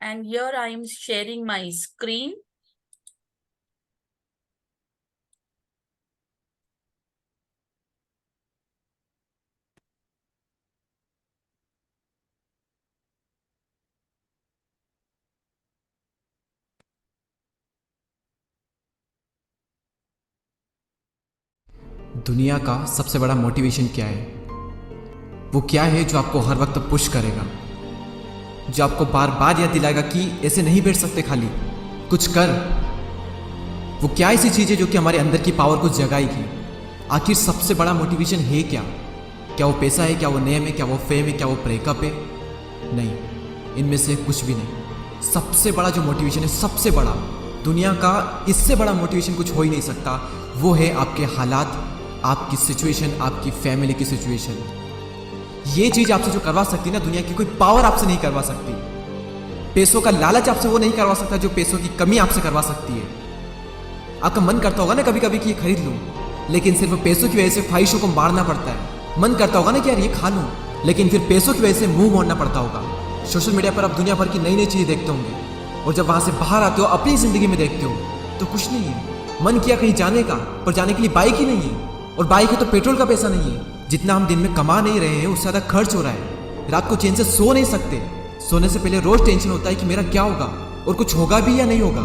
and here I am sharing my screen. दुनिया का सबसे बड़ा मोटिवेशन क्या है? वो क्या है जो आपको हर वक्त पुश करेगा, जो आपको बार बार याद दिलाएगा कि ऐसे नहीं बैठ सकते, खाली कुछ कर। वो क्या ऐसी चीज़ है जो कि हमारे अंदर की पावर को जगाएगी? आखिर सबसे बड़ा मोटिवेशन है क्या? क्या वो पैसा है? क्या वो नेम है? क्या वो फेम है? क्या वो ब्रेकअप है? नहीं, इनमें से कुछ भी नहीं। सबसे बड़ा जो मोटिवेशन है, सबसे बड़ा, दुनिया का इससे बड़ा मोटिवेशन कुछ हो ही नहीं सकता। वो है आपके हालात, आपकी सिचुएशन, आपकी फैमिली की सिचुएशन। ये चीज आपसे जो करवा सकती है ना, दुनिया की कोई पावर आपसे नहीं करवा सकती। पैसों का लालच आपसे वो नहीं करवा सकता जो पैसों की कमी आपसे करवा सकती है। आपका मन करता होगा ना कभी कभी कि ये खरीद लूं, लेकिन सिर्फ पैसों की वजह से ख्वाहिशों को मारना पड़ता है। मन करता होगा ना कि यार ये खा लूं, लेकिन फिर पैसों की वजह से मुंह मोड़ना पड़ता होगा। सोशल मीडिया पर आप दुनिया भर की नई नई चीजें देखते होंगे, और जब वहां से बाहर आते हो, अपनी जिंदगी में देखते हो, तो कुछ नहीं है। मन किया कहीं जाने का, पर जाने के लिए बाइक ही नहीं है, और बाइक है तो पेट्रोल का पैसा नहीं है। जितना हम दिन में कमा नहीं रहे हैं उससे ज्यादा खर्च हो रहा है। रात को चैन से सो नहीं सकते। सोने से पहले रोज टेंशन होता है कि मेरा क्या होगा, और कुछ होगा भी या नहीं होगा।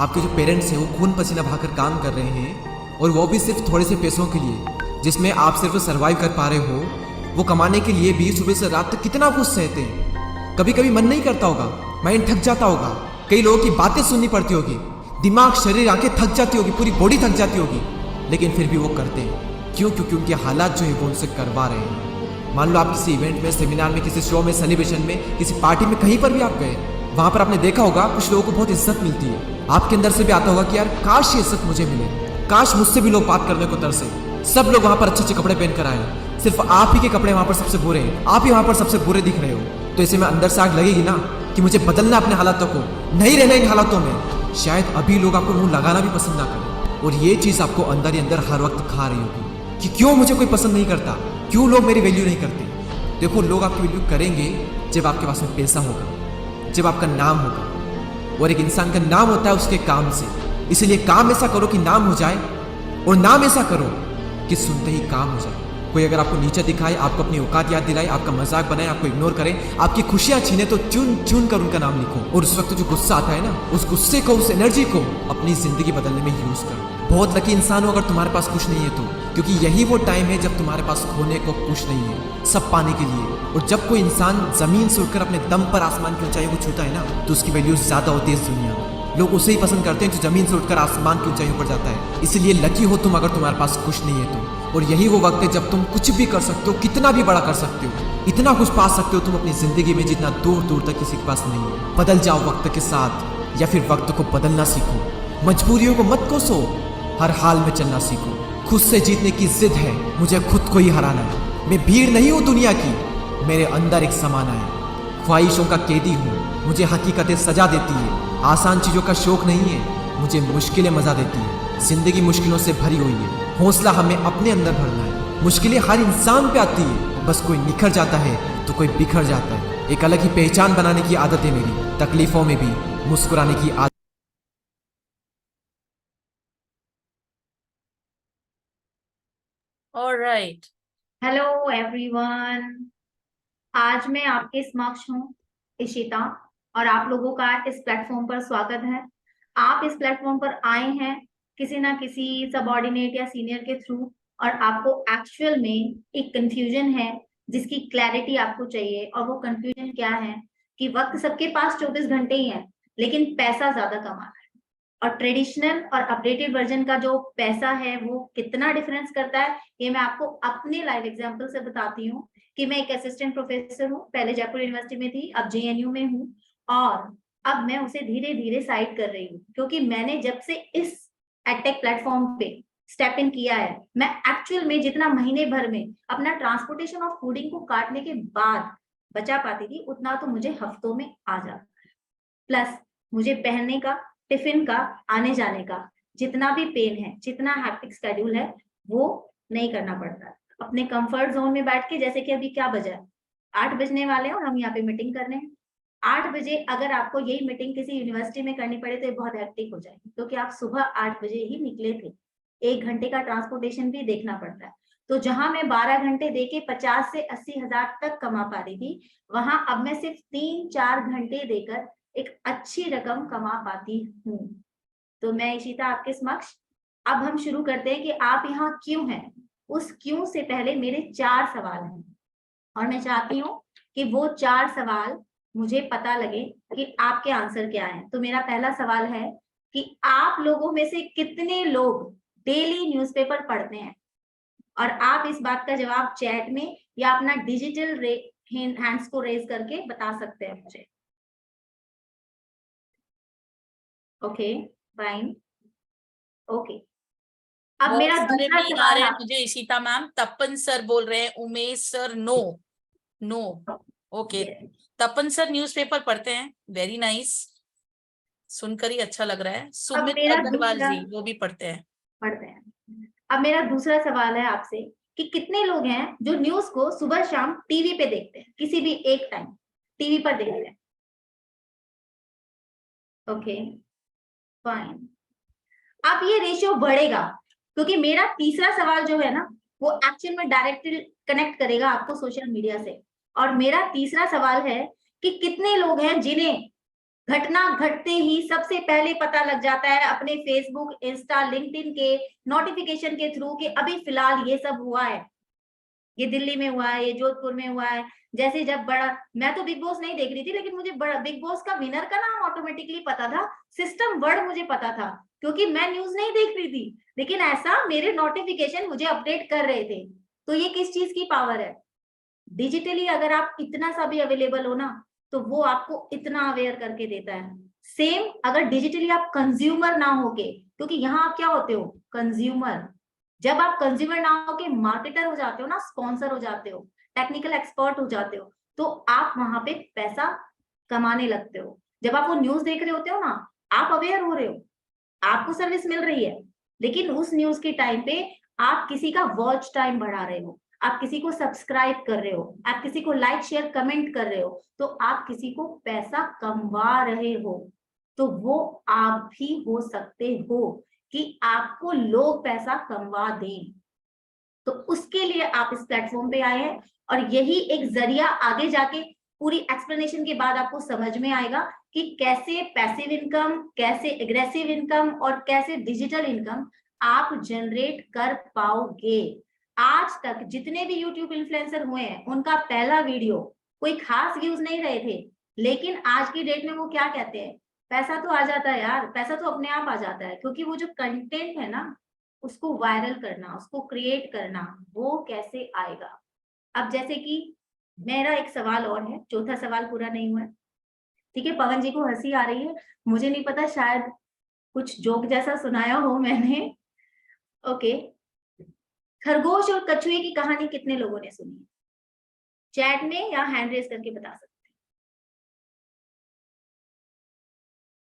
आपके जो पेरेंट्स हैं वो खून पसीना बहाकर काम कर रहे हैं, और वो भी सिर्फ थोड़े से पैसों के लिए, जिसमें आप सिर्फ सर्वाइव कर पा रहे हो। वो कमाने के लिए भी सुबह से रात तक कितना कुछ सहते हैं। कभी कभी मन नहीं करता होगा, माइंड थक जाता होगा, कई लोगों की बातें सुननी पड़ती होगी, दिमाग, शरीर, आंखें थक जाती होगी, पूरी बॉडी थक जाती होगी, लेकिन फिर भी वो करते हैं। क्यों? क्योंकि उनके हालात जो है वो उनसे करवा रहे हैं। मान लो आप किसी इवेंट में, सेमिनार में, किसी शो में, सेलिब्रेशन में, किसी पार्टी में, कहीं पर भी आप गए, वहां पर आपने देखा होगा कुछ लोगों को बहुत इज्जत मिलती है। आपके अंदर से भी आता होगा कि यार काश ये इज्जत मुझे मिले, काश मुझसे भी लोग बात करने को तरसे। सब लोग वहां पर अच्छे अच्छे कपड़े पहन कर आए, सिर्फ आप ही के कपड़े वहां पर सबसे बुरे हैं, आप ही वहां पर सबसे बुरे दिख रहे हो। तो ऐसे में अंदर से आग लगेगी ना कि मुझे बदलना अपने हालातों को, नहीं रहना इन हालातों में। शायद अभी लोग आपको मुंह लगाना भी पसंद ना करें, और ये चीज आपको अंदर ही अंदर हर वक्त खा रही होगी कि क्यों मुझे कोई पसंद नहीं करता, क्यों लोग मेरी वैल्यू नहीं करते। देखो, लोग आपकी वैल्यू करेंगे जब आपके पास में पैसा होगा, जब आपका नाम होगा, और एक इंसान का नाम होता है उसके काम से। इसलिए काम ऐसा करो कि नाम हो जाए, और नाम ऐसा करो कि सुनते ही काम हो जाए। कोई अगर आपको नीचे दिखाए, आपको अपनी औकात याद दिलाए, आपका मजाक बनाए, आपको इग्नोर करे, आपकी खुशियां छीने, तो चुन चुन कर उनका नाम लिखो। और उस वक्त जो गुस्सा आता है ना, उस गुस्से को, उस एनर्जी को अपनी जिंदगी बदलने में यूज करो। बहुत लकी इंसान हो अगर तुम्हारे पास कुछ नहीं है तो, क्योंकि यही वो टाइम है जब तुम्हारे पास खोने को कुछ नहीं है, सब पाने के लिए। और जब कोई इंसान जमीन से उठकर अपने दम पर आसमान की ऊंचाइयों को छूता है ना, तो उसकी वैल्यू ज्यादा होती है इस दुनिया में। लोग उसे ही पसंद करते हैं जो जमीन से उठकर आसमान की ऊंचाइयों पर जाता है। इसलिए लकी हो तुम अगर तुम्हारे पास कुछ नहीं है तो। और यही वो वक्त है जब तुम कुछ भी कर सकते हो, कितना भी बड़ा कर सकते हो, इतना कुछ पा सकते हो तुम अपनी जिंदगी में जितना दूर दूर तक किसी के पास नहीं है। बदल जाओ वक्त के साथ, या फिर वक्त को बदलना सीखो। मजबूरियों को मत कोसो, हर हाल में चलना सीखो। खुद से जीतने की जिद है, मुझे खुद को ही हराना है। मैं भीड़ नहीं हूँ दुनिया की, मेरे अंदर एक समाना है। ख्वाहिशों का कैदी हूँ, मुझे हकीकतें सजा देती है। आसान चीजों का शौक नहीं है, मुझे मुश्किलें मजा देती है। जिंदगी मुश्किलों से भरी हुई है, हौसला हमें अपने अंदर भरना है। मुश्किलें हर इंसान पे आती है, बस कोई निखर जाता है तो कोई बिखर जाता है। एक अलग ही पहचान बनाने की आदत है मेरी, तकलीफों में भी मुस्कुराने की आदत। All right. हेलो एवरीवन, आज मैं आपके समक्ष हूँ इशिता, और आप लोगों का इस प्लेटफॉर्म पर स्वागत है। आप इस प्लेटफॉर्म पर आए हैं किसी ना किसी सबऑर्डिनेट या सीनियर के थ्रू, और आपको एक्चुअल में एक कंफ्यूजन है जिसकी क्लैरिटी आपको चाहिए। और वो कंफ्यूजन क्या है कि वक्त सबके पास 24 घंटे ही है, लेकिन पैसा ज्यादा कमाना है। और ट्रेडिशनल और अपडेटेड वर्जन का जो पैसा है वो कितना डिफरेंस करता है, ये मैं आपको अपने लाइव एग्जांपल से बताती हूँ। कि मैं एक असिस्टेंट प्रोफेसर हूँ, पहले जयपुर यूनिवर्सिटी में थी, अब जेएनयू में हूँ, और अब मैं उसे धीरे धीरे साइड कर रही हूँ, क्योंकि मैंने जब से इस एडटेक प्लेटफॉर्म पे स्टेप इन किया है, मैं एक्चुअल में जितना महीने भर में अपना ट्रांसपोर्टेशन और फूडिंग को काटने के बाद बचा पाती थी, उतना तो मुझे हफ्तों में आ जाता है। प्लस मुझे पहनने का, टिफिन का, आने जाने का जितना भी पेन है, जितना हैप्टिक शेड्यूल है, वो नहीं करना पड़ता। अपने कंफर्ट जोन में बैठ के, जैसे कि अभी क्या बजा है, 8 बजने वाले हैं और हम यहाँ पे मीटिंग कर रहे हैं। 8 बजे अगर आपको यही मीटिंग किसी यूनिवर्सिटी में करनी पड़े तो ये बहुत हेक्टिक हो जाएगी, क्योंकि आप सुबह 8 बजे ही निकले थे। 1 घंटे का ट्रांसपोर्टेशन भी देखना पड़ता है। तो जहां मैं 12 घंटे देके 50 से 80 हजार तक कमा पा रही थी, वहां अब मैं सिर्फ 3-4 घंटे देकर एक अच्छी रकम कमा पाती हूँ। तो मैं इशिता आपके समक्ष, अब हम शुरू करते हैं कि आप यहाँ क्यों हैं। उस क्यों से पहले मेरे 4 सवाल हैं और मैं चाहती हूँ कि वो 4 सवाल मुझे पता लगे कि आपके आंसर क्या है। तो मेरा पहला सवाल है कि आप लोगों में से कितने लोग डेली न्यूज़पेपर पढ़ते हैं, और आप इस बात का जवाब चैट में या अपना डिजिटल हैंड्स को रेज करके बता सकते हैं मुझे। Okay, fine, okay. अब बहुत मेरा सारे दूसरा मी आ सवाल रहे हैं मुझे इशिता मैम। तपन सर बोल रहे हैं, Umesh sir no no. Okay, Tapan sir newspaper पढ़ते हैं, वेरी नाइस, सुनकर ही अच्छा लग रहा है। अब सुमित मेरा अग्रवाल दूसरा, जी वो भी पढ़ते हैं। पढ़ते हैं। अब मेरा दूसरा सवाल है आपसे कि कितने लोग हैं जो न्यूज को सुबह शाम टीवी पे देखते हैं, किसी भी एक टाइम टीवी पर देखते हैं। Okay, fine. अब ये रेशियो बढ़ेगा, क्योंकि मेरा तीसरा सवाल जो है ना, वो एक्चुअल में डायरेक्टली कनेक्ट करेगा आपको सोशल मीडिया से। और मेरा तीसरा सवाल है कि कितने लोग हैं जिन्हें घटना घटते ही सबसे पहले पता लग जाता है अपने फेसबुक, इंस्टा, लिंक्डइन के नोटिफिकेशन के थ्रू कि अभी फिलहाल ये सब हुआ है, ये दिल्ली में हुआ है, ये जोधपुर में हुआ है। जैसे जब बड़ा, मैं तो बिग बॉस नहीं देख रही थी, लेकिन मुझे बड़ा बिग बॉस का विनर का नाम ऑटोमेटिकली पता था, सिस्टम वर्ड मुझे पता था, क्योंकि मैं न्यूज नहीं देख रही थी, लेकिन ऐसा मेरे नोटिफिकेशन मुझे अपडेट कर रहे थे। तो ये किस चीज की पावर है? डिजिटली अगर आप इतना सा भी अवेलेबल हो ना, तो वो आपको इतना अवेयर करके देता है। सेम अगर डिजिटली आप कंज्यूमर ना होके, क्योंकि यहाँ आप क्या होते हो, कंज्यूमर। जब आप कंज्यूमर ना होके मार्केटर हो जाते हो ना, स्पॉन्सर हो जाते हो, टेक्निकल एक्सपर्ट हो जाते हो, तो आप वहां पे पैसा कमाने लगते हो। जब आप वो न्यूज देख रहे होते हो ना, आप अवेयर हो रहे हो, आपको सर्विस मिल रही है, लेकिन उस न्यूज के टाइम पे आप किसी का वॉच टाइम बढ़ा रहे हो, आप किसी को सब्सक्राइब कर रहे हो, आप किसी को लाइक शेयर कमेंट कर रहे हो, तो आप किसी को पैसा कमवा रहे हो। तो वो आप भी हो सकते हो कि आपको लोग पैसा कमवा दें। तो उसके लिए आप इस प्लेटफॉर्म पे आए हैं, और यही एक जरिया आगे जाके पूरी एक्सप्लेनेशन के बाद आपको समझ में आएगा कि कैसे पैसिव इनकम, कैसे एग्रेसिव इनकम और कैसे डिजिटल इनकम आप जनरेट कर पाओगे। आज तक जितने भी यूट्यूब इन्फ्लुएंसर हुए हैं, उनका पहला वीडियो कोई खास व्यूज नहीं रहे थे, लेकिन आज की डेट में वो क्या कहते हैं, पैसा तो आ जाता है यार, पैसा तो अपने आप आ जाता है, क्योंकि वो जो कंटेंट है ना, उसको वायरल करना, उसको क्रिएट करना, वो कैसे आएगा। अब जैसे कि मेरा एक सवाल और है, चौथा सवाल पूरा नहीं हुआ है, ठीक है। पवन जी को हंसी आ रही है, मुझे नहीं पता, शायद कुछ जोक जैसा सुनाया हो मैंने। ओके, खरगोश और कछुए की कहानी कितने लोगों ने सुनी है? चैट में या हैंड रेज करके बता सकते हैं।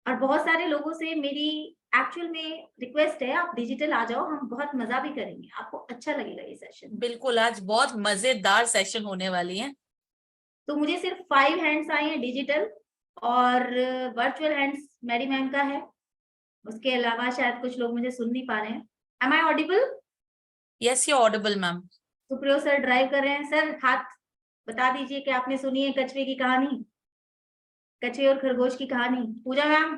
और बहुत सारे लोगों से मेरी एक्चुअल में रिक्वेस्ट है, आप डिजिटल आ जाओ, हम बहुत मजा भी करेंगे, आपको अच्छा लगेगा ये सेशन। बिल्कुल, आज बहुत मजेदार सेशन होने वाली है। तो मुझे सिर्फ 5 हैंड्स आए हैं डिजिटल, और वर्चुअल हैंड्स मेरी मैम का है। उसके अलावा शायद कुछ लोग मुझे सुन नहीं पा रहे हैं। Am I audible? Yes, you audible ma'am. Supriyo sir drive कर रहे हैं। सर हाथ बता दीजिए कि आपने सुनी है कछुए की कहानी, कछुए और खरगोश की कहानी। पूजा मैम,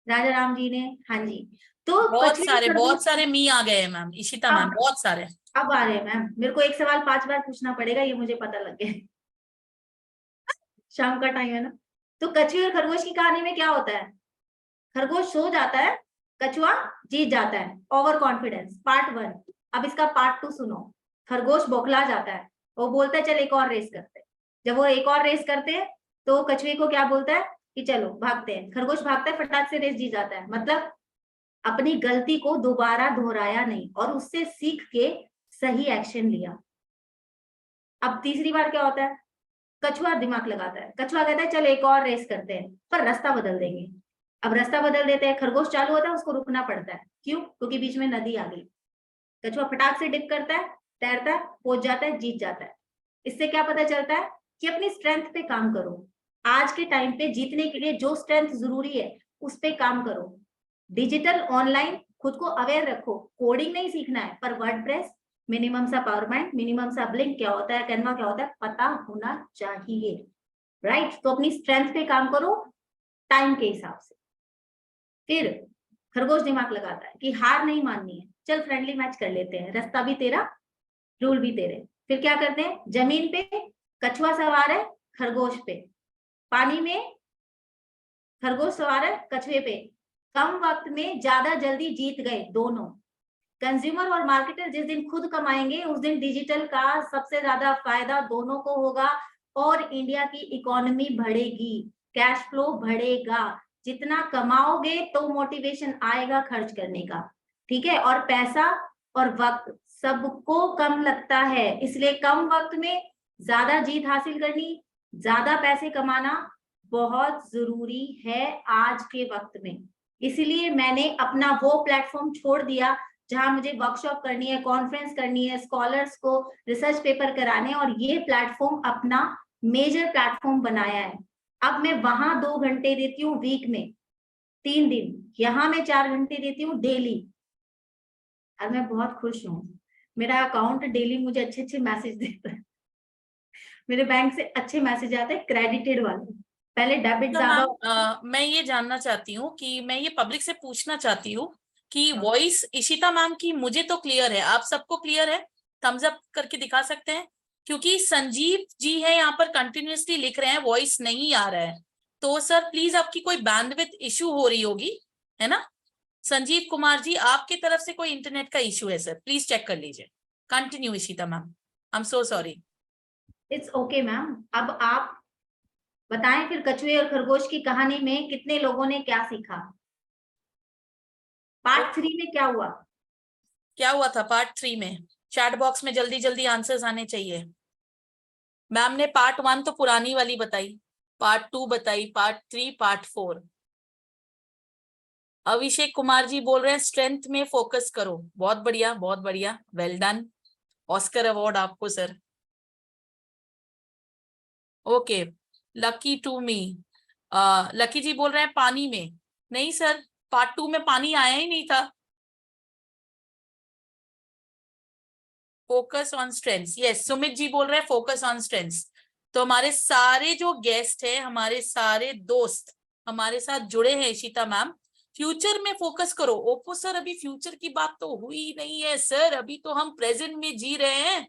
राजा राम जी ने, हाँ जी। तो कछुए और खरगोश बहुत सारे मी आ गए हैं मैम, इशिता मैम, अब बहुत सारे। अब आ रहे हैं मैम। मेरे को एक सवाल 5 बार पूछना पड़ेगा, ये मुझे पता लग गया। शाम का टाइम है ना। तो कछुए और खरगोश की कहानी में क्या होता है, खरगोश सो जाता है, कछुआ जीत जाता है। Over confidence, part 1। अब इसका पार्ट 2 सुनो। खरगोश बौखला जाता है, वो बोलता है चल एक और रेस करते हैं। जब वो एक और रेस करते हैं, तो कछुए को क्या बोलता है कि चलो भागते हैं। खरगोश भागता है, फटाक से रेस जीत जाता है। मतलब अपनी गलती को दोबारा दोहराया नहीं और उससे सीख के सही एक्शन लिया। अब तीसरी बार क्या होता है, कछुआ दिमाग लगाता है, कछुआ कहता है चल एक और रेस करते हैं, पर रास्ता बदल देंगे। अब रास्ता बदल देते हैं, खरगोश चालू होता है, उसको रुकना पड़ता है। क्यों? क्योंकि बीच में नदी आ गई। कछुआ फटाक से डिप करता है, तैरता है, पहुंच जाता है, जीत जाता है। इससे क्या पता चलता है कि अपनी स्ट्रेंथ पे काम करो, आज के टाइम पे जीतने के लिए जो स्ट्रेंथ जरूरी है उस पे काम करो। डिजिटल ऑनलाइन खुद को अवेयर रखो। कोडिंग नहीं सीखना है, पर वर्डप्रेस, मिनिमम सा पावर पॉइंट, मिनिमम सा ब्लिंक क्या होता है, कैनवा क्या होता है, पता होना चाहिए, राइट। तो अपनी स्ट्रेंथ पे काम करो टाइम के हिसाब से। फिर खरगोश दिमाग लगाता है कि हार नहीं माननी है, चल फ्रेंडली मैच कर लेते हैं, रास्ता भी तेरा रूल भी तेरे। फिर क्या करते हैं, जमीन पे कछुआ सवार है खरगोश पे, पानी में खरगोश सवार है कछुए पे, कम वक्त में ज्यादा जल्दी जीत गए दोनों। कंज्यूमर और मार्केटर जिस दिन खुद कमाएंगे उस दिन डिजिटल का सबसे ज्यादा फायदा दोनों को होगा और इंडिया की इकोनॉमी बढ़ेगी, कैश फ्लो बढ़ेगा। जितना कमाओगे तो मोटिवेशन आएगा खर्च करने का, ठीक है। और पैसा और वक्त सबको कम लगता है, इसलिए कम वक्त में ज्यादा जीत हासिल करनी, ज्यादा पैसे कमाना बहुत जरूरी है आज के वक्त में। इसलिए मैंने अपना वो प्लेटफॉर्म छोड़ दिया जहां मुझे वर्कशॉप करनी है, कॉन्फ्रेंस करनी है, स्कॉलर्स को रिसर्च पेपर कराने, और ये प्लेटफॉर्म अपना मेजर प्लेटफॉर्म बनाया है। अब मैं वहां 2 घंटे देती हूँ वीक में 3 दिन, यहाँ मैं 4 घंटे देती हूँ डेली, और मैं बहुत खुश हूँ। मेरा अकाउंट डेली मुझे अच्छे अच्छे मैसेज देता है, मेरे बैंक से अच्छे मैसेज आते हैं क्रेडिटेड वाले, पहले डेबिट तो ज्यादा। मैम मैं ये जानना चाहती हूँ कि मैं ये पब्लिक से पूछना चाहती हूँ कि वॉइस इशिता मैम की मुझे तो क्लियर है, आप सबको क्लियर है? थम्स अप करके दिखा सकते हैं, क्योंकि संजीव जी है यहाँ पर कंटिन्यूअसली लिख रहे हैं वॉइस नहीं आ रहा है। तो सर प्लीज आपकी कोई बैंडविड्थ इशू हो रही होगी, है ना? संजीव कुमार जी, आपकी तरफ से कोई इंटरनेट का इशू है सर, प्लीज चेक कर लीजिए। Continue Ishita ma'am, I am so sorry. It's okay ma'am. अब आप बताएं फिर कछुए और खरगोश की कहानी में कितने लोगों ने क्या सीखा, पार्ट 3 में क्या हुआ? क्या हुआ था पार्ट 3 में? चैट बॉक्स में जल्दी जल्दी आंसर्स आने चाहिए। मैम ने पार्ट 1 तो पुरानी वाली बताई, पार्ट 2 बताई, पार्ट 3, पार्ट 4। अभिषेक कुमार जी बोल रहे हैं स्ट्रेंथ में फोकस करो। बहुत बढ़िया, बहुत बढ़िया, वेल डन। ऑस्कर अवार्ड आपको sir. Okay, lucky to me. Lucky ji बोल रहे हैं पानी में। नहीं सर, पार्ट 2 में पानी आया ही नहीं था। Focus on strengths, yes, Sumit ji बोल रहे हैं फोकस ऑन स्ट्रेंथ्स। तो हमारे सारे जो गेस्ट हैं, हमारे सारे दोस्त हमारे साथ जुड़े हैं। इशिता मैम, फ्यूचर में फोकस करो। ओप्पो सर अभी फ्यूचर की बात तो हुई नहीं है सर, अभी तो हम प्रेजेंट में जी रहे हैं,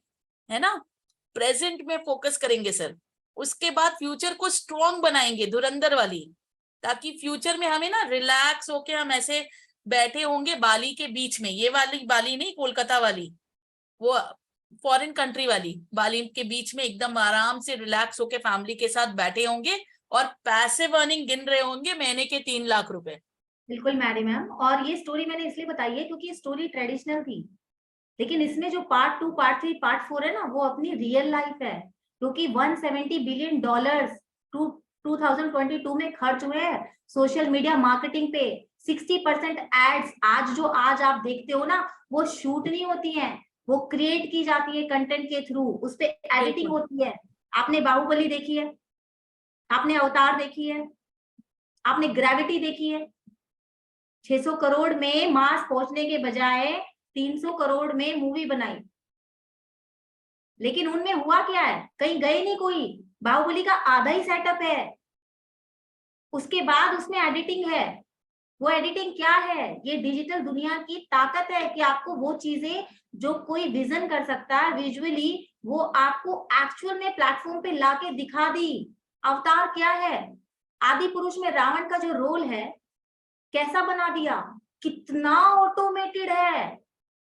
है ना? प्रेजेंट में फोकस करेंगे सर, उसके बाद फ्यूचर को स्ट्रॉन्ग बनाएंगे धुरंधर वाली, ताकि फ्यूचर में हमें ना रिलैक्स होके हम ऐसे बैठे होंगे बाली के बीच में। ये वाली बाली नहीं, कोलकाता वाली, वो फॉरेन कंट्री वाली बाली के बीच में एकदम आराम से रिलैक्स होके फैमिली के साथ बैठे होंगे और पैसिव अर्निंग गिन रहे होंगे महीने के 3 लाख रुपए। बिल्कुल मैम, और ये स्टोरी मैंने इसलिए बताई है क्योंकि ये स्टोरी ट्रेडिशनल थी, लेकिन इसमें जो पार्ट 2, पार्ट 3, पार्ट 4 है ना, वो अपनी रियल लाइफ है, क्योंकि 170 बिलियन डॉलर्स 2022 में खर्च हुए हैं सोशल मीडिया मार्केटिंग पे। 60% एड्स आज आप देखते हो ना, वो शूट नहीं होती हैं, वो क्रिएट की जाती है कंटेंट के थ्रू, उस पे एडिटिंग होती है। आपने बाहुबली देखी है, आपने अवतार देखी है, आपने ग्रेविटी देखी है। 600 करोड़ में मास पहुंचने के बजाय 300 करोड़ में मूवी बनाई, लेकिन उनमें हुआ क्या है, कहीं गए नहीं कोई। बाहुबली का आधा ही सेटअप है, उसके बाद उसमें एडिटिंग है। वो एडिटिंग क्या है? ये डिजिटल दुनिया की ताकत है कि आपको वो चीजें जो कोई विजन कर सकता है विजुअली, वो आपको एक्चुअल में प्लेटफॉर्म पे लाके दिखा दी। अवतार क्या है? आदि पुरुष में रावण का जो रोल है कैसा बना दिया, कितना ऑटोमेटेड है।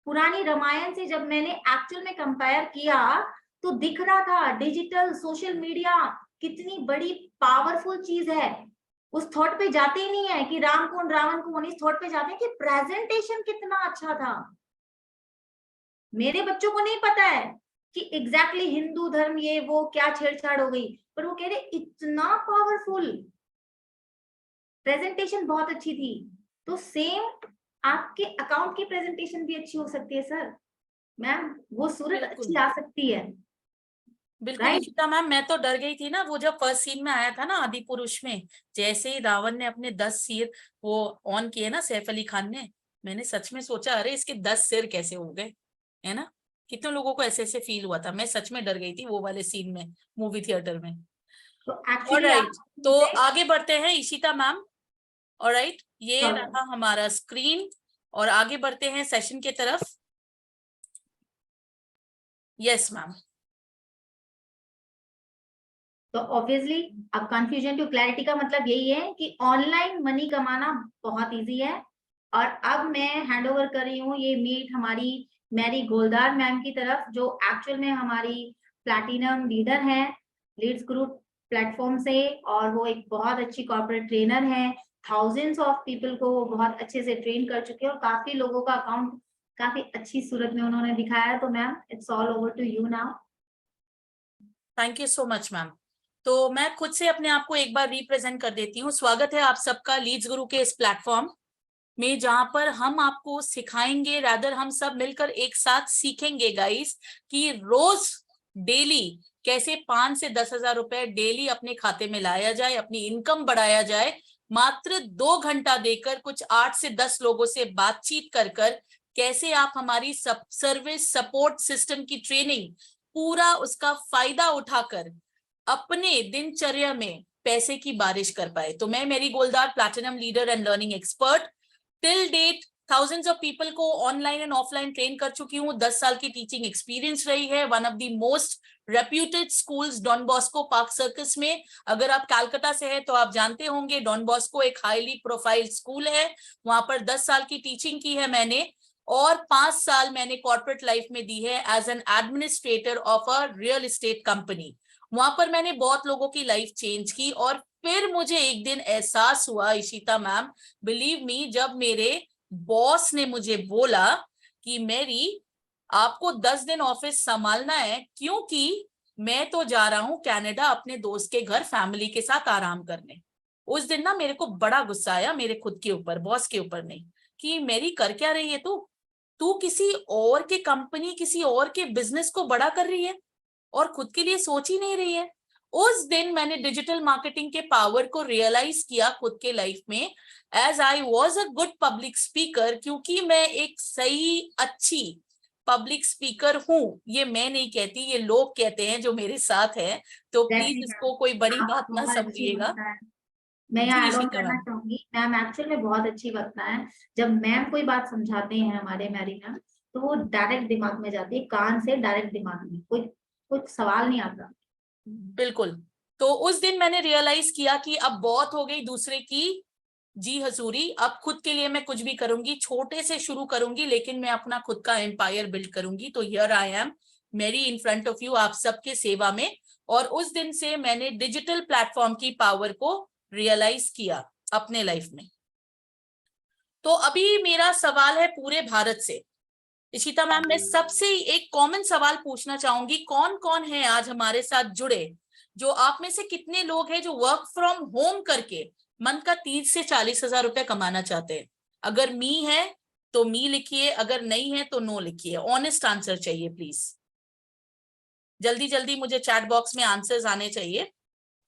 पुरानी रामायण से जब मैंने एक्चुअल में कंपेयर किया तो दिख रहा था डिजिटल सोशल मीडिया कितनी बड़ी पावरफुल चीज है। उस थॉट पे जाते ही नहीं है कि राम कौन रावण कौन, इस थॉट पे जाते हैं कि प्रेजेंटेशन कितना अच्छा था। मेरे बच्चों को नहीं पता है कि एग्जैक्टली हिंदू धर्म ये वो क्या छेड़छाड़ हो गई, पर वो कह रहे इतना पावरफुल प्रेजेंटेशन, बहुत अच्छी थी। तो सेम आपके अकाउंट की प्रेजेंटेशन भी अच्छी हो सकती है सर, मैम, वो सूरत अच्छी आ सकती है। बिल्कुल राइट। इशिता मैम, मैं तो डर गई थी ना, वो जब फर्स्ट सीन में आया था ना आदि पुरुष में, जैसे ही रावण ने अपने 10 सिर वो ऑन किए ना सैफ अली खान ने, मैंने सच में सोचा अरे इसके 10 सिर कैसे हो गए, है ना। कितने लोगों को ऐसे ऐसे फील हुआ था, मैं सच में डर गई थी वो वाले सीन में मूवी थिएटर में। तो एक्चुअली ऑलराइट, आप तो आगे बढ़ते हैं इशिता मैम। ऑलराइट, ये चलो, रहा हमारा स्क्रीन और आगे बढ़ते हैं सेशन के तरफ। Yes ma'am. तो ऑब्वियसली अब कंफ्यूजन टू क्लैरिटी का मतलब यही है कि ऑनलाइन मनी कमाना बहुत इजी है। और अब मैं हैंड ओवर कर रही हूँ ये मीट हमारी मैरी गोलदार मैम की तरफ, जो एक्चुअल में हमारी प्लैटिनम लीडर है लीड्स ग्रुप प्लेटफॉर्म से, और वो एक बहुत अच्छी कॉर्पोरेट ट्रेनर है। थाउजेंड्स ऑफ पीपल को वो बहुत अच्छे से ट्रेन कर चुके हैं और काफी लोगों का अकाउंट काफी अच्छी सूरत में उन्होंने दिखाया है। तो ma'am it's all over to you now. Thank you so much ma'am. तो मैं खुद से अपने आप को एक बार रिप्रेजेंट कर देती हूँ। स्वागत है आप सबका लीड्स गुरु के इस प्लेटफॉर्म में, जहां पर हम आपको सिखाएंगे, रादर हम सब मिलकर एक साथ सीखेंगे गाइस, कि रोज डेली कैसे 5 से 10 हजार रुपए डेली अपने खाते में लाया जाए, अपनी इनकम बढ़ाया जाए, मात्र 2 घंटा देकर कुछ 8 से 10 लोगों से बातचीत कर कर कैसे आप हमारी सर्विस सपोर्ट सिस्टम की ट्रेनिंग पूरा उसका फायदा उठाकर अपने दिनचर्या में पैसे की बारिश कर पाए। तो मैं मेरी गोलदार platinum leader and learning expert till date thousands of people को ऑनलाइन एंड ऑफलाइन ट्रेन कर चुकी हूँ। 10 साल की टीचिंग एक्सपीरियंस रही है। One of the most reputed schools Don Bosco Park Circus में। अगर आप कलकत्ता से हैं तो आप जानते होंगे डॉन बॉस्को एक हाईली प्रोफाइल स्कूल है। वहां पर 10 साल की टीचिंग की है मैंने, और 5 साल मैंने कॉर्पोरेट लाइफ में दी है as an administrator of a real estate company. वहां पर मैंने बहुत लोगों की लाइफ चेंज की। और फिर मुझे एक दिन एहसास हुआ इशिता मैम, बिलीव मी, जब मेरे बॉस ने मुझे बोला कि मेरी आपको 10 दिन ऑफिस संभालना है, क्योंकि मैं तो जा रहा हूं कनाडा अपने दोस्त के घर फैमिली के साथ आराम करने। उस दिन ना मेरे को बड़ा गुस्सा आया मेरे खुद के ऊपर, बॉस के ऊपर नहीं, कि मेरी कर क्या रही है तू तू किसी और के कंपनी, किसी और के बिजनेस को बड़ा कर रही है और खुद के लिए सोच ही नहीं रही है। उस दिन मैंने डिजिटल मार्केटिंग के पावर को रियलाइज किया खुद के लाइफ में, as I was a good public speaker, क्योंकि मैं एक सही अच्छी पब्लिक स्पीकर हूं। ये मैं नहीं कहती, ये लोग कहते हैं जो मेरे साथ है। तो प्लीज इसको कोई बड़ी आप बात ना बहुत अच्छी समझिएगा। वक्ता है। मैं जी यहाँ एड ऑन इशिता करना मैम। चाहूंगी, मैम एक्चुअल में बहुत अच्छी वक्ता है। जब मैम कोई बात समझाते हैं हमारे मैरी मैम, तो वो डायरेक्ट दिमाग में जाती है, कान से डायरेक्ट दिमाग में, कोई कुछ सवाल नहीं आता। बिल्कुल। तो उस दिन मैंने रियलाइज किया कि अब बहुत हो गई दूसरे की जी हजूरी, अब खुद के लिए मैं कुछ भी करूंगी, छोटे से शुरू करूंगी लेकिन मैं अपना खुद का एम्पायर बिल्ड करूंगी। तो हियर आई एम मेरी इन फ्रंट ऑफ यू, आप सबके सेवा में। और उस दिन से मैंने डिजिटल प्लेटफॉर्म की पावर को रियलाइज किया अपने लाइफ में। तो अभी मेरा सवाल है पूरे भारत से। इशिता मैम, मैं सबसे एक कॉमन सवाल पूछना चाहूंगी, कौन कौन है आज हमारे साथ जुड़े, जो आप में से कितने लोग हैं जो वर्क फ्रॉम होम करके मंथ का 30 से 40 हजार रुपए कमाना चाहते हैं? अगर मी है तो मी लिखिए, अगर नहीं है तो नो लिखिए। ऑनेस्ट आंसर चाहिए प्लीज, जल्दी जल्दी मुझे चैट बॉक्स में आंसर्स आने चाहिए।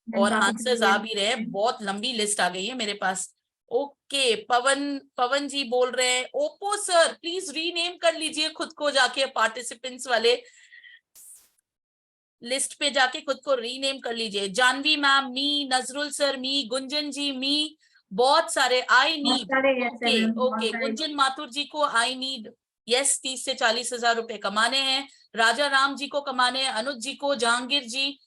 और आंसर्स आ भी रहे हैं, बहुत लंबी लिस्ट आ गई है मेरे पास। ओके, पवन पवन जी बोल रहे हैं ओप्पो सर प्लीज रीनेम कर लीजिए खुद को, जाके पार्टिसिपेंट्स वाले लिस्ट पे जाके खुद को रीनेम कर लीजिए। जानवी मैम मी, नजरुल सर मी, गुंजन जी मी, बहुत सारे आई बहुत नीड। सारे ऐसे ओके मैम, बहुत ओके, सारे। गुंजन माथुर जी को आई नीड, यस 30 से 40 हजार रुपए कमाने हैं। राजा राम जी को कमाने हैं, अनुज जी को, जहांगीर जी,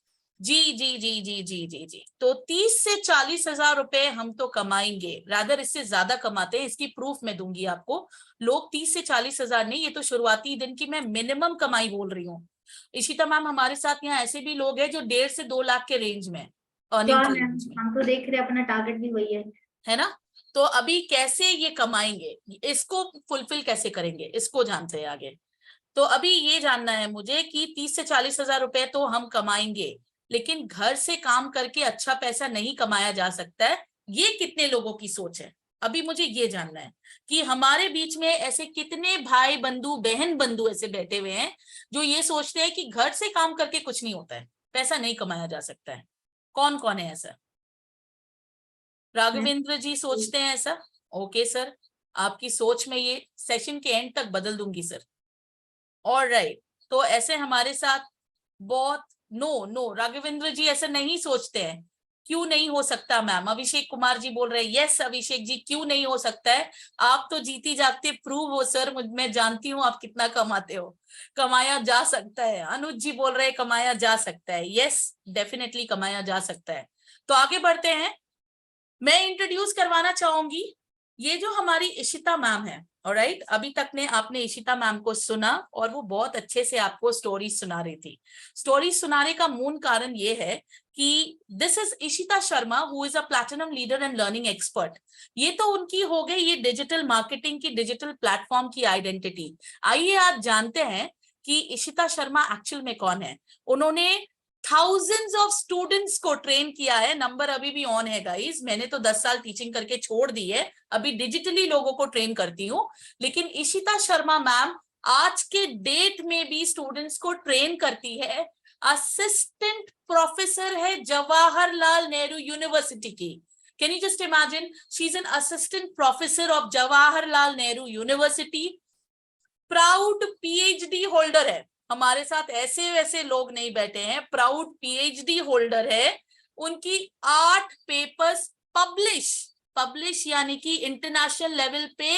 जी जी जी जी जी जी जी। तो 30 से 40 हजार रुपए हम तो कमाएंगे, रादर इससे ज्यादा कमाते हैं, इसकी प्रूफ मैं दूंगी आपको। लोग 30 से 40 हजार नहीं, ये तो शुरुआती दिन की मैं मिनिमम कमाई बोल रही हूँ। इशिता मैम, हमारे साथ यहाँ ऐसे भी लोग हैं जो 1.5 से 2 लाख के रेंज में, अर्निंग श्योर के मैम, रेंज में, हम तो देख रहे हैं, अपना टारगेट भी वही है ना। तो अभी कैसे ये कमाएंगे, इसको फुलफिल कैसे करेंगे, इसको जानते हैं आगे। तो अभी ये जानना है मुझे कि 30 से 40 हजार रुपए तो हम कमाएंगे, लेकिन घर से काम करके अच्छा पैसा नहीं कमाया जा सकता है, ये कितने लोगों की सोच है? अभी मुझे ये जानना है कि हमारे बीच में ऐसे कितने भाई बंधु, बहन बंधु ऐसे बैठे हुए हैं जो ये सोचते हैं कि घर से काम करके कुछ नहीं होता है। पैसा नहीं कमाया जा सकता है। कौन कौन है ऐसा? राघवेंद्र जी सोचते हैं ऐसा? ओके सर, आपकी सोच में ये सेशन के एंड तक बदल दूंगी सर। ऑलराइट, तो ऐसे हमारे साथ बहुत नो राघवेंद्र जी ऐसा नहीं सोचते हैं। क्यों नहीं हो सकता मैम? अभिषेक कुमार जी बोल रहे हैं यस अभिषेक जी, क्यों नहीं हो सकता है? आप तो जीती जागते प्रूव हो सर, मैं जानती हूँ आप कितना कमाते हो। कमाया जा सकता है। अनुज जी बोल रहे हैं कमाया जा सकता है। यस, डेफिनेटली कमाया जा सकता है। तो आगे बढ़ते हैं। मैं इंट्रोड्यूस करवाना चाहूंगी ये जो हमारी इशिता मैम है। ऑलराइट, अभी तक ने आपने इशिता मैम को सुना और वो बहुत अच्छे से आपको स्टोरी सुना रही थी। स्टोरी सुनाने का मूल कारण ये है कि this is Ishita Sharma who is a platinum leader and learning expert. ये तो उनकी हो गई ये डिजिटल मार्केटिंग की, डिजिटल प्लेटफॉर्म की आइडेंटिटी। आइए आज जानते हैं कि इशिता शर्मा एक्चुअल में कौन है। उन्होंने थाउजेंड्स ऑफ स्टूडेंट्स को ट्रेन किया है। नंबर अभी भी ऑन है गाइस, मैंने तो 10 साल टीचिंग करके छोड़ दी है, अभी डिजिटली लोगों को ट्रेन करती हूँ। लेकिन इशिता शर्मा मैम आज के डेट में भी स्टूडेंट्स को ट्रेन करती है। असिस्टेंट प्रोफेसर है जवाहरलाल नेहरू यूनिवर्सिटी की। Can you just imagine, she is an assistant professor of Jawaharlal Nehru university. Proud PhD holder है। हमारे साथ ऐसे वैसे लोग नहीं बैठे हैं, प्राउड पीएचडी होल्डर है। उनकी 8 पेपर्स पब्लिश यानी कि इंटरनेशनल लेवल पे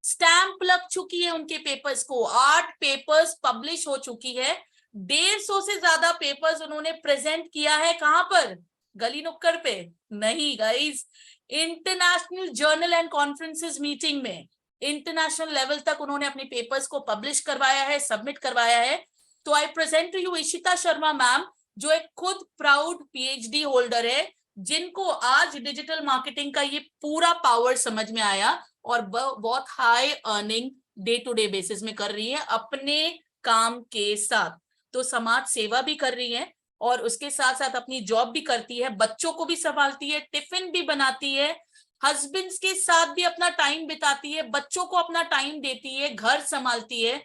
स्टैंप लग चुकी है उनके पेपर्स को। 8 पेपर्स पब्लिश हो चुकी है। 150 से ज्यादा पेपर्स उन्होंने प्रेजेंट किया है। कहां पर? गली नुक्कड़ पे नहीं guys, international journal and conferences meeting में इंटरनेशनल लेवल तक उन्होंने अपने पेपर्स को पब्लिश करवाया है, सबमिट करवाया है। तो I present to you Ishita Sharma ma'am, जो एक खुद प्राउड पीएचडी होल्डर है, जिनको आज डिजिटल मार्केटिंग का ये पूरा पावर समझ में आया और बहुत high earning day to day basis में कर रही है अपने काम के साथ। तो समाज सेवा भी कर रही है और उसके साथ साथ अपनी जॉब भी करती है, बच्चों को भी संभालती है, टिफिन भी बनाती है, हस्बैंड्स के साथ भी अपना टाइम बिताती है, बच्चों को अपना टाइम देती है, घर संभालती है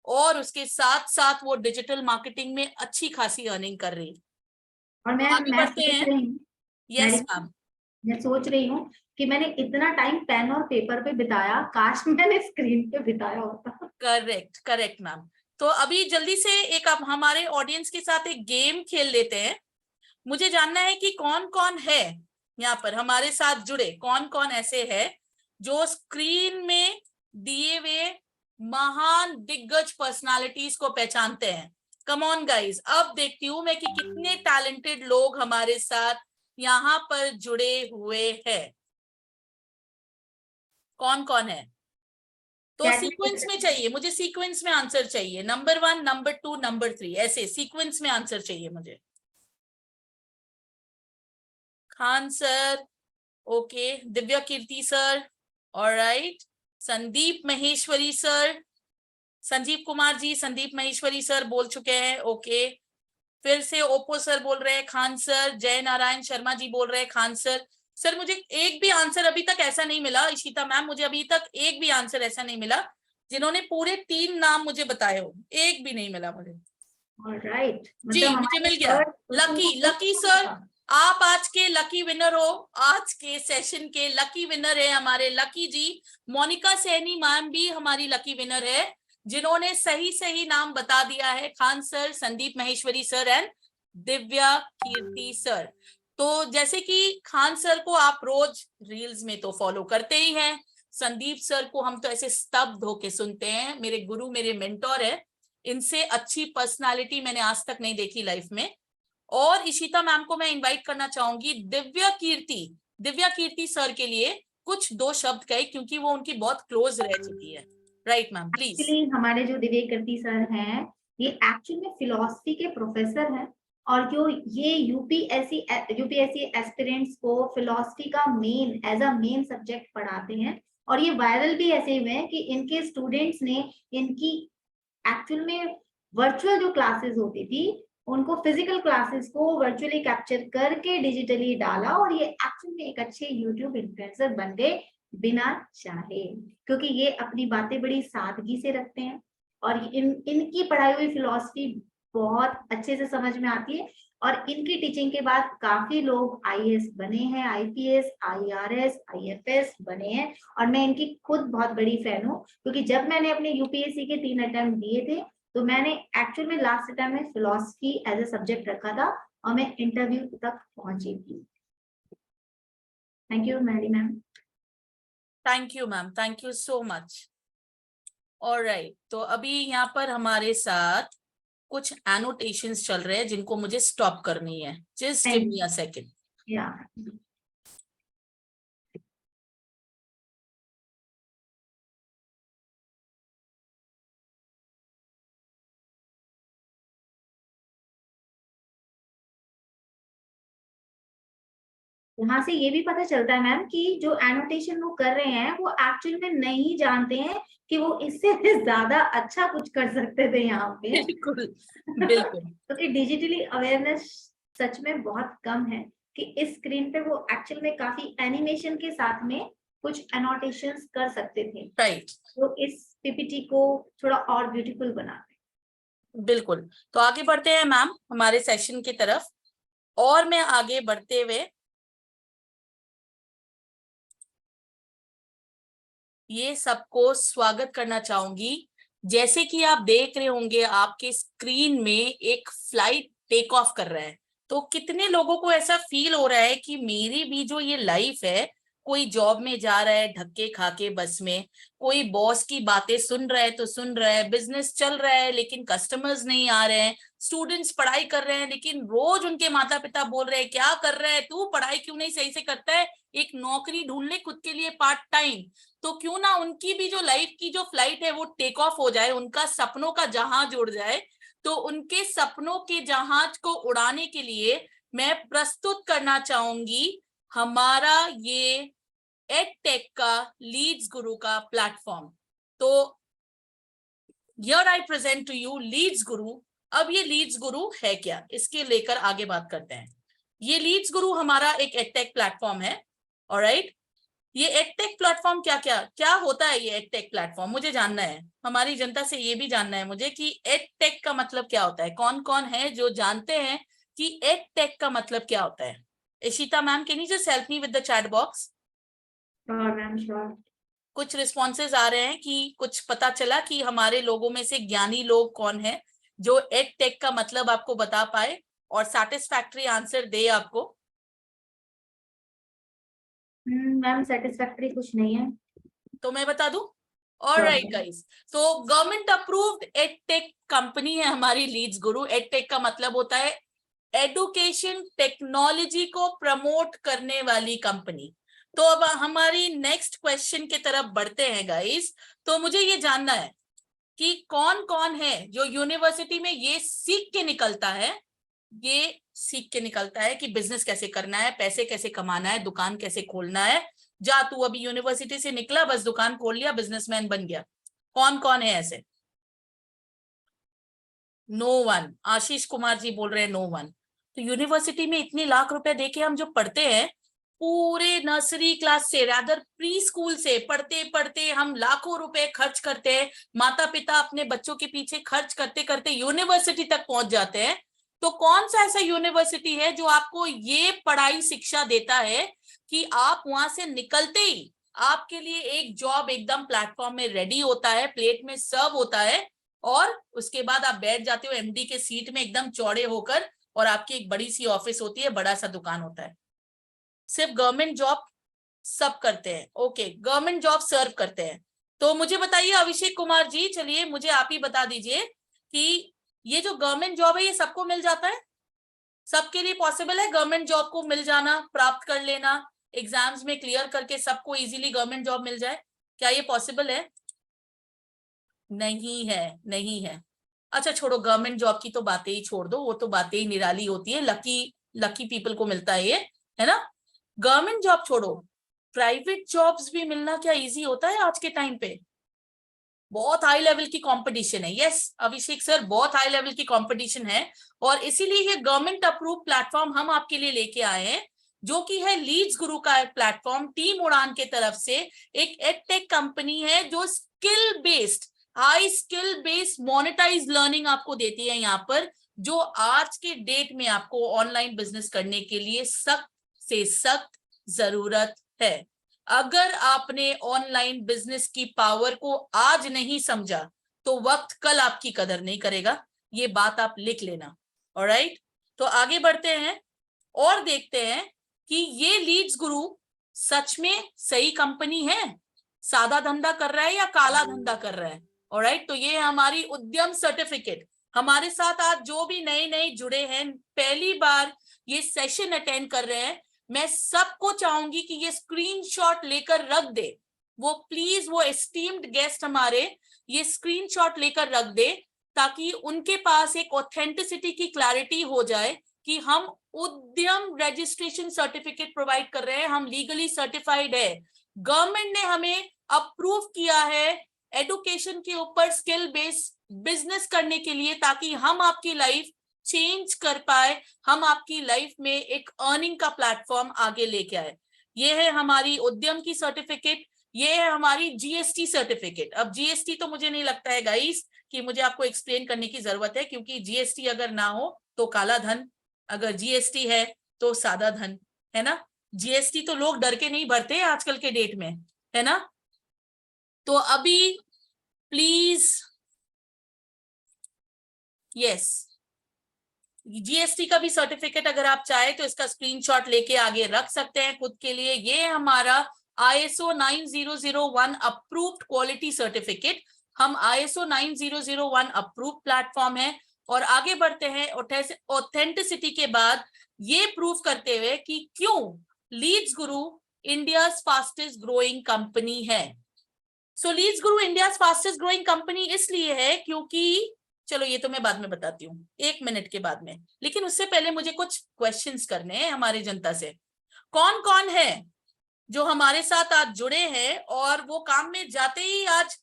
और उसके साथ साथ वो डिजिटल मार्केटिंग में अच्छी खासी अर्निंग कर रही है। और मैं सोच रही हूँ, यस मैम, मैं सोच रही हूँ कि मैंने इतना टाइम पेन और पेपर पे बिताया, काश मैंने स्क्रीन पे बिताया होता। Correct ma'am. तो अभी जल्दी से एक आप हमारे ऑडियंस के साथ एक गेम खेल लेते हैं। मुझे जानना है कि कौन कौन है यहाँ पर हमारे साथ जुड़े, कौन कौन ऐसे है जो स्क्रीन में दिए हुए महान दिग्गज पर्सनालिटीज को पहचानते हैं। कम ऑन गाइस, अब देखती हूं मैं कि कितने टैलेंटेड लोग हमारे साथ यहाँ पर जुड़े हुए हैं। कौन कौन है? तो सीक्वेंस में चाहिए मुझे, सीक्वेंस में आंसर चाहिए। नंबर 1, नंबर 2, नंबर 3, ऐसे सीक्वेंस में आंसर चाहिए मुझे। Khan sir, okay, Divya Kirti sir, alright, Sandeep Maheshwari sir, Sanjeev Kumar ji, Sandeep Maheshwari sir बोल चुके हैं, ओके। फिर से ओप्पो सर बोल रहे हैं खान सर, जय नारायण शर्मा जी बोल रहे हैं खान सर। सर मुझे एक भी आंसर अभी तक ऐसा नहीं मिला, इशिता मैम मुझे अभी तक एक भी आंसर ऐसा नहीं मिला जिन्होंने पूरे 3 नाम मुझे बताए हो, एक भी नहीं मिला मुझे। ऑलराइट, जी मुझे मिल गया। लकी सर, आप आज के लकी विनर हो, आज के सेशन के लकी विनर है हमारे लकी जी। मोनिका सैनी मैम भी हमारी लकी विनर है, जिन्होंने सही नाम बता दिया है, Khan sir, Sandeep Maheshwari sir and Divya Kirti sir. तो जैसे कि खान सर को आप रोज रील्स में तो फॉलो करते ही हैं, संदीप सर को हम तो ऐसे स्तब्ध होके सुनते हैं, मेरे गुरु, मेरे मेंटोर है, इनसे अच्छी पर्सनालिटी मैंने आज तक नहीं देखी लाइफ में। और इशिता मैम को मैं इनवाइट करना चाहूंगी दिव्या कीर्ति सर के लिए कुछ 2 शब्द कहे, क्योंकि वो उनकी बहुत क्लोज रह चुकी है। Right ma'am, please. एक्चुअली हमारे जो दिव्या कीर्ति सर हैं, ये एक्चुअली में फिलॉसफी के प्रोफेसर हैं और जो ये यूपीएससी एस्पिरेंट्स को फिलॉसफी का एज अ मेन सब्जेक्ट पढ़ाते हैं। और ये वायरल भी ऐसे हुए हैं कि इनके स्टूडेंट्स ने इनकी एक्चुअल में वर्चुअल जो क्लासेस होती थी उनको फिजिकल क्लासेस को वर्चुअली कैप्चर करके डिजिटली डाला और ये एक्चुअल में एक अच्छे यूट्यूब इन्फ्लुएंसर बन गए बिना चाहे, क्योंकि ये अपनी बातें बड़ी सादगी से रखते हैं और इनकी पढ़ाई हुई फिलॉसफी बहुत अच्छे से समझ में आती है। और इनकी टीचिंग के बाद काफी लोग आईएएस बने हैं, आईपीएस, आईआरएस, आईएफएस बने हैं। और मैं इनकी खुद बहुत बड़ी फैन हूँ, क्योंकि जब मैंने अपने यूपीएससी के 3 अटेम्प्ट दिए थे तो मैंने एक्चुअल में लास्ट अटेम्प्ट में फिलोसफी एज ए सब्जेक्ट रखा था और मैं इंटरव्यू तक पहुंची थी। Thank you Mehdi ma'am. Thank you ma'am, thank you so much. Alright, तो अभी यहाँ पर हमारे साथ कुछ एनोटेशंस चल रहे हैं जिनको मुझे स्टॉप करनी है। Just give me a second. या यहाँ से ये भी पता चलता है मैम कि जो एनोटेशन वो कर रहे हैं वो एक्चुअल में नहीं जानते हैं कि वो इससे ज्यादा अच्छा कुछ कर सकते थे यहाँ पे। बिल्कुल बिल्कुल। क्योंकि डिजिटली अवेयरनेस सच में बहुत कम है कि इस स्क्रीन पे वो एक्चुअल में काफी एनिमेशन के साथ में कुछ एनोटेशंस कर सकते थे। राइट, तो इस पीपीटी को थोड़ा और ब्यूटीफुल बनाते। बिल्कुल। तो आगे बढ़ते हैं मैम हमारे सेशन की तरफ। और मैं आगे बढ़ते हुए ये सबको स्वागत करना चाहूंगी। जैसे कि आप देख रहे होंगे आपके स्क्रीन में एक फ्लाइट टेक ऑफ कर रहा है, तो कितने लोगों को ऐसा फील हो रहा है कि मेरी भी जो ये लाइफ है, कोई जॉब में जा रहा है धक्के खा के बस में, कोई बॉस की बातें सुन रहा है तो सुन रहा है, बिजनेस चल रहा है लेकिन कस्टमर्स नहीं आ रहे हैं, स्टूडेंट्स पढ़ाई कर रहे हैं लेकिन रोज उनके माता पिता बोल रहे हैं क्या कर रहा है तू, पढ़ाई क्यों नहीं सही से करता है, एक नौकरी ढूंढ ले खुद के लिए पार्ट टाइम। तो क्यों ना उनकी भी जो लाइफ की जो फ्लाइट है वो टेक ऑफ हो जाए, उनका सपनों का जहाज उड़ जाए। तो उनके सपनों के जहाज को उड़ाने के लिए मैं प्रस्तुत करना चाहूंगी हमारा ये एडटेक का लीड्स गुरु का प्लेटफॉर्म। तो here I present to you Leads Guru. अब ये लीड्स गुरु है क्या, इसके लेकर आगे बात करते हैं। ये लीड्स गुरु हमारा एक एडटेक प्लेटफॉर्म है। ऑलराइट, ये एडटेक प्लेटफॉर्म क्या क्या क्या होता है, ये एडटेक प्लेटफॉर्म मुझे जानना है, हमारी जनता से ये भी जानना है मुझे कि एडटेक का मतलब क्या होता है। कौन कौन है जो जानते हैं कि एडटेक का मतलब क्या होता है? Ishita ma'am, can you just help me with the chat box? Ma'am sure. कुछ रिस्पॉन्सेज आ रहे हैं कि कुछ पता चला कि हमारे लोगों में से ज्ञानी लोग कौन है जो एडटेक का मतलब आपको बता पाए और सैटिस्फैक्टरी आंसर दे आपको। मैम सेटिस्फैक्टरी कुछ नहीं है। तो मैं बता दूं? ऑलराइट गाइस, तो गवर्नमेंट अप्रूव्ड एडटेक कंपनी है हमारी लीड्स गुरु। एडटेक का मतलब होता है एडुकेशन टेक्नोलॉजी को प्रमोट करने वाली कंपनी। तो अब हमारी नेक्स्ट क्वेश्चन की तरफ बढ़ते हैं गाइस। तो मुझे ये जानना है कि कौन कौन है जो यूनिवर्सिटी में ये सीख के निकलता है, ये सीख के निकलता है कि बिजनेस कैसे करना है, पैसे कैसे कमाना है, दुकान कैसे खोलना है। जा तू अभी यूनिवर्सिटी से निकला, बस दुकान खोल लिया, बिजनेसमैन बन गया। कौन कौन है ऐसे? No one. आशीष कुमार जी बोल रहे हैं नो वन। तो यूनिवर्सिटी में इतने लाख रुपए देके हम जो पढ़ते हैं, पूरे नर्सरी क्लास से रादर प्री स्कूल से पढ़ते पढ़ते हम लाखों रुपए खर्च करते हैं, माता पिता अपने बच्चों के पीछे खर्च करते करते यूनिवर्सिटी तक पहुंच जाते हैं। तो कौन सा ऐसा यूनिवर्सिटी है जो आपको ये पढ़ाई शिक्षा देता है कि आप वहां से निकलते ही आपके लिए एक जॉब एकदम प्लेटफॉर्म में रेडी होता है, प्लेट में सर्व होता है, और उसके बाद आप बैठ जाते हो एमडी के सीट में एकदम चौड़े होकर, और आपकी एक बड़ी सी ऑफिस होती है, बड़ा सा दुकान होता है। सिर्फ गवर्नमेंट जॉब सब करते हैं, ओके, गवर्नमेंट जॉब सर्व करते हैं। तो मुझे बताइए अभिषेक कुमार जी, चलिए मुझे आप ही बता दीजिए कि ये जो गवर्नमेंट जॉब है ये सबको मिल जाता है? सबके लिए पॉसिबल है गवर्नमेंट जॉब को मिल जाना, प्राप्त कर लेना, एग्जाम्स में क्लियर करके सबको इजीली गवर्नमेंट जॉब मिल जाए? क्या ये पॉसिबल है? नहीं है, नहीं है। अच्छा छोड़ो, गवर्नमेंट जॉब की तो बातें ही छोड़ दो, वो तो बातें ही निराली होती है, लकी लकी पीपल को मिलता है ये, है ना। गवर्नमेंट जॉब छोड़ो, प्राइवेट जॉब्स भी मिलना क्या इजी होता है आज के टाइम पे? बहुत हाई लेवल की कंपटीशन है। यस अभिषेक सर, बहुत हाई लेवल की कंपटीशन है, और इसीलिए ये गवर्नमेंट अप्रूव प्लेटफॉर्म हम आपके लिए लेके आए हैं, जो कि है लीड्स गुरु का एक प्लेटफॉर्म, टीम उड़ान के तरफ से। एक एडटेक कंपनी है जो skill based, high skill based monetise learning आपको देती है यहाँ पर, जो आज के डेट में आपको ऑनलाइन बिजनेस करने के लिए सख्त से सख्त जरूरत है। अगर आपने ऑनलाइन बिजनेस की पावर को आज नहीं समझा तो वक्त कल आपकी कदर नहीं करेगा, ये बात आप लिख लेना। ऑलराइट, तो आगे बढ़ते हैं और देखते हैं कि ये लीड्स गुरु सच में सही कंपनी है, सादा धंधा कर रहा है या काला धंधा कर रहा है। ऑलराइट, तो ये हमारी उद्यम सर्टिफिकेट। हमारे साथ आज जो भी नए नए जुड़े हैं, पहली बार ये सेशन अटेंड कर रहे हैं, मैं सबको चाहूंगी कि ये स्क्रीनशॉट लेकर रख दे। वो प्लीज, वो एस्टीम्ड गेस्ट हमारे ये स्क्रीनशॉट लेकर रख दे, ताकि उनके पास एक ऑथेंटिसिटी की क्लैरिटी हो जाए कि हम उद्यम रजिस्ट्रेशन सर्टिफिकेट प्रोवाइड कर रहे हैं, हम लीगली सर्टिफाइड है, गवर्नमेंट ने हमें अप्रूव किया है एडुकेशन के ऊपर स्किल बेस्ड बिजनेस करने के लिए, ताकि हम आपकी लाइफ चेंज कर पाए, हम आपकी लाइफ में एक अर्निंग का प्लेटफॉर्म आगे लेके आए। ये है हमारी उद्यम की सर्टिफिकेट, ये है हमारी जीएसटी सर्टिफिकेट। अब जीएसटी तो मुझे नहीं लगता है गाइस कि मुझे आपको एक्सप्लेन करने की जरूरत है, क्योंकि जीएसटी अगर ना हो तो काला धन, अगर जीएसटी है तो सादा धन, है ना। जीएसटी तो लोग डर के नहीं भरते आजकल के डेट में, है ना। तो अभी प्लीज, यस, जीएसटी का भी सर्टिफिकेट अगर आप चाहे तो इसका स्क्रीनशॉट लेके आगे रख सकते हैं खुद के लिए। ये हमारा ISO 9001 अप्रूव्ड क्वालिटी सर्टिफिकेट, हम ISO 9001 अप्रूव्ड प्लेटफॉर्म है। और आगे बढ़ते हैं ऑथेंटिसिटी के बाद ये प्रूव करते हुए कि क्यों लीड्स गुरु इंडिया फास्टेस्ट ग्रोइंग कंपनी है। सो लीड्स गुरु इंडिया फास्टेस्ट ग्रोइंग कंपनी इसलिए है क्योंकि, चलो ये तो मैं बाद में बताती हूँ, 1 मिनट के बाद में, लेकिन उससे पहले मुझे कुछ क्वेश्चंस करने हैं हमारी जनता से। कौन कौन है जो हमारे साथ आज जुड़े हैं और वो काम में जाते ही आज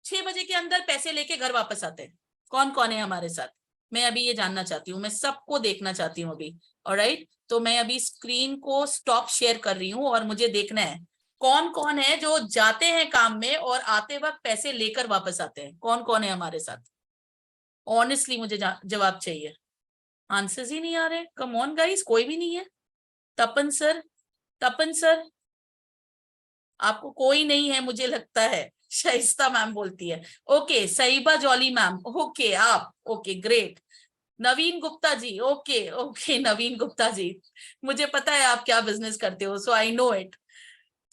6 बजे के अंदर पैसे लेके घर वापस आते हैं? कौन कौन है हमारे साथ? मैं अभी ये जानना चाहती हूँ, मैं सबको देखना चाहती हूँ अभी। ऑलराइट, तो मैं अभी स्क्रीन को स्टॉप शेयर कर रही हूँ और मुझे देखना है कौन कौन है जो जाते हैं काम में और आते वक्त पैसे लेकर वापस आते हैं। कौन कौन है हमारे साथ? ऑनेस्टली मुझे जवाब चाहिए। आंसर्स ही नहीं आ रहे, कम ऑन गाइस, कोई भी नहीं है। तपन सर, तपन सर, आपको कोई नहीं है मुझे लगता है। शाइस्ता मैम बोलती है, ओके। सईबा जॉली मैम, ओके आप, ओके ग्रेट। नवीन गुप्ता जी, ओके ओके नवीन गुप्ता जी, मुझे पता है आप क्या बिजनेस करते हो, सो आई नो इट।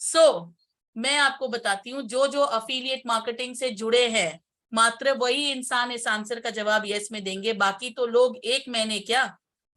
सो मैं आपको बताती हूँ, जो जो अफिलिएट मार्केटिंग से जुड़े हैं, मात्र वही इंसान इस आंसर का जवाब यस में देंगे। बाकी तो लोग 1 महीने क्या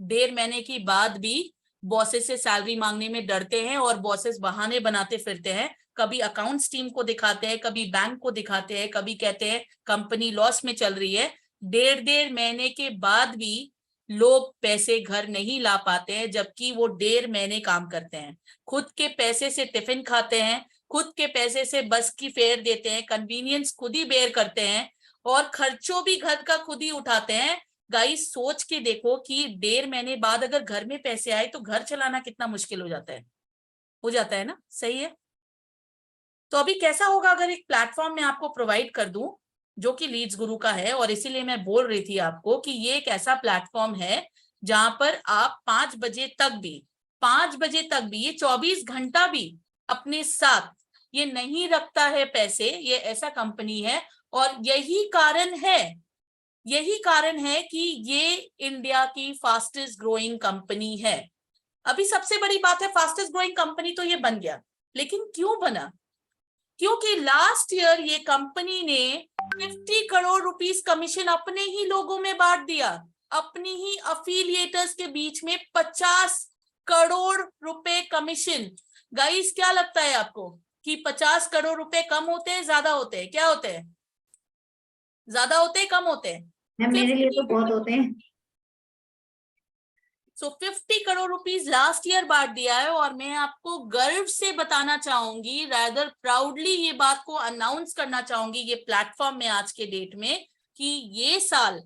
1.5 महीने की बाद भी बॉसेस से सैलरी मांगने में डरते हैं और बॉसेस बहाने बनाते फिरते हैं। कभी अकाउंट्स टीम को दिखाते हैं, कभी बैंक को दिखाते हैं, कभी कहते हैं कंपनी लॉस में चल रही है। 1.5 महीने के बाद भी लोग पैसे घर नहीं ला पाते हैं, जबकि वो 1.5 महीने काम करते हैं, खुद के पैसे से टिफिन खाते हैं, खुद के पैसे से बस की फेयर देते हैं, कन्वीनियंस खुद ही बेयर करते हैं और खर्चों भी घर का खुद ही उठाते हैं। गाइस सोच के देखो कि 1.5 महीने बाद अगर घर में पैसे आए तो घर चलाना कितना मुश्किल हो जाता है ना, सही है। तो अभी कैसा होगा अगर एक प्लेटफॉर्म मैं आपको प्रोवाइड कर दूं जो कि लीड्स गुरु का है, और इसीलिए मैं बोल रही थी आपको कि ये एक ऐसा प्लेटफॉर्म है जहां पर आप 5 बजे तक भी ये 24 घंटा भी अपने साथ ये नहीं रखता है पैसे, ये ऐसा कंपनी है। और यही कारण है कि ये इंडिया की फास्टेस्ट ग्रोइंग कंपनी है। अभी सबसे बड़ी बात है, फास्टेस्ट ग्रोइंग कंपनी तो ये बन गया, लेकिन क्यों बना? क्योंकि लास्ट ईयर ये कंपनी ने 50 करोड़ रुपीस कमीशन अपने ही लोगों में बांट दिया, अपनी ही अफिलिएटर्स के बीच में 50 करोड़ रुपए कमीशन। गाइस क्या लगता है आपको कि 50 करोड़ रुपए कम होते हैं, ज्यादा होते हैं? क्या होते हैं? ज्यादा होते हैं, कम होते हैं? मेरे लिए तो बहुत होते हैं। सो 50 करोड़ रुपीस लास्ट ईयर बांट दिया है। और मैं आपको गर्व से बताना चाहूंगी, रादर प्राउडली ये बात को अनाउंस करना चाहूंगी ये प्लेटफॉर्म में आज के डेट में, कि ये साल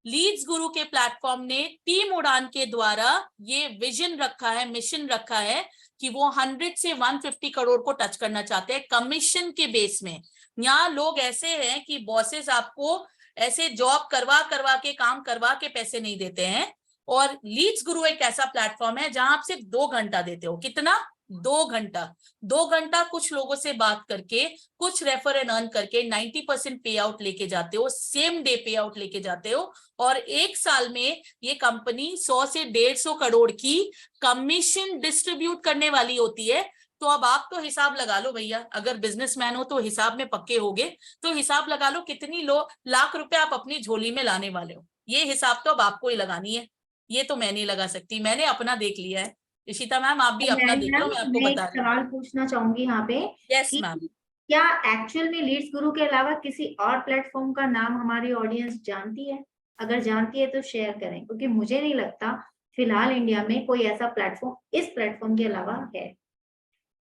लीड्स गुरु के प्लेटफॉर्म ने टीम उड़ान के द्वारा ये विजन रखा है, मिशन रखा है कि वो 100 से 150 करोड़ को टच करना चाहते हैं कमीशन के बेस में। यहाँ लोग ऐसे हैं कि बॉसेस आपको ऐसे जॉब करवा करवा के, काम करवा के पैसे नहीं देते हैं। और लीड्स गुरु एक ऐसा प्लेटफॉर्म है जहां आप सिर्फ 2 घंटा देते हो। कितना? 2 घंटा कुछ लोगों से बात करके, कुछ रेफर एंड अर्न करके 90% पे आउट लेके जाते हो, सेम डे पे आउट लेके जाते हो। और 1 साल में ये कंपनी 100 से 150 करोड़ की कमीशन डिस्ट्रीब्यूट करने वाली होती है। तो अब आप तो हिसाब लगा लो भैया, अगर बिजनेसमैन हो तो हिसाब में पक्के होगे, तो हिसाब लगा लो कितनी लाख रुपए आप अपनी झोली में लाने वाले हो। ये हिसाब तो अब आपको ही लगानी है, ये तो मैं नहीं लगा सकती, मैंने अपना देख लिया है। इशिता मैम आप भी अपना देख लो, मैं आपको मैं एक बता रही हूँ। सवाल पूछना चाहूंगी यहाँ पे यस कि मैम। क्या एक्चुअल में लीड्स गुरु के अलावा किसी और प्लेटफॉर्म का नाम हमारी ऑडियंस जानती है? अगर जानती है तो शेयर करें, क्योंकि मुझे नहीं लगता फिलहाल इंडिया में कोई ऐसा प्लेटफॉर्म इस प्लेटफॉर्म के अलावा है।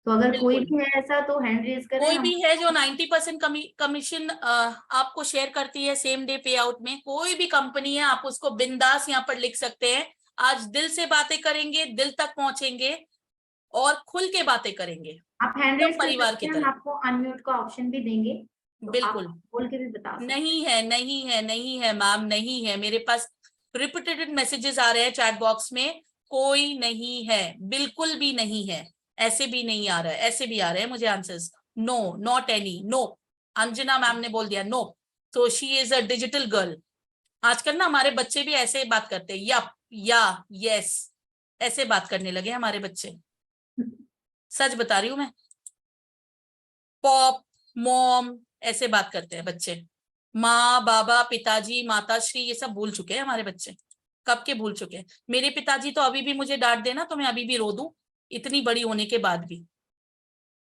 तो अगर कोई बिल्कुल, भी है ऐसा तो हैंड रेज करें। कोई हम भी है जो 90% कमीशन आपको शेयर करती है सेम डे पे आउट में, कोई भी कंपनी है, आप उसको बिंदास यहाँ पर लिख सकते हैं। आज दिल से बातें करेंगे, दिल तक पहुंचेंगे और खुल के बातें करेंगे, आप हैंड एकदम रेज कर परिवार सकते की हैं, हम तरह। आपको अनम्यूट का ऑप्शन भी देंगे, तो आप बिल्कुल। बोल के भी बता सकते हैं। नहीं है, नहीं है, नहीं है मैम, नहीं है। मेरे पास रिपीटेड मैसेजेस आ रहे हैं चैट बॉक्स में, कोई नहीं है, बिल्कुल भी नहीं है। ऐसे भी नहीं आ रहा है, ऐसे भी आ रहे हैं मुझे answers, no, not any, no. Anjana ma'am ने बोल दिया नो, तो she is a digital girl. आजकल ना हमारे बच्चे भी ऐसे बात करते हैं, या यस, ऐसे बात करने लगे हमारे बच्चे, सच बता रही हूँ मैं। पॉप, मॉम, ऐसे बात करते हैं बच्चे। माँ, बाबा, पिताजी, माताश्री, ये सब भूल चुके हैं हमारे बच्चे, कब के भूल चुके हैं। मेरे पिताजी तो अभी भी मुझे डांट देना तो मैं अभी भी रो दूं, इतनी बड़ी होने के बाद भी।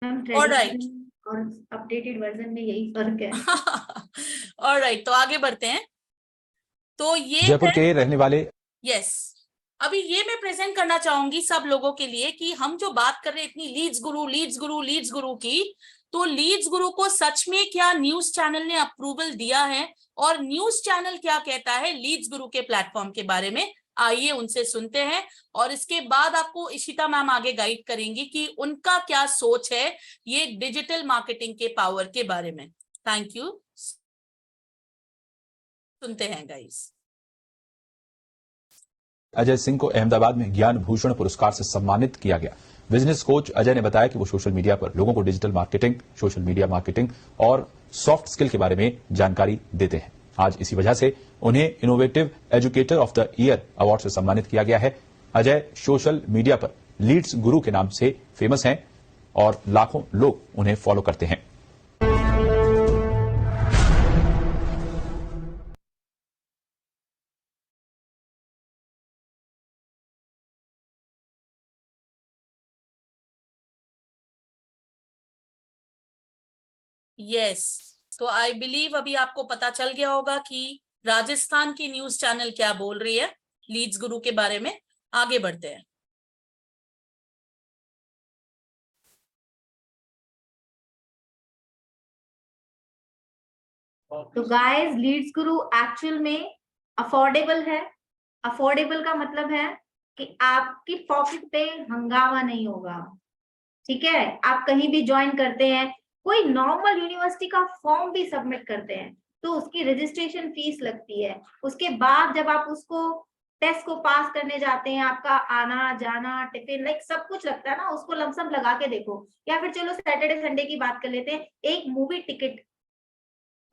Ma'am alright. ट्रेडिशनल और अपडेटेड वर्जन में यही फर्क है। ऑलराइट, तो आगे बढ़ते हैं। तो ये जयपुर है, के रहने वाले यस, अभी ये मैं प्रेजेंट करना चाहूंगी सब लोगों के लिए कि हम जो बात कर रहे हैं इतनी लीड्स गुरु, लीड्स गुरु, लीड्स गुरु की, तो लीड्स गुरु को सच में क्या न्यूज चैनल ने अप्रूवल दिया है, और न्यूज चैनल क्या कहता है लीड्स गुरु के प्लेटफॉर्म के बारे में, आइए उनसे सुनते हैं। और इसके बाद आपको इशिता मैम आगे गाइड करेंगी कि उनका क्या सोच है ये डिजिटल मार्केटिंग के पावर के बारे में। थैंक यू, सुनते हैं गाइस। अजय सिंह को अहमदाबाद में ज्ञान भूषण पुरस्कार से सम्मानित किया गया। बिजनेस कोच अजय ने बताया कि वो सोशल मीडिया पर लोगों को digital marketing, social media marketing और सॉफ्ट स्किल के बारे में जानकारी देते हैं। आज इसी वजह से उन्हें innovative educator of the year award से सम्मानित किया गया है। अजय सोशल मीडिया पर लीड्स गुरु के नाम से फेमस हैं और लाखों लोग उन्हें फॉलो करते हैं। यस, तो आई बिलीव अभी आपको पता चल गया होगा कि राजस्थान की न्यूज चैनल क्या बोल रही है लीड्स गुरु के बारे में। आगे बढ़ते हैं। तो गाइस, लीड्स गुरु एक्चुअल में अफोर्डेबल है। अफोर्डेबल का मतलब है कि आपकी पॉकेट पे हंगामा नहीं होगा, ठीक है। आप कहीं भी ज्वाइन करते हैं, कोई नॉर्मल यूनिवर्सिटी का फॉर्म भी सबमिट करते हैं तो उसकी रजिस्ट्रेशन फीस लगती है। उसके बाद जब आप उसको टेस्ट को पास करने जाते हैं, आपका आना जाना, टिफिन, लाइक सब कुछ लगता है ना, उसको लमसम लगा के देखो। या फिर चलो सैटरडे संडे की बात कर लेते हैं, एक मूवी टिकट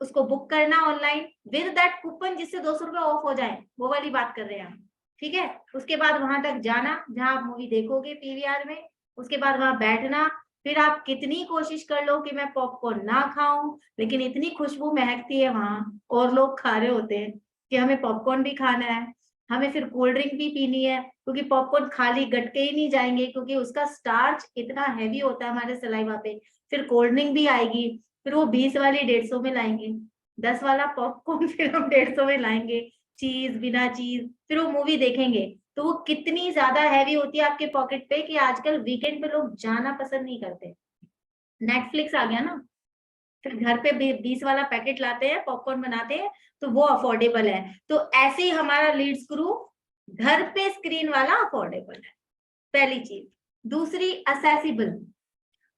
उसको बुक करना ऑनलाइन विद दैट कूपन जिससे 200 रुपए ऑफ हो जाए, वो वाली बात कर रहे हैं हम, ठीक है। उसके बाद वहां तक जाना जहां आप मूवी देखोगे पीवीआर में, उसके बाद वहां बैठना, फिर आप कितनी कोशिश कर लो कि मैं पॉपकॉर्न ना खाऊं, लेकिन इतनी खुशबू महकती है वहां और लोग खा रहे होते हैं कि हमें पॉपकॉर्न भी खाना है, हमें फिर कोल्ड ड्रिंक भी पीनी है, क्योंकि पॉपकॉर्न खाली गटके ही नहीं जाएंगे, क्योंकि उसका स्टार्च इतना हैवी होता है हमारे सलाइवा पे। फिर कोल्ड ड्रिंक भी आएगी, फिर वो 20 वाली 150 में लाएंगे, 10 वाला पॉपकॉर्न फिर हम 150 में लाएंगे, चीज बिना चीज, फिर वो मूवी देखेंगे। तो वो कितनी ज्यादा हैवी होती है आपके पॉकेट पे कि आजकल वीकेंड पे लोग जाना पसंद नहीं करते। नेटफ्लिक्स आ गया ना, फिर घर पे 20 वाला पैकेट लाते हैं, पॉपकॉर्न बनाते हैं, तो वो अफोर्डेबल है। तो ऐसे ही हमारा लीड्स गुरु घर पे स्क्रीन वाला अफोर्डेबल है, पहली चीज। दूसरी, असेसिबल।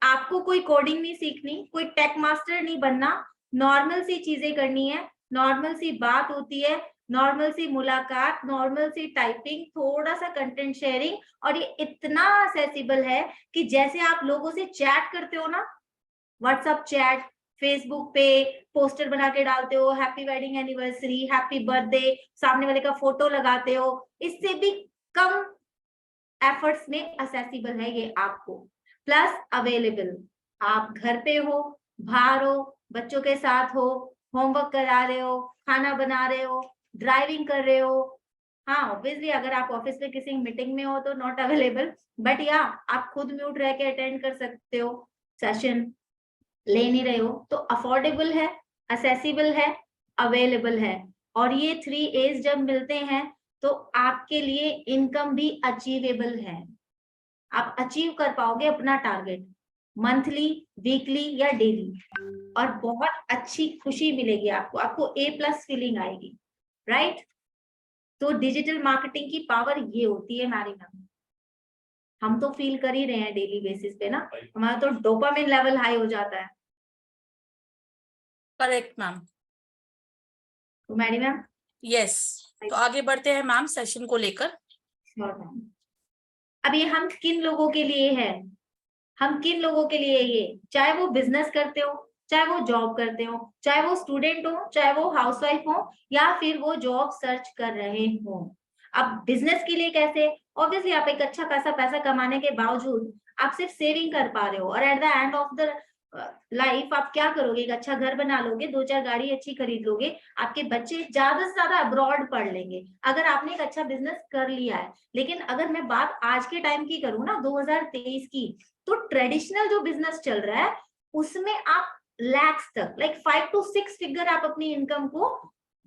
आपको कोई कोडिंग नहीं सीखनी, कोई टेक मास्टर नहीं बनना, नॉर्मल सी चीजें करनी है, नॉर्मल सी बात होती है, नॉर्मल सी मुलाकात, नॉर्मल सी टाइपिंग, थोड़ा सा कंटेंट शेयरिंग, और ये इतना असेसिबल है कि जैसे आप लोगों से चैट करते हो ना, व्हाट्सएप चैट, फेसबुक पे पोस्टर बना के डालते हो, happy wedding anniversary, happy birthday, सामने वाले का फोटो लगाते हो, इससे भी कम एफर्ट्स में असेसिबल है ये आपको। प्लस अवेलेबल, आप घर पे हो, बाहर हो, बच्चों के साथ हो, होमवर्क करा रहे हो, खाना बना रहे हो, ड्राइविंग कर रहे हो, हाँ ऑब्वियसली अगर आप ऑफिस में किसी मीटिंग में हो तो नॉट अवेलेबल, बट या आप खुद म्यूट रह के अटेंड कर सकते हो, सेशन ले नहीं रहे हो, तो अफोर्डेबल है, असेसिबल है, अवेलेबल है। और ये 3 A's जब मिलते हैं तो आपके लिए इनकम भी अचीवेबल है, आप अचीव कर पाओगे अपना टारगेट मंथली, वीकली या डेली, और बहुत अच्छी खुशी मिलेगी आपको, आपको A+ फीलिंग आएगी, राइट। तो डिजिटल मार्केटिंग की पावर ये होती है मैरिना, हम तो फील कर ही रहे हैं डेली बेसिस पे ना, हमारा तो डोपामिन लेवल हाई हो जाता है। Correct ma'am. तो मैरी मैम, यस, तो आगे बढ़ते हैं मैम सेशन को लेकर। Sure ma'am. अब ये हम किन लोगों के लिए है, हम किन लोगों के लिए ये, चाहे वो बिजनेस करते हो, चाहे वो जॉब करते हो, चाहे वो स्टूडेंट हो, चाहे वो हाउसवाइफ हो, या फिर वो जॉब सर्च कर रहे हो। अब बिजनेस के लिए कैसे, ऑब्वियसली आप एक अच्छा खासा पैसा कमाने के बावजूद आप सिर्फ सेविंग कर पा रहे हो, और at the end of the life आप क्या करोगे, एक अच्छा घर बना लोगे, 2-4 गाड़ी अच्छी खरीद लोगे, आपके बच्चे ज्यादा से ज्यादा अब्रॉड पढ़ लेंगे अगर आपने एक अच्छा बिजनेस कर लिया है। लेकिन अगर मैं बात आज के टाइम की करूँ ना, 2023 की, तो ट्रेडिशनल जो बिजनेस चल रहा है उसमें आप लैक्स तक, लाइक 5 to 6 फिगर आप अपनी इनकम को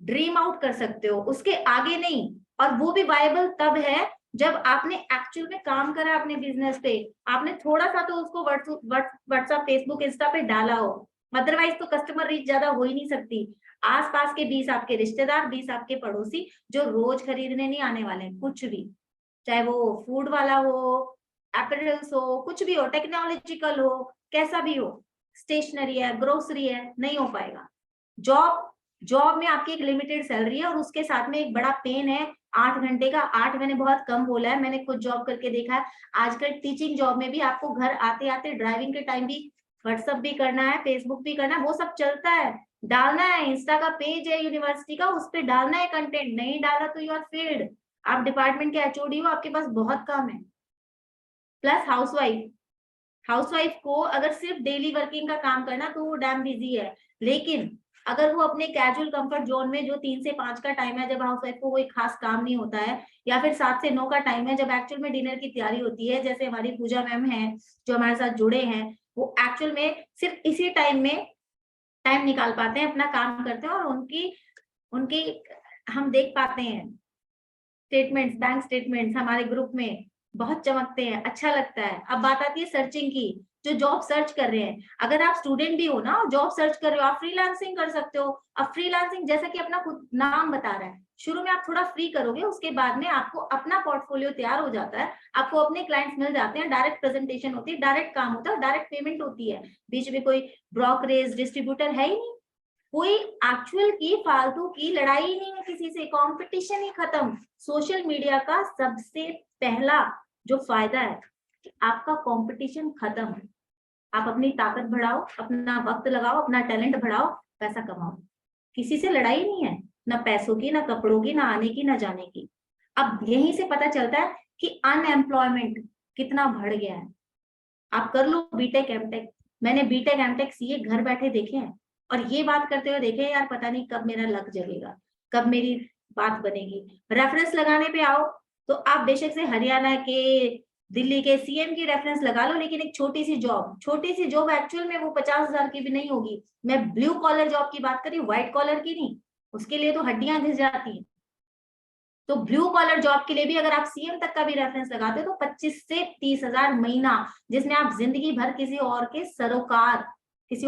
ड्रीम आउट कर सकते हो, उसके आगे नहीं। और वो भी वायबल तब है जब आपने एक्चुअल में काम करा अपने बिजनेस पे, आपने थोड़ा सा तो उसको व्हाट्सएप, फेसबुक, इंस्टा पे डाला हो, अदरवाइज तो कस्टमर रीच ज्यादा हो ही नहीं सकती। आसपास के 20 आपके रिश्तेदार, 20 आपके पड़ोसी जो रोज खरीदने नहीं आने वाले हैं कुछ भी, चाहे वो फूड वाला हो, एपरल्स हो, कुछ भी हो, टेक्नोलॉजिकल हो, कैसा भी हो, स्टेशनरी है, ग्रोसरी है, नहीं हो पाएगा। जॉब, जॉब में आपकी एक लिमिटेड सैलरी है और उसके साथ में एक बड़ा पेन है 8 घंटे का। 8 मैंने बहुत कम बोला है, मैंने खुद जॉब करके देखा है। आजकल टीचिंग जॉब में भी आपको घर आते आते ड्राइविंग के टाइम भी व्हाट्सएप भी करना है, फेसबुक भी करना है, वो सब चलता है, डालना है, इंस्टा का पेज है यूनिवर्सिटी का, उस पर डालना है कंटेंट, नहीं डाला तो यू आर फेल्ड। आप डिपार्टमेंट के एचओडी हो, आपके पास बहुत काम है। प्लस हाउसवाइफ, हाउसवाइफ को अगर सिर्फ डेली वर्किंग का काम करना तो वो डैम बिजी है, लेकिन अगर वो अपने कैजुअल कंफर्ट जोन में, जो 3 से 5 का टाइम है जब हाउसवाइफ को कोई खास काम नहीं होता है, या फिर 7 से 9 का टाइम है जब एक्चुअल में डिनर की तैयारी होती है, जैसे हमारी पूजा मैम है जो हमारे साथ जुड़े हैं, वो एक्चुअल में सिर्फ इसी टाइम में टाइम निकाल पाते हैं, अपना काम करते हैं, और उनकी उनकी हम देख पाते हैं स्टेटमेंट्स, बैंक स्टेटमेंट्स हमारे ग्रुप में बहुत चमकते हैं, अच्छा लगता है। अब बात आती है सर्चिंग की, जो जॉब सर्च कर रहे हैं, अगर आप स्टूडेंट भी हो ना, जॉब सर्च कर रहे हो, आप फ्रीलांसिंग कर सकते हो। अब फ्रीलांसिंग जैसा कि अपना खुद नाम बता रहा है, शुरू में आप थोड़ा फ्री करोगे, उसके बाद में आपको अपना पोर्टफोलियो तैयार हो जाता है, आपको अपने क्लाइंट्स मिल जाते हैं, डायरेक्ट प्रेजेंटेशन होती है, डायरेक्ट काम होता है, डायरेक्ट पेमेंट होती है, बीच में कोई ब्रोकरेज डिस्ट्रीब्यूटर है ही नहीं, कोई एक्चुअल की फालतू की लड़ाई ही नहीं है किसी से, कंपटीशन ही खत्म। सोशल मीडिया का सबसे पहला जो फायदा है कि आपका कंपटीशन खत्म है, आप अपनी ताकत बढ़ाओ, अपना वक्त लगाओ, अपना टैलेंट बढ़ाओ, पैसा कमाओ, किसी से लड़ाई नहीं है, ना पैसों की, ना कपड़ों की, ना आने की, ना जाने की। अब यहीं से पता चलता है कि अनएम्प्लॉयमेंट कितना बढ़ गया है। आप कर लो बीटेक एमटेक, मैंने बीटेक एमटेक सीए घर बैठे देखे हैं, और ये बात करते हुए देखे यार पता नहीं कब मेरा लक जगेगा, कब मेरी बात बनेगी। रेफरेंस लगाने पे आओ तो आप बेशक से हरियाणा के, दिल्ली के सीएम की रेफरेंस लगा लो, लेकिन एक छोटी सी जॉब एक्चुअल में वो 50,000 की भी नहीं होगी। मैं ब्लू कॉलर जॉब की बात करी, व्हाइट कॉलर की नहीं, उसके लिए तो हड्डियां घिस जाती हैं। तो ब्लू कॉलर जॉब के लिए भी अगर आप सीएम तक का भी रेफरेंस लगाते हो तो 25 से 30,000 महीना, जिसमें आप जिंदगी भर किसी और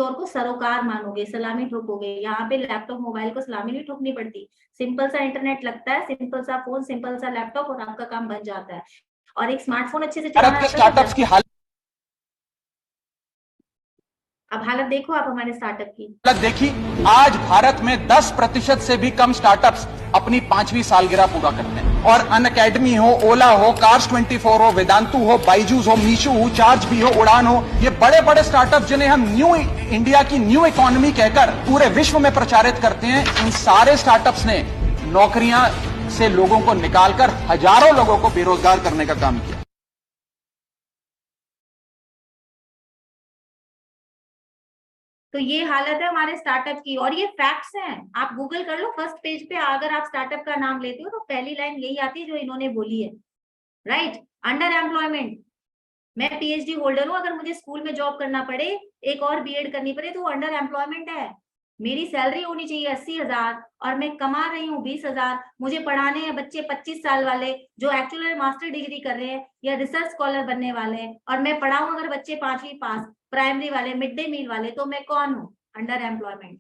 को सरोकार मानोगे, सलामी ठोकोगे। यहाँ पे लैपटॉप मोबाइल को सलामी नहीं ठोकनी पड़ती, सिंपल सा इंटरनेट लगता है, सिंपल सा फोन, सिंपल सा लैपटॉप, और आपका काम बन जाता है। और एक स्मार्टफोन अच्छे से चलाना आता है, अब हालत देखो आप हमारे स्टार्टअप की। देखी, आज भारत में 10% से भी कम स्टार्टअप्स अपनी 5वीं सालगिरह पूरा करते हैं। और अनअकैडमी हो, ओला हो, कार्स 24 हो, वेदांतु हो, बाइजूस हो, मीशो हो, चार्ज भी हो, उड़ान हो, ये बड़े बड़े स्टार्टअप जिन्हें हम न्यू इंडिया की न्यू इकोनॉमी कहकर पूरे विश्व में प्रचारित करते हैं, इन सारे स्टार्टअप्स ने नौकरियां से लोगों को निकालकर हजारों लोगों को बेरोजगार करने का काम किया। तो ये हालत है हमारे स्टार्टअप की, और ये फैक्ट्स हैं। आप गूगल कर लो, फर्स्ट पेज पे अगर आप स्टार्टअप का नाम लेते हो तो पहली लाइन यही आती है जो इन्होंने बोली है, राइट। अंडर एम्प्लॉयमेंट, मैं पीएचडी होल्डर हूं, अगर मुझे स्कूल में जॉब करना पड़े, एक और बीएड करनी पड़े, तो वो अंडर एम्प्लॉयमेंट है। मेरी सैलरी होनी चाहिए 80,000 और मैं कमा रही हूँ 20,000। मुझे पढ़ाने हैं बच्चे 25 साल वाले जो एक्चुअली मास्टर डिग्री कर रहे हैं या रिसर्च स्कॉलर बनने वाले हैं, और मैं पढ़ाऊं अगर बच्चे 5वीं पास, प्राइमरी वाले, मिड डे मील वाले, तो मैं कौन हूँ? Under employment.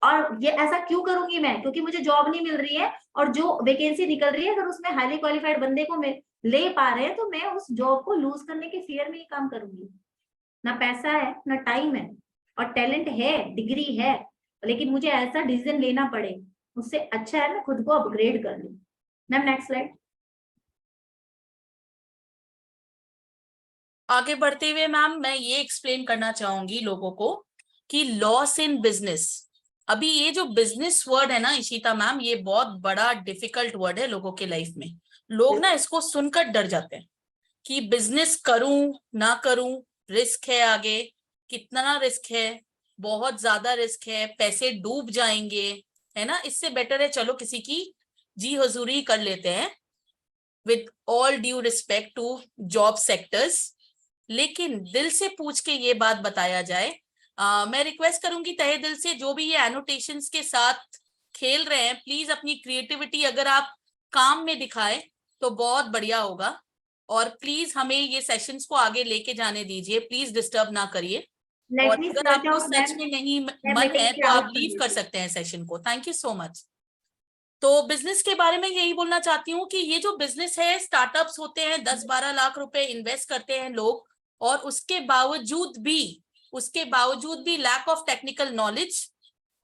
और ये ऐसा क्यों करूंगी मैं? क्योंकि मुझे जॉब नहीं मिल रही है, और जो वैकेंसी निकल रही है अगर उसमें हाईली क्वालिफाइड बंदे को ले पा रहे हैं तो मैं उस जॉब को लूज करने के फियर में ये काम करूंगी। ना पैसा है ना टाइम है, और टैलेंट है, डिग्री है, लेकिन मुझे ऐसा डिसीजन लेना पड़े, उससे अच्छा है मैं खुद को अपग्रेड कर लूं। Ma'am next slide. आगे बढ़ते हुए मैम मैं ये एक्सप्लेन करना चाहूंगी लोगों को कि लॉस इन बिजनेस, अभी ये जो बिजनेस वर्ड है ना इशिता मैम, ये बहुत बड़ा डिफिकल्ट वर्ड है लोगों के लाइफ में। लोग ना इसको सुनकर डर जाते हैं कि बिजनेस करूं ना करूं, रिस्क है, आगे कितना रिस्क है, बहुत ज्यादा रिस्क है, पैसे डूब जाएंगे, है ना। इससे बेटर है चलो किसी की जी हजूरी कर लेते हैं, with all due respect to job sectors. लेकिन दिल से पूछ के ये बात बताया जाए, मैं रिक्वेस्ट करूंगी तहे दिल से, जो भी ये एनोटेशंस के साथ खेल रहे हैं, प्लीज अपनी क्रिएटिविटी अगर आप काम में दिखाएं तो बहुत बढ़िया होगा। और प्लीज हमें ये सेशंस को आगे लेके जाने दीजिए, प्लीज डिस्टर्ब ना करिए। और अगर आपको सच में नहीं मन है तो आप लीव कर सकते हैं सेशन को। Thank you so much. तो बिजनेस के बारे में यही बोलना चाहती हूँ कि ये जो बिजनेस है, स्टार्टअप्स होते हैं, 10-12 लाख रुपए इन्वेस्ट करते हैं लोग, और उसके बावजूद भी लैक ऑफ टेक्निकल नॉलेज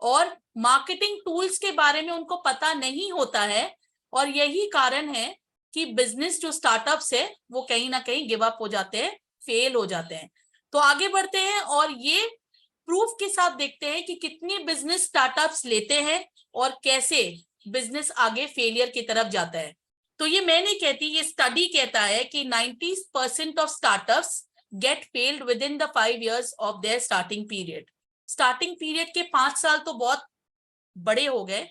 और मार्केटिंग टूल्स के बारे में उनको पता नहीं होता है। और यही कारण है कि बिजनेस जो स्टार्टअप्स है वो कहीं ना कहीं गिव अप हो जाते हैं, फेल हो जाते हैं। तो आगे बढ़ते हैं और ये प्रूफ के साथ देखते हैं कि कितने बिजनेस स्टार्टअप्स लेते हैं और कैसे बिजनेस आगे फेलियर की तरफ जाता है। तो ये मैं नहीं कहती, ये स्टडी कहता है कि 90% of startups get failed within the 5 years of their starting period. Starting period के 5 साल तो बहुत बड़े हो गए,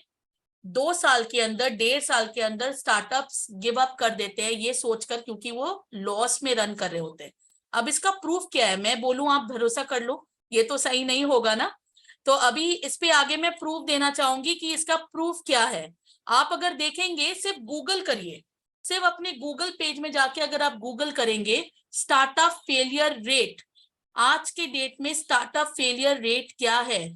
2 साल के अंदर, 1.5 साल के अंदर स्टार्टअप्स गिव अप कर देते हैं ये सोचकर, क्योंकि वो लॉस में रन कर रहे होते हैं। अब इसका प्रूफ क्या है? मैं बोलूं आप भरोसा कर लो, ये तो सही नहीं होगा ना। तो अभी इस पे आगे मैं प्रूफ देना चाहूंगी कि इसका प्रूफ क्या है। आप अगर देखेंगे, सिर्फ गूगल करिए, सिर्फ अपने गूगल पेज में जाके अगर आप गूगल करेंगे स्टार्टअप फेलियर रेट, आज के डेट में स्टार्टअप फेलियर रेट क्या है,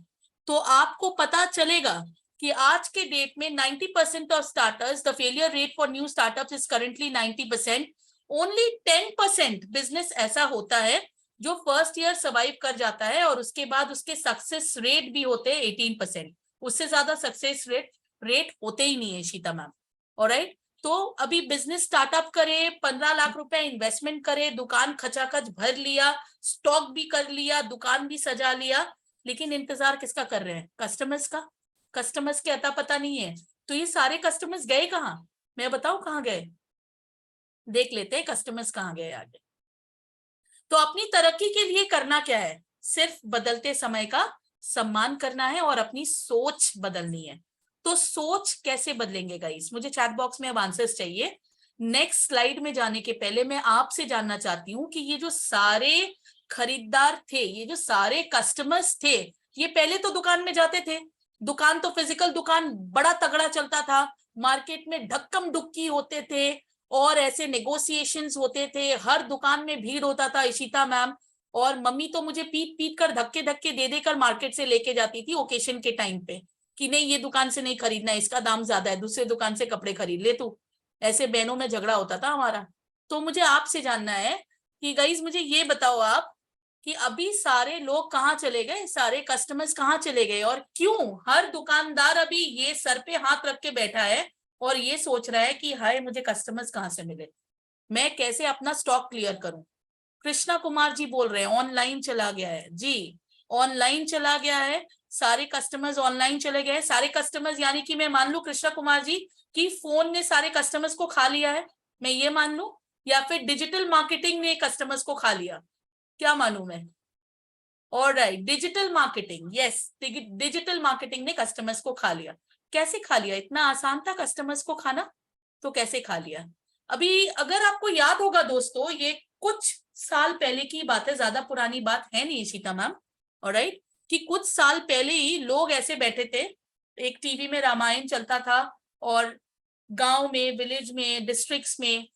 तो आपको पता चलेगा कि आज के डेट में 90% of starters, the failure rate for new startups is currently 90%। Only 10% business ऐसा होता है जो फर्स्ट ईयर सर्वाइव कर जाता है, और उसके बाद उसके सक्सेस रेट भी होते हैं 18%। उससे ज्यादा सक्सेस रेट होते ही नहीं है शीता मैम। ऑलराइट, तो अभी बिजनेस स्टार्टअप करे, 15 लाख रुपए इन्वेस्टमेंट करे, दुकान खचाखच भर लिया, स्टॉक भी कर लिया, दुकान भी सजा लिया, लेकिन इंतजार किसका कर रहे हैं? कस्टमर्स का। कस्टमर्स के अता पता नहीं है। तो ये सारे कस्टमर्स गए कहाँ? मैं बताऊं कहाँ गए? देख लेते हैं कस्टमर्स कहाँ गए आगे। तो अपनी तरक्की के लिए करना क्या है? सिर्फ बदलते समय का सम्मान करना है और अपनी सोच बदलनी है। तो सोच कैसे बदलेंगे गाइस? मुझे चैट बॉक्स में अब आंसर्स चाहिए। नेक्स्ट स्लाइड में जाने के पहले मैं आपसे जानना चाहती हूँ कि ये जो सारे खरीदार थे, ये जो सारे कस्टमर्स थे, ये पहले तो दुकान में जाते थे। दुकान तो फिजिकल दुकान बड़ा तगड़ा चलता था, मार्केट में धक्कम धुक्की होते थे और ऐसे नेगोशिएशंस होते थे, हर दुकान में भीड़ होता था इशिता मैम। और मम्मी तो मुझे पीट पीट कर, धक्के धक्के दे देकर मार्केट से लेके जाती थी ओकेशन के टाइम पे, कि नहीं ये दुकान से नहीं खरीदना, इसका दाम ज्यादा है, दूसरे दुकान से कपड़े खरीद ले तू। ऐसे बहनों में झगड़ा होता था हमारा। तो मुझे आपसे जानना है कि गाइस मुझे ये बताओ आप कि अभी सारे लोग कहाँ चले गए, सारे कस्टमर्स कहाँ चले गए, और क्यों हर दुकानदार अभी ये सर पे हाथ रख के बैठा है और ये सोच रहा है कि हाय मुझे कस्टमर्स कहाँ से मिले, मैं कैसे अपना स्टॉक क्लियर करूं। कृष्णा कुमार जी बोल रहे हैं ऑनलाइन चला गया है। जी, ऑनलाइन चला गया है, सारे कस्टमर्स ऑनलाइन चले गए। सारे कस्टमर्स यानी कि मैं मान लूं कृष्णा कुमार जी कि फोन ने सारे कस्टमर्स को खा लिया है, मैं ये मान लूं, या फिर डिजिटल मार्केटिंग ने कस्टमर्स को खा लिया, क्या मानूं मैं? Alright, digital marketing, yes, digital marketing ने कस्टमर्स को खा लिया। कैसे खा लिया? इतना आसान था कस्टमर्स को खाना, तो कैसे खा लिया? अभी अगर आपको याद होगा दोस्तों, ये कुछ साल पहले की बात है, ज्यादा पुरानी बात है नहीं इशिता मैम, ऑलराइट, कि कुछ साल पहले ही लोग ऐसे बैठे थे, एक टीवी में रामायण चलता था और गांव में, विलेज में, डिस्ट्रिक्ट्स में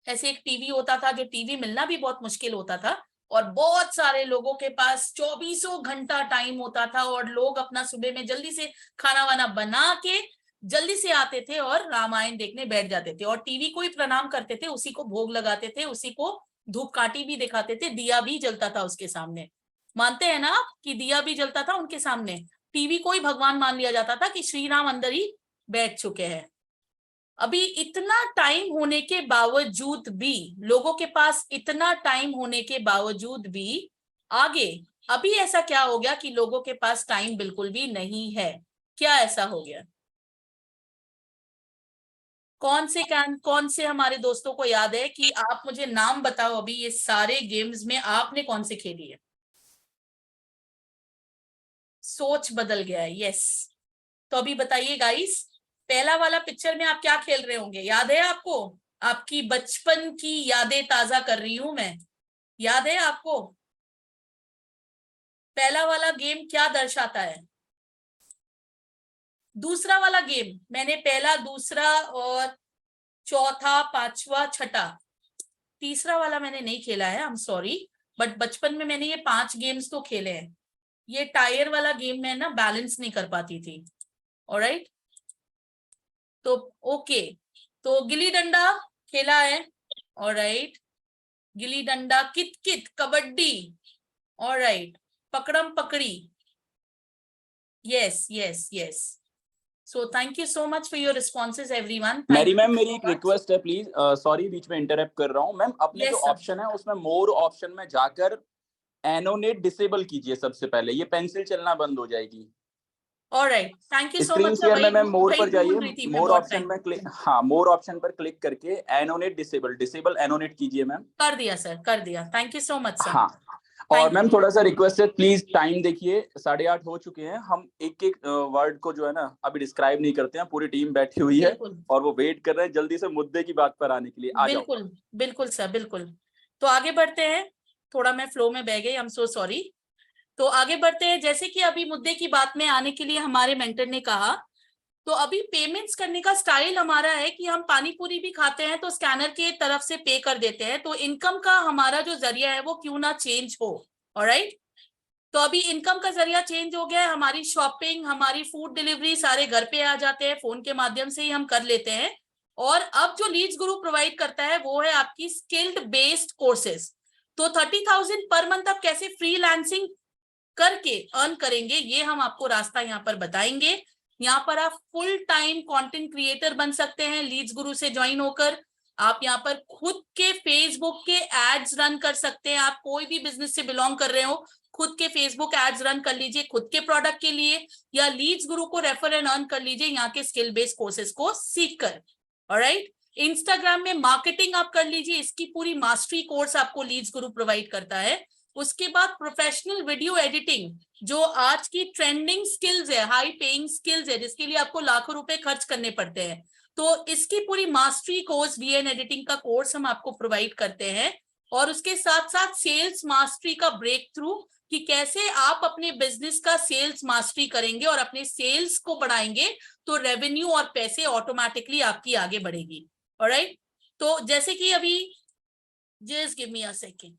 ऐसे एक टीवी होता था, जो टीवी मिलना भी बहुत मुश्किल होता था, और बहुत सारे लोगों के पास 24 घंटा टाइम होता था, और लोग अपना सुबह में जल्दी से खाना वाना बना के जल्दी से आते थे और रामायण देखने बैठ जाते थे, और टीवी को ही प्रणाम करते थे, उसी को भोग लगाते थे, उसी को धूपकाठी भी दिखाते थे, दिया भी जलता था उसके सामने। मानते हैं ना आप कि दिया भी जलता था उनके सामने? टीवी को ही भगवान मान लिया जाता था कि श्री राम अंदर ही बैठ चुके हैं। अभी इतना टाइम होने के बावजूद भी, लोगों के पास इतना टाइम होने के बावजूद भी आगे अभी ऐसा क्या हो गया कि लोगों के पास टाइम बिल्कुल भी नहीं है? क्या ऐसा हो गया? कौन से हमारे दोस्तों को याद है कि आप मुझे नाम बताओ, अभी ये सारे गेम्स में आपने कौन से खेली है? सोच बदल गया है, यस। तो अभी बताइए गाइस, पहला वाला पिक्चर में आप क्या खेल रहे होंगे, याद है आपको? आपकी बचपन की यादें ताजा कर रही हूं मैं, याद है आपको? पहला वाला गेम क्या दर्शाता है? दूसरा वाला गेम, मैंने पहला, दूसरा और चौथा, पांचवा, छठा, तीसरा वाला मैंने नहीं खेला है, आई एम सॉरी, बट बचपन में मैंने ये 5 गेम्स तो खेले हैं। ये टायर वाला गेम मैं ना बैलेंस नहीं कर पाती थी, ऑलराइट। तो ओके, तो गिल्ली डंडा खेला है, ऑलराइट, गिल्ली डंडा, कित कित, कबड्डी, ऑलराइट, पकड़म पकड़ी, yes yes yes. So thank you so much for your responses everyone. Mary ma'am, मेरी एक रिक्वेस्ट है प्लीज, सॉरी बीच में इंटरप्ट कर रहा हूँ मैम, अपने Yes, जो sir. ऑप्शन है उसमें मोर ऑप्शन में जाकर एनोनेट डिसेबल कीजिए सबसे पहले, ये पेंसिल चलना बंद हो जाएगी। Alright, thank you so screen much. Share में मैम मोर पर जाइए, मोर ऑप्शन टाइम में क्लिक, हाँ मोर ऑप्शन पर क्लिक करके एनोनेट डिसेबल एनोनेट कीजिए मैम। कर दिया सर, कर दिया, thank you so much sir. हाँ, और मैम थोड़ा सा रिक्वेस्ट है, प्लीज टाइम देखिए, 8:30 हो चुके हैं, हम एक एक वर्ड को जो है ना अभी डिस्क्राइब नहीं करते हैं, पूरी टीम बैठी हुई है बिल्कुल और वो वेट कर रहे हैं जल्दी से मुद्दे की बात पर आने के लिए। आ जाओ। बिल्कुल बिल्कुल सर, बिल्कुल। तो आगे बढ़ते हैं, थोड़ा मैं फ्लो में बह गई, आई एम सो सॉरी। तो आगे बढ़ते हैं, जैसे कि अभी मुद्दे की बात में आने के लिए हमारे मेंटर ने कहा, तो अभी पेमेंट्स करने का स्टाइल हमारा है कि हम पानी पूरी भी खाते हैं तो स्कैनर के तरफ से पे कर देते हैं, तो इनकम का हमारा जो जरिया है वो क्यों ना चेंज हो, ऑलराइट। तो अभी इनकम का जरिया चेंज हो गया है, हमारी शॉपिंग, हमारी फूड डिलीवरी सारे घर पे आ जाते हैं, फोन के माध्यम से ही हम कर लेते हैं। और अब जो लीड्स गुरु प्रोवाइड करता है वो है आपकी स्किल्ड बेस्ड कोर्सेज। तो 30,000 पर मंथ आप कैसे फ्रीलांसिंग करके अर्न करेंगे, ये हम आपको रास्ता यहाँ पर बताएंगे। यहाँ पर आप फुल टाइम कंटेंट क्रिएटर बन सकते हैं लीड्स गुरु से ज्वाइन होकर। आप यहाँ पर खुद के फेसबुक के एड्स रन कर सकते हैं, आप कोई भी बिजनेस से बिलोंग कर रहे हो, खुद के फेसबुक एड्स रन कर लीजिए खुद के प्रोडक्ट के लिए, या लीड्स गुरु को रेफर एंड अर्न कर लीजिए यहाँ के स्किल बेस्ड कोर्सेज को सीख कर, ऑलराइट। इंस्टाग्राम में मार्केटिंग आप कर लीजिए, इसकी पूरी मास्टरी कोर्स आपको लीड्स गुरु प्रोवाइड करता है। उसके बाद प्रोफेशनल वीडियो एडिटिंग, जो आज की ट्रेंडिंग स्किल्स है, हाई पेइंग स्किल्स है, जिसके लिए आपको लाखों रुपए खर्च करने पड़ते हैं, तो इसकी पूरी मास्टरी कोर्स, वीएन एडिटिंग का कोर्स हम आपको प्रोवाइड करते हैं। और उसके साथ साथ सेल्स मास्टरी का ब्रेक थ्रू, कि कैसे आप अपने बिजनेस का सेल्स मास्टरी करेंगे और अपने सेल्स को बढ़ाएंगे तो रेवेन्यू और पैसे ऑटोमेटिकली आपकी आगे बढ़ेगी, ऑलराइट। तो जैसे कि अभी, just give me a second,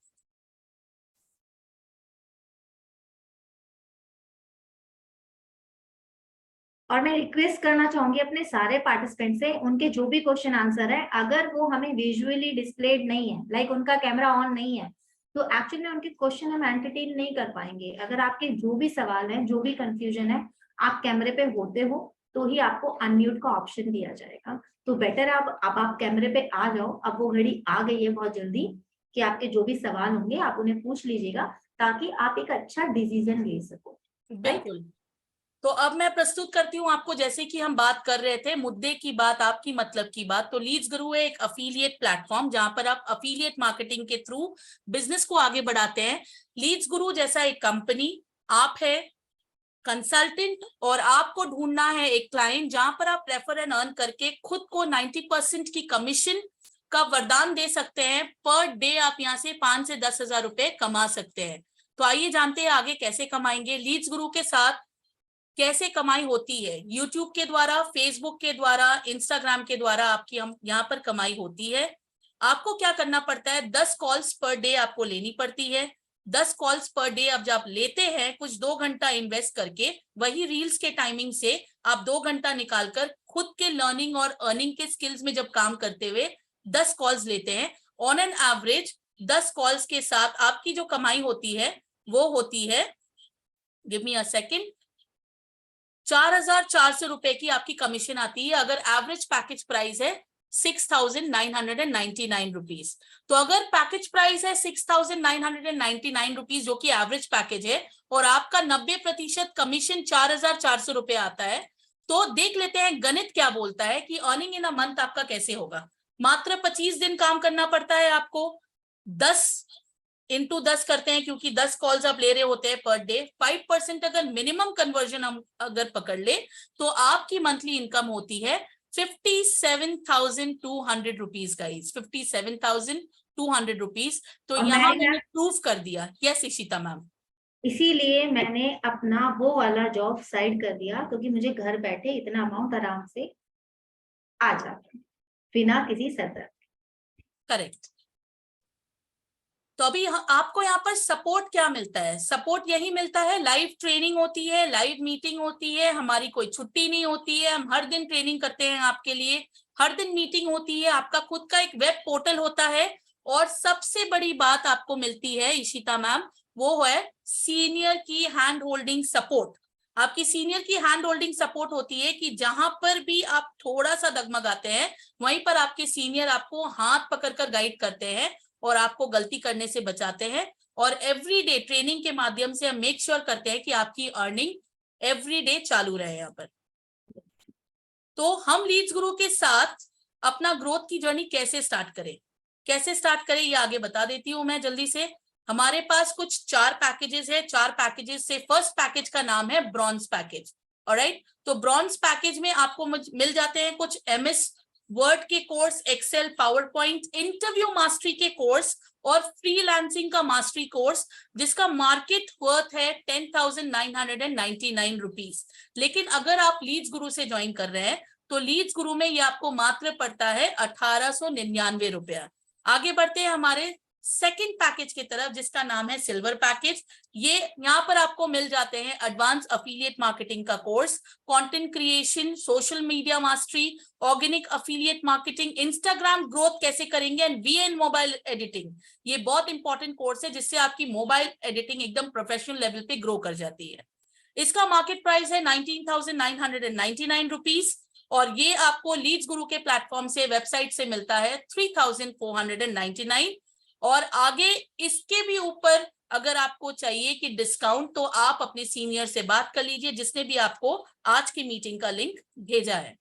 और मैं रिक्वेस्ट करना चाहूंगी अपने सारे पार्टिसिपेंट से, उनके जो भी क्वेश्चन आंसर है, अगर वो हमें विजुअली डिस्प्लेड नहीं है, लाइक उनका कैमरा ऑन नहीं है, तो एक्चुअली में उनके क्वेश्चन हम एंटरटेन नहीं कर पाएंगे। अगर आपके जो भी सवाल है, जो भी कंफ्यूजन है, आप कैमरे पे होते हो तो ही आपको अनम्यूट का ऑप्शन दिया जाएगा। तो बेटर अब आप कैमरे पे आ जाओ। अब वो घड़ी आ गई है बहुत जल्दी कि आपके जो भी सवाल होंगे आप उन्हें पूछ लीजिएगा, ताकि आप एक अच्छा डिसीजन ले सको। बिल्कुल। तो अब मैं प्रस्तुत करती हूँ आपको, जैसे कि हम बात कर रहे थे मुद्दे की बात, आपकी मतलब की बात। तो लीड्स गुरु है एक अफिलिएट प्लेटफॉर्म जहां पर आप अफिलिएट मार्केटिंग के थ्रू बिजनेस को आगे बढ़ाते हैं। लीड्स गुरु जैसा एक कंपनी, आप है कंसल्टेंट और आपको ढूंढना है एक क्लाइंट जहां पर आप रेफर एंड अर्न करके खुद को 90% की कमीशन का वरदान दे सकते हैं। पर डे आप यहाँ से 5 से 10 हजार रुपए कमा सकते हैं। तो आइए जानते हैं आगे कैसे कमाएंगे। लीड्स गुरु के साथ कैसे कमाई होती है, यूट्यूब के द्वारा, फेसबुक के द्वारा, इंस्टाग्राम के द्वारा आपकी हम यहाँ पर कमाई होती है। आपको क्या करना पड़ता है, 10 कॉल्स पर डे आपको लेनी पड़ती है। 10 कॉल्स पर डे अब जब लेते हैं कुछ 2 घंटा इन्वेस्ट करके, वही रील्स के टाइमिंग से आप 2 घंटा निकालकर खुद के लर्निंग और अर्निंग के स्किल्स में जब काम करते हुए 10 कॉल्स लेते हैं, ऑन एन एवरेज 10 कॉल्स के साथ आपकी जो कमाई होती है वो होती है, गिव मी अ सेकेंड, 4,400 रुपए की आपकी कमीशन आती है। अगर एवरेज पैकेज प्राइस है 6,999 रुपीज, तो अगर पैकेज प्राइस है 6,999 रुपीज जो कि एवरेज पैकेज है और आपका 90% कमीशन 4,400 रुपए आता है, तो देख लेते हैं गणित क्या बोलता है कि अर्निंग इन अ मंथ आपका कैसे होगा। मात्र 25 दिन काम करना पड़ता है आपको। 10 इंटू 10 करते हैं क्योंकि 10 कॉल्स आप ले रहे होते हैं पर डे। 5% अगर मिनिमम कन्वर्जन हम अगर पकड़ ले तो आपकी मंथली इनकम होती है 57,200 रुपीज गाइस, 57,200 रुपीज। तो यहाँ मैंने प्रूफ कर दिया। यस इशिता मैम, इसीलिए मैंने अपना वो वाला जॉब साइड कर दिया, क्योंकि मुझे घर बैठे इतना अमाउंट आराम से आ जाता है बिना किसी सदर। करेक्ट। तो अभी आपको यहाँ पर सपोर्ट क्या मिलता है, सपोर्ट यही मिलता है, लाइव ट्रेनिंग होती है, लाइव मीटिंग होती है, हमारी कोई छुट्टी नहीं होती है, हम हर दिन ट्रेनिंग करते हैं आपके लिए, हर दिन मीटिंग होती है, आपका खुद का एक वेब पोर्टल होता है। और सबसे बड़ी बात आपको मिलती है इशिता मैम, वो है सीनियर की हैंड होल्डिंग सपोर्ट। आपकी सीनियर की हैंड होल्डिंग सपोर्ट होती है कि जहां पर भी आप थोड़ा सा डगमगाते हैं वहीं पर आपके सीनियर आपको हाथ पकड़कर गाइड करते हैं और आपको गलती करने से बचाते हैं। और एवरीडे ट्रेनिंग के माध्यम से हम मेक श्योर करते हैं कि आपकी अर्निंग एवरीडे चालू रहे यहाँ पर। तो हम लीड्स गुरु के साथ अपना ग्रोथ की जर्नी कैसे स्टार्ट करें ये आगे बता देती हूँ मैं जल्दी से। हमारे पास कुछ 4 पैकेजेस है। 4 पैकेजेस से फर्स्ट पैकेज का नाम है ब्रॉन्ज पैकेज। ऑलराइट, तो ब्रॉन्ज पैकेज में आपको मिल जाते हैं कुछ MS वर्ड के course, excel, power point, interview mastery के कोर्स और फ्रीलांसिंग का मास्टरी कोर्स, जिसका मार्केट वर्थ है 10,999 रुपीज। लेकिन अगर आप लीड्स गुरु से ज्वाइन कर रहे हैं तो लीड्स गुरु में ये आपको मात्र पड़ता है 1,899 रुपया। आगे बढ़ते हैं हमारे सेकंड पैकेज की तरफ, जिसका नाम है सिल्वर पैकेज। ये यहाँ पर आपको मिल जाते हैं एडवांस अफिलिएट मार्केटिंग का course, content creation, social media mastery, organic affiliate marketing, Instagram growth कैसे करेंगे एंड VN मोबाइल एडिटिंग। ये बहुत इंपॉर्टेंट कोर्स है जिससे आपकी मोबाइल एडिटिंग एकदम प्रोफेशनल लेवल पे ग्रो कर जाती है। इसका मार्केट प्राइस है 19,999 रुपीज और ये आपको लीड्स गुरु के प्लेटफॉर्म से, वेबसाइट से मिलता है 3,499। और आगे इसके भी ऊपर अगर आपको चाहिए कि डिस्काउंट, तो आप अपने सीनियर से बात कर लीजिए जिसने भी आपको आज की मीटिंग का लिंक भेजा है।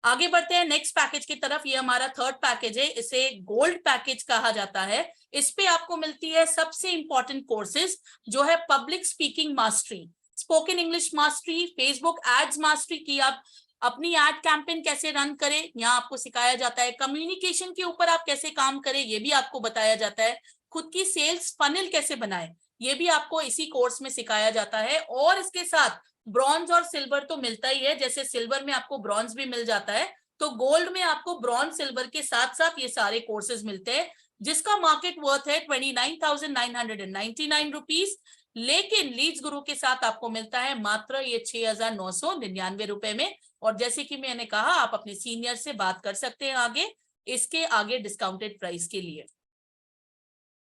आगे बढ़ते हैं नेक्स्ट पैकेज की तरफ। ये हमारा थर्ड पैकेज है, इसे गोल्ड पैकेज कहा जाता है। इस पे आपको मिलती है सबसे इंपॉर्टेंट कोर्सेज, जो है public speaking mastery, spoken English mastery, Facebook ads mastery की आप अपनी एड कैंपेन कैसे रन करें, यहाँ आपको सिखाया जाता है। कम्युनिकेशन के ऊपर आप कैसे काम करें, ये भी आपको बताया जाता है। खुद की सेल्स फनल कैसे बनाएं, ये भी आपको इसी कोर्स में सिखाया जाता है। और इसके साथ ब्रॉन्ज और सिल्वर तो मिलता ही है, जैसे सिल्वर में आपको ब्रॉन्ज भी मिल जाता है, तो गोल्ड में आपको ब्रॉन्ज सिल्वर के साथ साथ ये सारे कोर्सेज मिलते हैं, जिसका मार्केट वर्थ है 29,999 रुपीज। लेकिन लीड्स गुरु के साथ आपको मिलता है मात्र ये 6,999 रुपए में। और जैसे कि मैंने कहा, आप अपने सीनियर से बात कर सकते हैं आगे इसके आगे डिस्काउंटेड प्राइस के लिए।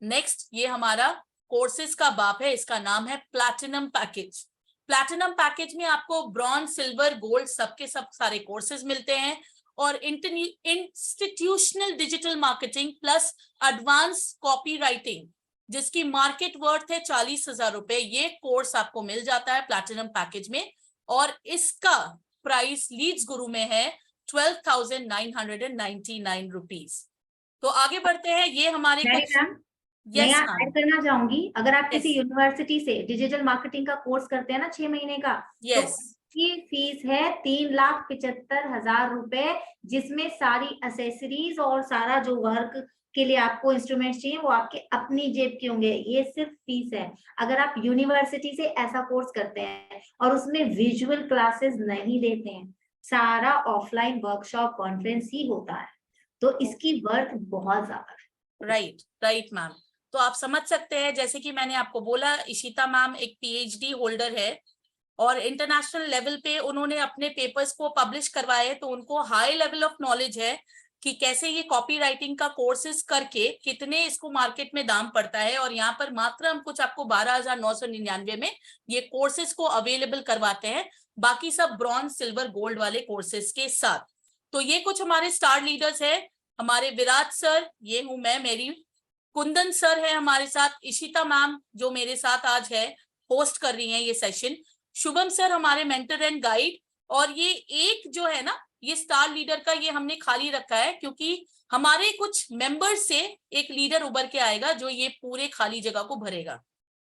नेक्स्ट ये हमारा कोर्सेज का बाप है, इसका नाम है प्लैटिनम पैकेज। प्लैटिनम पैकेज में आपको ब्रॉन्ज, सिल्वर, गोल्ड सबके सब सारे कोर्सेज मिलते हैं और institutional digital marketing plus advance copy writing जिसकी मार्केट वर्थ है 40,000 रुपए, ये कोर्स आपको मिल जाता है प्लैटिनम पैकेज में और इसका प्राइस लीड्स गुरु में है 12,999 रुपीज। तो आगे बढ़ते हैं, ये हमारे मैं कुछ मैम यस यहाँ ऐड करना चाहूंगी, अगर आप किसी Yes. यूनिवर्सिटी से डिजिटल मार्केटिंग का कोर्स करते हैं ना 6 महीने का, यस की फीस है 3,75,000 रुपए, जिसमें सारी एसेसरीज और सारा जो वर्क के लिए आपको इंस्ट्रूमेंट्स चाहिए वो आपके अपनी जेब के होंगे। ये सिर्फ फीस है। अगर आप यूनिवर्सिटी से ऐसा कोर्स करते हैं और उसमें विजुअल क्लासेस नहीं देते हैं, सारा ऑफलाइन वर्कशॉप कॉन्फ्रेंस ही होता है, तो इसकी वर्थ बहुत ज्यादा है। Right ma'am. तो आप समझ सकते हैं, जैसे कि मैंने आपको बोला, इशिता मैम एक पीएचडी होल्डर है और इंटरनेशनल लेवल पे उन्होंने अपने पेपर्स को पब्लिश करवाए, तो उनको हाई लेवल ऑफ नॉलेज है कि कैसे ये कॉपी राइटिंग का कोर्सेज करके कितने इसको मार्केट में दाम पड़ता है। और यहाँ पर मात्र हम कुछ आपको 12,999 में ये कोर्सेज को अवेलेबल करवाते हैं, बाकी सब ब्रॉन्ज, सिल्वर, गोल्ड वाले कोर्सेज के साथ। तो ये कुछ हमारे स्टार लीडर्स है, हमारे विराट सर, ये हूं मैं, मेरी कुंदन सर है हमारे साथ, इशिता मैम जो मेरे साथ आज है होस्ट कर रही हैं ये सेशन, शुभम सर हमारे मेंटर एंड गाइड, और ये एक जो है ना ये स्टार लीडर का ये हमने खाली रखा है क्योंकि हमारे कुछ मेंबर्स से एक लीडर उभर के आएगा जो ये पूरे खाली जगह को भरेगा।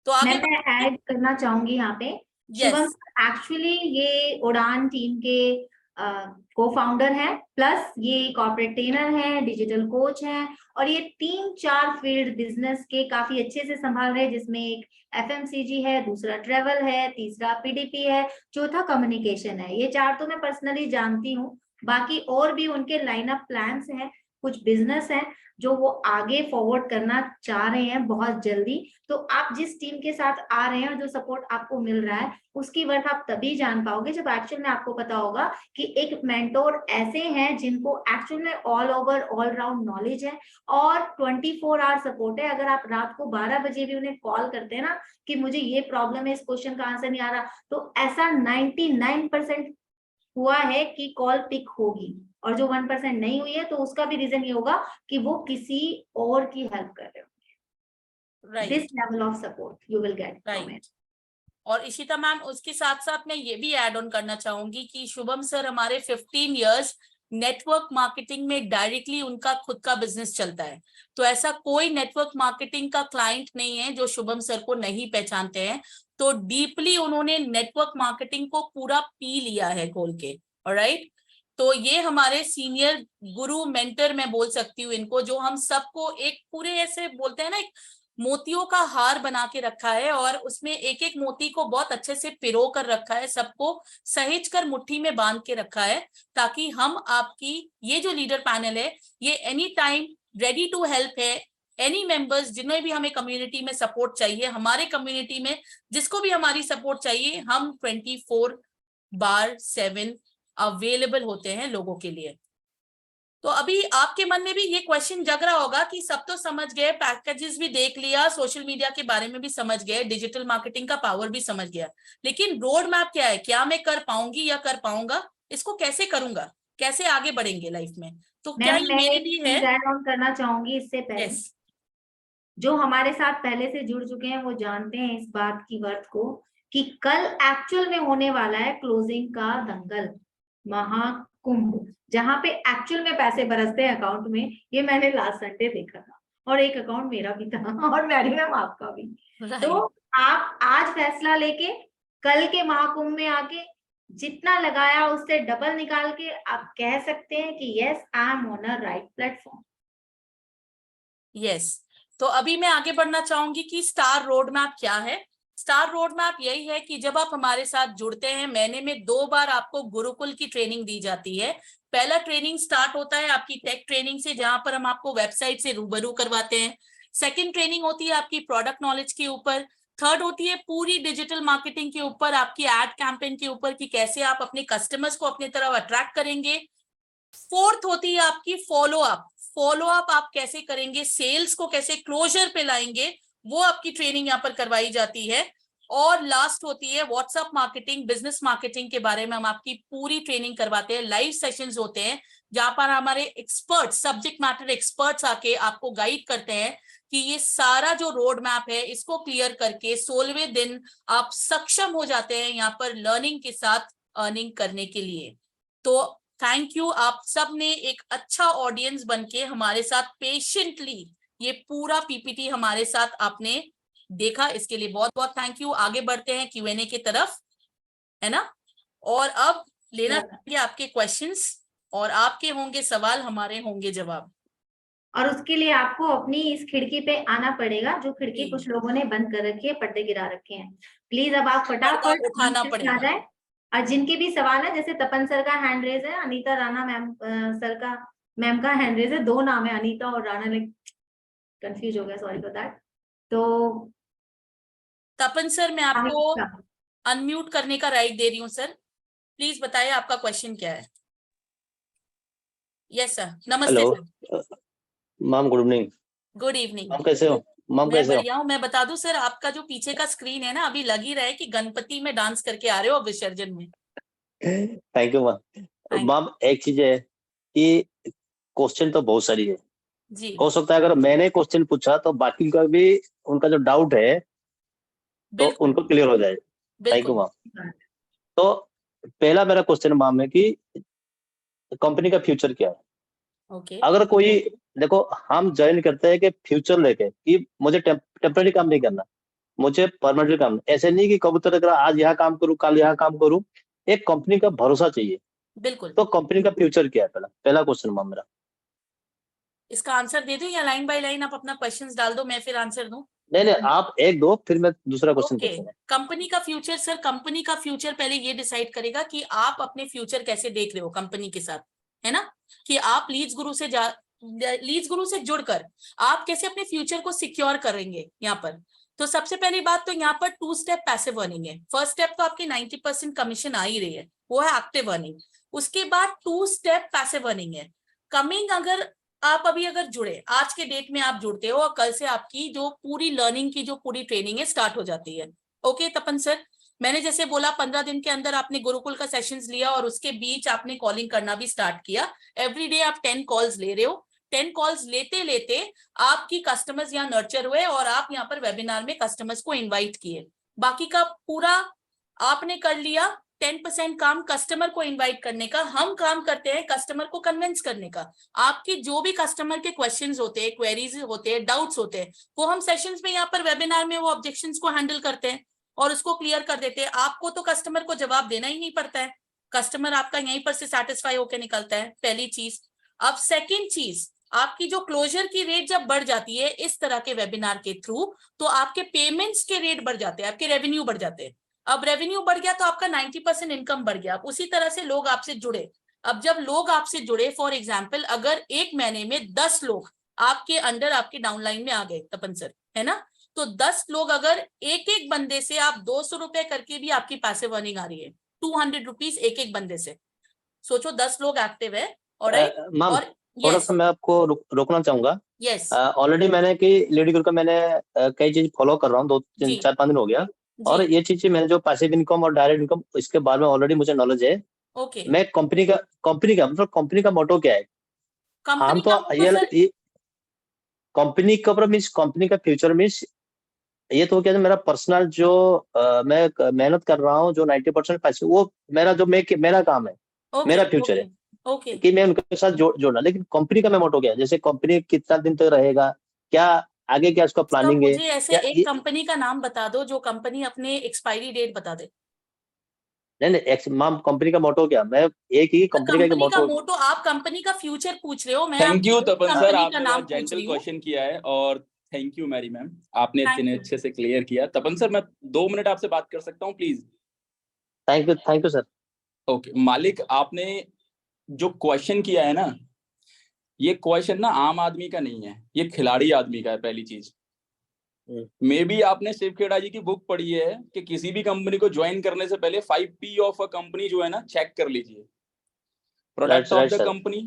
तो आगे मैं ऐड करना चाहूंगी यहाँ पे, शुभम एक्चुअली ये उड़ान टीम के को फाउंडर है, प्लस ये कॉर्पोरेट ट्रेनर है, डिजिटल कोच है, और ये 3-4 फील्ड बिजनेस के काफी अच्छे से संभाल रहे हैं, जिसमें एक एफएमसीजी है, दूसरा ट्रेवल है, तीसरा पीडीपी है, चौथा कम्युनिकेशन है। ये 4 तो मैं पर्सनली जानती हूँ, बाकी और भी उनके लाइनअप प्लान्स हैं, कुछ बिजनेस है जो वो आगे फॉरवर्ड करना चाह रहे हैं बहुत जल्दी। तो आप जिस टीम के साथ आ रहे हैं, जो सपोर्ट आपको मिल रहा है, उसकी वर्थ आप तभी जान पाओगे जब एक्चुअल में आपको पता होगा कि एक मेंटोर ऐसे हैं जिनको एक्चुअल में all over all round knowledge है और 24 आवर सपोर्ट है। अगर आप रात को 12 बजे भी उन्हें कॉल करते हैं ना कि मुझे ये प्रॉब्लम है, इस क्वेश्चन का आंसर नहीं आ रहा, तो ऐसा 99% हुआ है कि कॉल पिक होगी, और जो 1% नहीं हुई है तो उसका भी रीजन ये होगा कि वो किसी और की हेल्प कर रहे हो। This level of support you will get from it. और इशिता मैम उसके साथ साथ मैं ये भी ऐड ऑन करना चाहूंगी कि शुभम सर हमारे 15 इयर्स नेटवर्क मार्केटिंग में डायरेक्टली उनका खुद का बिजनेस चलता है, तो ऐसा कोई नेटवर्क मार्केटिंग का क्लाइंट नहीं है जो शुभम सर को नहीं पहचानते हैं। तो डीपली उन्होंने नेटवर्क मार्केटिंग को पूरा पी लिया है खोल के। ऑलराइट, तो ये हमारे सीनियर गुरु, मेंटर मैं बोल सकती हूँ इनको, जो हम सबको एक पूरे ऐसे बोलते हैं ना, एक मोतियों का हार बना के रखा है और उसमें एक एक मोती को बहुत अच्छे से पिरो कर रखा है, सबको सहेज कर मुट्ठी में बांध के रखा है, ताकि हम आपकी ये जो लीडर पैनल है ये any time ready to help है। एनी मेंबर्स जिन्हें भी हमें कम्युनिटी में सपोर्ट चाहिए, हमारे कम्युनिटी में जिसको भी हमारी सपोर्ट चाहिए, हम 24/7 अवेलेबल होते हैं लोगों के लिए। तो अभी आपके मन में भी ये क्वेश्चन जग रहा होगा कि सब तो समझ गए, पैकेजेस भी देख लिया, सोशल मीडिया के बारे में भी समझ गए, डिजिटल मार्केटिंग का पावर भी समझ गया, लेकिन रोड मैप क्या है, क्या मैं कर पाऊंगी या कर पाऊंगा, इसको कैसे करूंगा, कैसे आगे बढ़ेंगे लाइफ में? तो क्या ये मेरे लिए है? ऐड ऑन करना चाहूंगी इससे पहले। जो हमारे साथ पहले से जुड़ चुके हैं वो जानते हैं इस बात की वर्थ को कि कल एक्चुअल में होने वाला है क्लोजिंग का दंगल, महाकुंभ, जहां पे एक्चुअल में पैसे बरसते हैं अकाउंट में। ये मैंने लास्ट संडे देखा था, और एक अकाउंट मेरा भी था और मैरी मैम आपका भी। तो आप आज फैसला लेके कल के महाकुंभ में आके जितना लगाया उससे डबल निकाल के आप कह सकते हैं कि yes, I am on a right platform. Yes, तो अभी मैं आगे बढ़ना चाहूंगी कि स्टार रोड मैप क्या है। स्टार रोड मैप यही है कि जब आप हमारे साथ जुड़ते हैं, महीने में 2 बार आपको गुरुकुल की ट्रेनिंग दी जाती है। पहला ट्रेनिंग स्टार्ट होता है आपकी टेक ट्रेनिंग से, जहां पर हम आपको वेबसाइट से रूबरू करवाते हैं। सेकंड ट्रेनिंग होती है आपकी प्रोडक्ट नॉलेज के ऊपर। थर्ड होती है पूरी डिजिटल मार्केटिंग के ऊपर, आपकी एड कैंपेन के ऊपर कि कैसे आप अपने कस्टमर्स को अपनी तरफ अट्रैक्ट करेंगे। फोर्थ होती है आपकी फॉलो अप। फॉलो अप आप कैसे करेंगे, सेल्स को कैसे क्लोजर पे लाएंगे, वो आपकी ट्रेनिंग यहाँ पर करवाई जाती है। और लास्ट होती है व्हाट्सएप मार्केटिंग, बिजनेस मार्केटिंग के बारे में हम आपकी पूरी ट्रेनिंग करवाते हैं। लाइव सेशंस होते हैं जहां पर हमारे एक्सपर्ट्स, सब्जेक्ट मैटर एक्सपर्ट्स आके आपको गाइड करते हैं कि ये सारा जो रोड मैप है इसको क्लियर करके 16वें दिन आप सक्षम हो जाते हैं यहाँ पर लर्निंग के साथ अर्निंग करने के लिए। तो थैंक यू, आप सब ने एक अच्छा ऑडियंस बनके हमारे साथ पेशेंटली ये पूरा पीपीटी हमारे साथ आपने देखा, इसके लिए बहुत बहुत थैंक यू। आगे बढ़ते हैं Q&A की तरफ, है ना। और अब लेना चाहिए आपके क्वेश्चंस, और आपके होंगे सवाल, हमारे होंगे जवाब। और उसके लिए आपको अपनी इस खिड़की पे आना पड़ेगा, जो खिड़की जी। कुछ लोगों ने बंद कर रखी है, पर्दे गिरा रखे हैं। प्लीज अब आप पर्दा फटाफट उठाना नीचे से पड़ेगा। आ जाए। और जिनके भी सवाल है, जैसे तपन सर का हैंड रेज है, अनीता राणा मैम का हैंड रेज है, 2 नाम है अनीता और राणा, कंफ्यूज हो गया, सॉरी फॉर दैट। तो तपन सर मैं आपको अनम्यूट करने का राइट दे रही हूँ सर, प्लीज बताइए आपका क्वेश्चन क्या है। यस सर, नमस्ते hello sir. Ma'am, good evening. Good evening. Ma'am कैसे हो? मैम मैं कैसे हो? बढ़िया हूँ। मैं बता दूं सर, आपका जो पीछे का स्क्रीन है ना, अभी लग ही रहा है कि गणपति में डांस करके आ रहे हो विसर्जन में। Thank you ma'am. मैम एक चीज है कि क्वेश्चन तो बहुत सारी है, जी हो सकता है अगर मैंने क्वेश्चन पूछा तो बाकी का भी उनका जो डाउट है तो बिल्कुल उनको क्लियर हो जाए। थैंक यू बिल्कुल। मैम। तो पहला मेरा क्वेश्चन मैम है कि कंपनी का फ्यूचर क्या है? ओके अगर कोई, देखो हम ज्वाइन करते हैं कि फ्यूचर लेके कि मुझे टेम्पररी काम नहीं करना, मुझे परमानेंट काम, ऐसे नहीं कि कबूतर अगर आज यहाँ काम करूँ कल यहाँ काम करूँ। एक कंपनी का भरोसा चाहिए। बिल्कुल। तो कंपनी का फ्यूचर क्या है? पहला क्वेश्चन मैम मेरा। इसका आंसर दे दूं या लाइन बाय लाइन आप अपना क्वेश्चंस डाल दो, मैं फिर आंसर दूं? नहीं नहीं, आप एक दो, फिर मैं दूसरा क्वेश्चन ओके, पूछूंगा। कंपनी का फ्यूचर सर, कंपनी का फ्यूचर पहले ये डिसाइड करेगा कि आप अपने फ्यूचर कैसे देख रहे हो कंपनी के साथ, है ना। कि आप लीड्स गुरु से जुड़कर आप कैसे अपने फ्यूचर को सिक्योर करेंगे यहाँ पर। तो सबसे पहली बात तो यहाँ पर 2 स्टेप पैसिव अर्निंग है। फर्स्ट स्टेप तो आपकी 90% कमीशन आ ही रही है, वो है एक्टिव अर्निंग। उसके बाद 2 स्टेप पैसिव अर्निंग है कमिंग। अगर आप अगर जुड़े, आज के डेट में आप जुड़ते हो और कल से आपकी जो पूरी लर्निंग की जो पूरी ट्रेनिंग है स्टार्ट हो जाती है। ओके तपन सर, मैंने जैसे बोला 15 दिन के अंदर आपने गुरुकुल का सेशंस लिया और उसके बीच आपने कॉलिंग करना भी स्टार्ट किया। एवरी डे आप 10 कॉल्स ले रहे हो। 10 कॉल्स लेते लेते आपकी कस्टमर्स यहाँ नर्चर हुए और आप यहाँ पर वेबिनार में कस्टमर्स को इन्वाइट किए। बाकी का पूरा आपने कर लिया। 10% काम कस्टमर को इनवाइट करने का, हम काम करते हैं कस्टमर को कन्विंस करने का। आपकी जो भी कस्टमर के क्वेश्चंस होते हैं, क्वेरीज होते हैं, डाउट्स होते हैं, वो हम सेशंस में यहाँ पर वेबिनार में वो ऑब्जेक्शंस को हैंडल करते हैं और उसको क्लियर कर देते हैं। आपको तो कस्टमर को जवाब देना ही नहीं पड़ता है, कस्टमर आपका यहीं पर से सेटिस्फाई होकर निकलता है, पहली चीज। अब सेकेंड चीज, आपकी जो क्लोजर की रेट जब बढ़ जाती है इस तरह के वेबिनार के थ्रू, तो आपके पेमेंट्स के रेट बढ़ जाते हैं, आपके रेवेन्यू बढ़ जाते हैं। अब रेवेन्यू बढ़ गया तो आपका 90% इनकम बढ़ गया। उसी तरह से लोग आपसे जुड़े। अब जब लोग आपसे जुड़े, फॉर एग्जाम्पल अगर एक महीने में 10 लोग आपके अंडर आपके डाउनलाइन में आ गए तपन सर, है ना, तो 10 लोग अगर एक एक बंदे से आप 200 रुपए करके भी आपकी पैसिव अर्निंग आ रही है, 200 रुपीज एक एक बंदे से। सोचो 10 लोग एक्टिव है। और मैम थोड़ा सा मैं आपको रोकना चाहूंगा। यस ऑलरेडी मैंने कि लेडी गुरु का मैंने कई चीज फॉलो कर रहा हूँ, 4-5 दिन हो गया। और ये चीज मैंने जो पैसिव इनकम और डायरेक्ट इनकम, इसके बारे में ऑलरेडी मुझे नॉलेज है। ओके, मैं कंपनी का मतलब कंपनी का मोटो क्या है? हम तो ये कंपनी का मीन्स, कंपनी का फ्यूचर मीन्स ये तो क्या है, मेरा पर्सनल जो मैं मेहनत कर रहा हूँ, जो 90% पैसे, वो मेरा जो मेरा काम है, मेरा फ्यूचर है ओके। कि मैं उनके साथ जोड़ना। लेकिन कंपनी का मैं मोटो क्या है, जैसे कंपनी कितना दिन तक रहेगा, क्या आगे क्या उसका प्लानिंग है, मुझे ऐसे एक कंपनी का नाम बता दो जो कंपनी अपने एक्सपायरी डेट बता दे। नहीं मैम, कंपनी का मोटो क्या, मैं एक ही कंपनी का मोटो, आप कंपनी का फ्यूचर पूछ रहे हो, मैं थैंक यू तपन सर, का आपने नाम बहुत पूछ जेंटल रही हूँ। क्वेश्चन किया है। और थैंक यू मैरी मैम, आपने Thank इतने you. अच्छे से क्लियर किया। तपन सर मैं 2 मिनट आपसे बात कर सकता हूँ please? Thank you sir. Okay मालिक, आपने जो क्वेश्चन किया है ना, ये क्वेश्चन ना आम आदमी का नहीं है, ये खिलाड़ी आदमी का है। पहली चीज, मे बी आपने शिव खेड़ा जी की बुक पढ़ी है कि किसी भी कंपनी को ज्वाइन करने से पहले 5 P ऑफ अ कंपनी जो है ना, चेक कर लीजिए। Product of the company,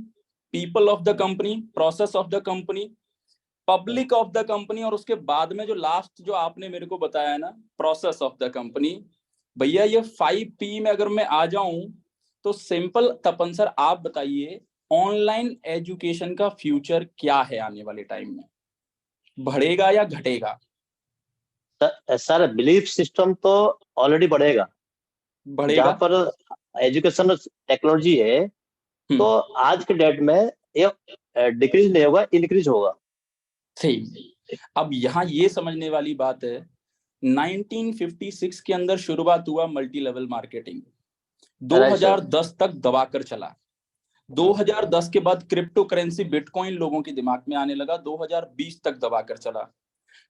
people of the company, process of the company, public of the company, और उसके बाद में जो लास्ट जो आपने मेरे को बताया ना, प्रोसेस ऑफ द कंपनी। भैया ये 5P में अगर मैं आ जाऊं तो सिंपल, तपन सर आप बताइए ऑनलाइन एजुकेशन का फ्यूचर क्या है आने वाले टाइम में, बढ़ेगा या घटेगा? सर बिलीफ सिस्टम तो ऑलरेडी बढ़ेगा। बढ़ेगा। जहाँ पर एजुकेशन टेक्नोलॉजी है तो आज के डेट में ये डिक्रीज नहीं होगा, इंक्रीज होगा। सही। अब यहाँ ये समझने वाली बात है, 1956 के अंदर शुरुआत हुआ मल्टी लेवल मार्केटिंग, 2010 तक दबाकर चला। 2010 के बाद क्रिप्टो करेंसी बिटकॉइन लोगों के दिमाग में आने लगा, 2020 तक दबाकर चला।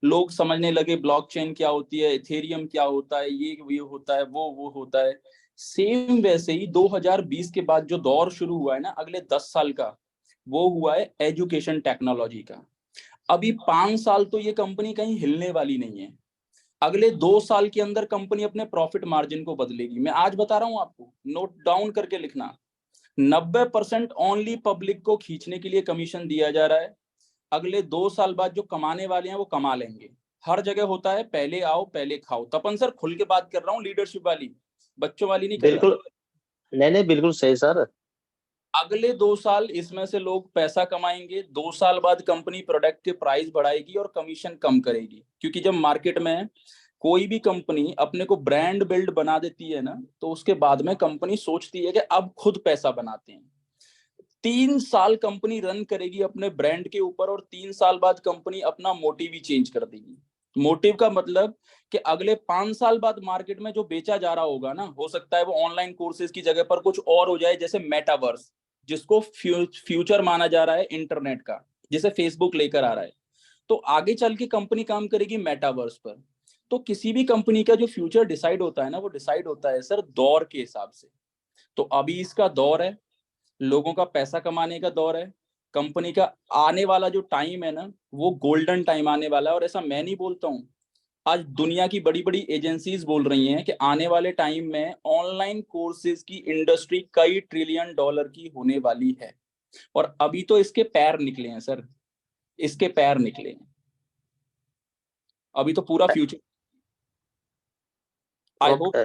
लोग समझने लगे ब्लॉकचेन क्या होती है, इथेरियम क्या होता है, ये होता है, वो होता है। सेम वैसे ही 2020 के बाद जो दौर शुरू हुआ है ना अगले 10 साल का, वो हुआ है एजुकेशन टेक्नोलॉजी का। अभी 5 साल तो ये कंपनी कहीं हिलने वाली नहीं है, अगले 2 साल के अंदर कंपनी अपने प्रॉफिट मार्जिन को बदलेगी। मैं आज बता रहा हूं आपको, नोट डाउन करके लिखना, 90% ओनली पब्लिक को खींचने के लिए कमीशन दिया जा रहा है। अगले 2 साल बाद जो कमाने वाले हैं वो कमा लेंगे। हर जगह होता है पहले आओ पहले खाओ। तपन सर खुल के बात कर रहा हूँ, लीडरशिप वाली, बच्चों वाली नहीं कर रहा। बिल्कुल नहीं, बिल्कुल सही सर। अगले 2 साल इसमें से लोग पैसा कमाएंगे, 2 साल बाद कंपनी प्रोडक्ट के प्राइस बढ़ाएगी और कमीशन कम करेगी। क्योंकि जब मार्केट में कोई भी कंपनी अपने को ब्रांड बिल्ड बना देती है ना, तो उसके बाद में कंपनी सोचती है कि अब खुद पैसा बनाते हैं। 3 साल कंपनी रन करेगी अपने ब्रांड के ऊपर और 3 साल बाद कंपनी अपना मोटिव ही चेंज कर देगी। मोटिव का मतलब कि अगले 5 साल बाद मार्केट में जो बेचा जा रहा होगा ना, हो सकता है वो ऑनलाइन कोर्सेज की जगह पर कुछ और हो जाए, जैसे मेटावर्स, जिसको फ्यूचर माना जा रहा है इंटरनेट का, जिसे फेसबुक लेकर आ रहा है। तो आगे चल के कंपनी काम करेगी मेटावर्स पर। तो किसी भी कंपनी का जो फ्यूचर डिसाइड होता है ना, वो डिसाइड होता है सर दौर के हिसाब से। तो अभी इसका दौर है, लोगों का पैसा कमाने का दौर है। कंपनी का आने वाला जो टाइम है ना, वो गोल्डन टाइम आने वाला है। और ऐसा मैं नहीं बोलता हूँ, आज दुनिया की बड़ी बड़ी एजेंसीज बोल रही हैं कि आने वाले टाइम में ऑनलाइन कोर्सेज की इंडस्ट्री कई ट्रिलियन डॉलर की होने वाली है। और अभी तो इसके पैर निकले हैं सर, इसके पैर निकले हैं, अभी तो पूरा फ्यूचर। I hope.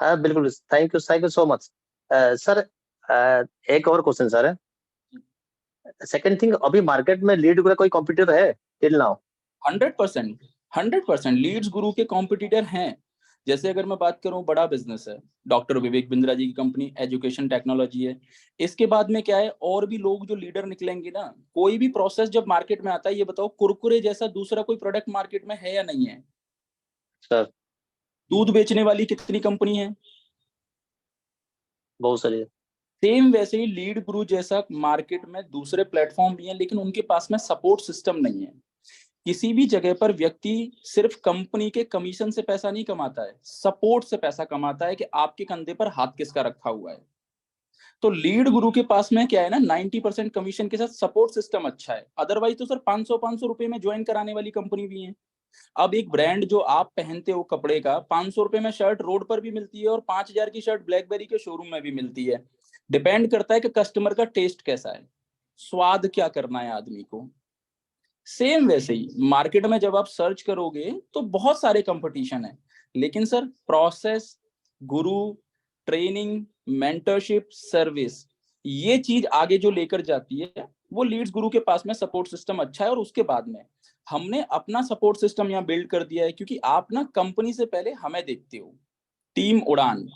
हाँ बिल्कुल, thank you so much sir. एक और क्वेश्चन सर है। सेकंड थिंग, अभी मार्केट में लीड का कोई कॉम्पिटिटर है टिल नाउ? 100% लीड्स गुरु के कॉम्पिटिटर हैं। जैसे अगर मैं बात करूं, बड़ा बिजनेस है, डॉक्टर विवेक बिंद्रा जी की कंपनी एजुकेशन टेक्नोलॉजी है। इसके बाद में क्या है, और भी लोग जो लीडर निकलेंगे ना। कोई भी प्रोसेस जब मार्केट में आता है, ये बताओ कुरकुरे जैसा दूसरा कोई प्रोडक्ट मार्केट में है या नहीं है? सर दूध बेचने वाली कितनी कंपनी है? बहुत सारी। सेम वैसे ही लीड गुरु जैसा मार्केट में दूसरे प्लेटफॉर्म भी हैं, लेकिन उनके पास में सपोर्ट सिस्टम नहीं है। किसी भी जगह पर व्यक्ति सिर्फ कंपनी के कमीशन से पैसा नहीं कमाता है, सपोर्ट से पैसा कमाता है कि आपके कंधे पर हाथ किसका रखा हुआ है। तो लीड गुरु के पास में क्या है ना, 90% कमीशन के साथ सपोर्ट सिस्टम अच्छा है। अदरवाइज तो सर 500 रुपए में ज्वाइन कराने वाली कंपनी भी है। अब एक ब्रांड जो आप पहनते हो कपड़े का, 500 रुपए में शर्ट रोड पर भी मिलती है और 5000 की शर्ट ब्लैकबेरी के शोरूम में भी मिलती है। डिपेंड करता है कि कस्टमर का टेस्ट कैसा है, स्वाद क्या करना है आदमी को। सेम वैसे ही मार्केट में जब आप सर्च करोगे तो बहुत सारे कंपटीशन है, लेकिन सर प्रोसेस, गुरु, ट्रेनिंग, मेंटरशिप, सर्विस, ये चीज आगे जो लेकर जाती है वो लीड्स गुरु के पास में सपोर्ट सिस्टम अच्छा है। और उसके बाद में हमने अपना सपोर्ट सिस्टम यहाँ बिल्ड कर दिया है, क्योंकि आप ना कंपनी से पहले हमें देखते हो, टीम उड़ान।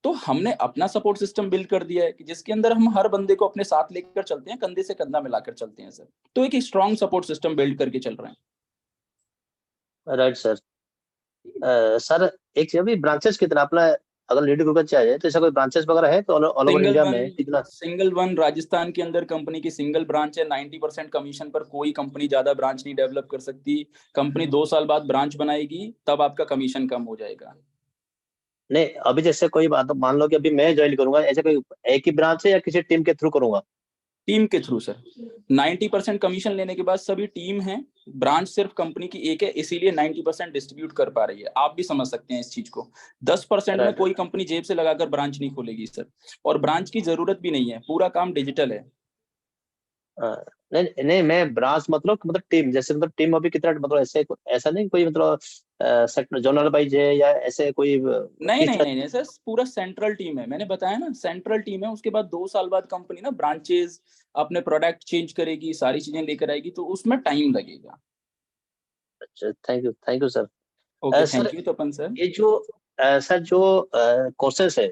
तो हमने अपना सपोर्ट सिस्टम बिल्ड कर दिया है कि जिसके अंदर हम हर बंदे को अपने साथ लेकर चलते हैं, कंधे से कंधा मिलाकर चलते हैं सर। तो एक स्ट्रॉन्ग सपोर्ट सिस्टम बिल्ड करके चल रहे हैं। Right sir. सर एक अभी ब्रांचेस कितना अपना, अगर लीड ग्रुप का चाहिए तो ऐसा कोई ब्रांचेस वगैरह है तो ऑल ओवर इंडिया में कितना? सिंगल वन राजस्थान के अंदर कंपनी की सिंगल ब्रांच है। 90% कमीशन पर कोई कंपनी ज्यादा ब्रांच नहीं डेवलप कर सकती। कंपनी 2 साल बाद ब्रांच बनाएगी, तब आपका कमीशन कम हो जाएगा। नहीं, अभी जैसे कोई बात मान लो कि अभी मैं ज्वाइन करूंगा, ऐसे कोई एक ही ब्रांच है या किसी टीम के थ्रू करूंगा? टीम के थ्रू सर 90% कमीशन लेने के बाद सभी टीम है, ब्रांच सिर्फ कंपनी की एक है, इसीलिए 90% डिस्ट्रीब्यूट कर पा रही है। आप भी समझ सकते हैं इस चीज को। 10% में कोई कंपनी जेब से लगाकर ब्रांच नहीं खोलेगी सर, और ब्रांच की जरूरत भी नहीं है, पूरा काम डिजिटल है। नहीं नहीं, मैं ब्रांच मतलब टीम, जैसे मतलब टीम अभी कितना, मतलब ऐसा नहीं कोई मतलब सेक्टर जोनल वाइज है या ऐसे कोई नहीं नहीं नहीं नहीं सर, पूरा सेंट्रल टीम है। मैंने बताया ना सेंट्रल टीम है। उसके बाद 2 साल बाद कंपनी ना ब्रांचेस अपने प्रोडक्ट चेंज करेगी, सारी चीजें लेकर आएगी, तो उसमें टाइम लगेगा। अच्छा, thank you sir. Okay, sir thank you Tapan sir. ये जो सर जो कोर्सेस है,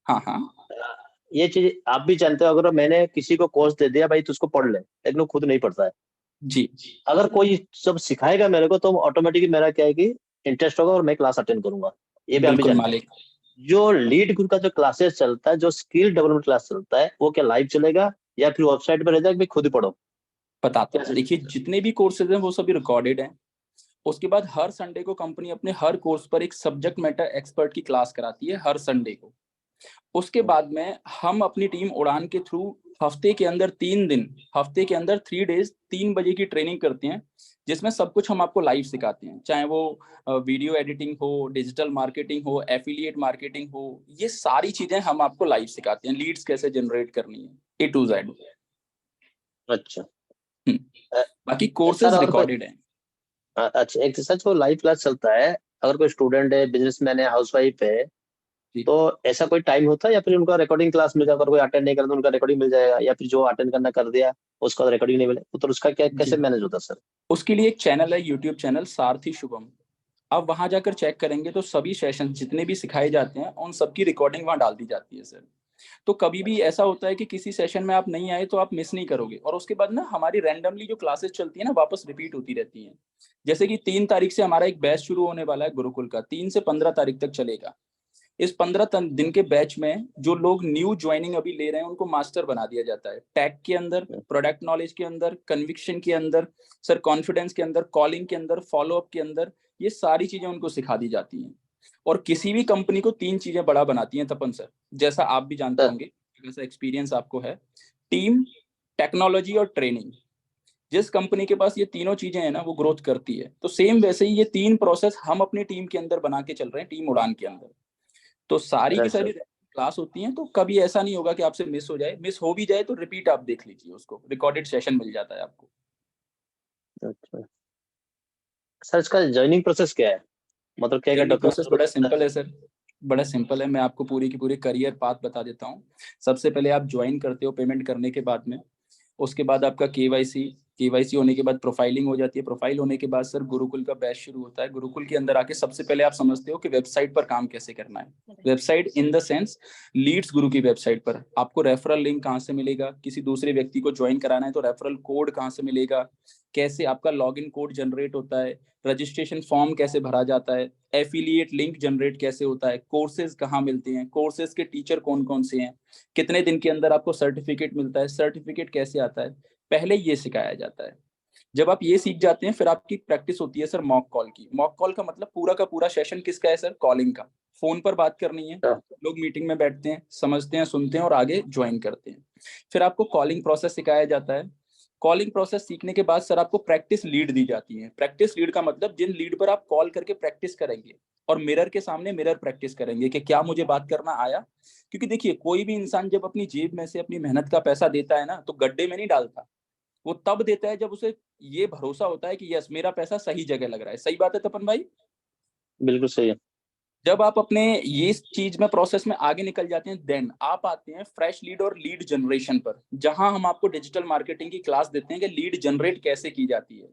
हाँ हाँ ये चीज आप भी जानते हो, अगर मैंने किसी को कोर्स दे दिया भाई तो उसको पढ़ ले, लेकिन वो खुद नहीं पढ़ता है। जी। अगर कोई सब सिखाएगा मेरे को तो ऑटोमेटिकली मेरा क्या है कि इंटरेस्ट होगा और मैं क्लास अटेंड करूंगा। ये भी आप भी बिल्कुल जानते हैं। मालिक। जो लीड ग्रुप का जो क्लासेस चलता है, जो स्किल डेवलपमेंट क्लास चलता है, वो क्या लाइव चलेगा या फिर वेबसाइट पर रह जाएगा कि खुद ही पढ़ो? बताता हूँ, कैसे देखिए चलेगा? जितने भी कोर्सेज हैं वो सभी रिकॉर्डेड हैं। उसके बाद हर संडे को कंपनी अपने हर कोर्स पर एक सब्जेक्ट मैटर एक्सपर्ट की क्लास कराती है हर संडे को। उसके बाद में हम अपनी टीम उड़ान के थ्रू हफ्ते के अंदर 3 दिन, हफ्ते के अंदर 3 डेज 3 बजे की ट्रेनिंग करते हैं, जिसमें सब कुछ हम आपको लाइव सिखाते हैं, चाहे वो वीडियो एडिटिंग हो, डिजिटल मार्केटिंग हो, एफिलिएट मार्केटिंग हो, ये सारी चीजें हम आपको लाइव सिखाते हैं। लीड्स कैसे जनरेट करनी है, A to Z। अच्छा। बाकी सर कोर्सेज और कोई रिकॉर्डेड हैं। अच्छा, एक सच वो लाइव क्लास चलता है, अगर कोई स्टूडेंट है, बिजनेसमैन है, हाउसवाइफ है, जी। तो ऐसा कोई टाइम होता है या फिर उनका रिकॉर्डिंग क्लास मिल जाएगा? अगर कोई अटेंड नहीं करता तो उनका रिकॉर्डिंग मिल जाएगा, या फिर जो अटेंड करना कर दिया उसका रिकॉर्डिंग नहीं मिले, तो उसका क्या कैसे जी, मैनेज होता है सर? उसके लिए एक चैनल है, यूट्यूब चैनल सारथी शुभम। आप वहां जाकर चेक करेंगे तो सभी सेशन जितने भी सिखाए जाते हैं उन सबकी रिकॉर्डिंग वहां डाल दी जाती है सर। तो कभी भी ऐसा होता है कि किसी सेशन में आप नहीं आए तो आप मिस नहीं करोगे। और उसके बाद ना हमारी रैंडमली जो क्लासेस चलती है ना, वापस रिपीट होती रहती हैं। जैसे कि 3 तारीख से हमारा एक बैच शुरू होने वाला है गुरुकुल का, 3 से 15 तारीख तक चलेगा। इस 15 दिन के बैच में जो लोग न्यू ज्वाइनिंग अभी ले रहे हैं उनको मास्टर बना दिया जाता है, टैग के अंदर, प्रोडक्ट नॉलेज के अंदर, कन्विक्शन के अंदर, सर कॉन्फिडेंस के अंदर, कॉलिंग के अंदर, फॉलोअप के अंदर। ये सारी चीजें उनको सिखा दी जाती हैं। और किसी भी कंपनी को 3 चीजें बड़ा बनाती हैं तपन सर, जैसा आप भी जानते सर, होंगे, जैसा एक्सपीरियंस आपको है। टीम, टेक्नोलॉजी और ट्रेनिंग। जिस कंपनी के पास ये तीनों चीजें हैं ना, वो ग्रोथ करती है। तो सेम वैसे ही ये 3 प्रोसेस हम अपनी टीम के अंदर बना के चल रहे हैं, टीम उड़ान के अंदर। तो सारी की राइट सर। सारी क्लास होती हैं, तो कभी ऐसा नहीं होगा कि आपसे मिस हो जाए। मिस हो भी जाए तो रिपीट आप देख लीजिए, उसको रिकॉर्डेड सेशन मिल जाता है आपको। अच्छा सर, इसका ज्वाइनिंग प्रोसेस क्या है? मतलब क्या क्या ट्रेनिंग प्रोसेस बड़ा डॉक्यूमेंट? सिंपल है सर, बड़ा सिंपल है। मैं आपको पूरी की पूरी करियर पाथ बता देता हूँ। सबसे पहले आप ज्वाइन करते हो पेमेंट करने के बाद में। उसके बाद आपका केवाईसी होने के बाद प्रोफाइलिंग हो जाती है। प्रोफाइल होने के बाद सर गुरुकुल का बैच शुरू होता है। गुरुकुल के अंदर आके सबसे पहले आप समझते हो कि वेबसाइट पर काम कैसे करना है। Website in the sense Leads Guru की वेबसाइट पर आपको रेफरल लिंक कहाँ से मिलेगा, किसी दूसरे व्यक्ति को ज्वाइन कराना है तो रेफरल कोड कहाँ से मिलेगा, कैसे आपका लॉगिन कोड जनरेट होता है, रजिस्ट्रेशन फॉर्म कैसे भरा जाता है, एफिलिएट लिंक जनरेट कैसे होता है, कोर्सेज कहाँ मिलते हैं, कोर्सेज के टीचर कौन कौन से हैं, कितने दिन के अंदर आपको सर्टिफिकेट मिलता है, सर्टिफिकेट कैसे आता है, पहले ये सिखाया जाता है। जब आप ये सीख जाते हैं फिर आपकी प्रैक्टिस होती है सर मॉक कॉल की। मॉक कॉल का मतलब पूरा का पूरा सेशन किसका है सर, कॉलिंग का। फोन पर बात करनी है, लोग मीटिंग में बैठते हैं, समझते हैं, सुनते हैं और आगे ज्वाइन करते हैं। फिर आपको कॉलिंग प्रोसेस सिखाया जाता है। कॉलिंग प्रोसेस सीखने के बाद सर आपको प्रैक्टिस लीड दी जाती है। प्रैक्टिस लीड का मतलब जिन लीड पर आप कॉल करके प्रैक्टिस करेंगे और मिरर के सामने मिरर प्रैक्टिस करेंगे कि क्या मुझे बात करना आया। क्योंकि देखिए कोई भी इंसान जब अपनी जेब में से अपनी मेहनत का पैसा देता है ना, तो गड्ढे में नहीं डालता। वो तब देता है जब उसे ये भरोसा होता है कि यस मेरा पैसा सही जगह लग रहा है। सही बात है तपन भाई। बिल्कुल सही है। जब आप अपने ये चीज में प्रोसेस में आगे निकल जाते हैं, देन आप आते हैं फ्रेश लीड और लीड जनरेशन पर, जहां हम आपको डिजिटल मार्केटिंग की क्लास देते हैं कि लीड जनरेट कैसे की जाती है।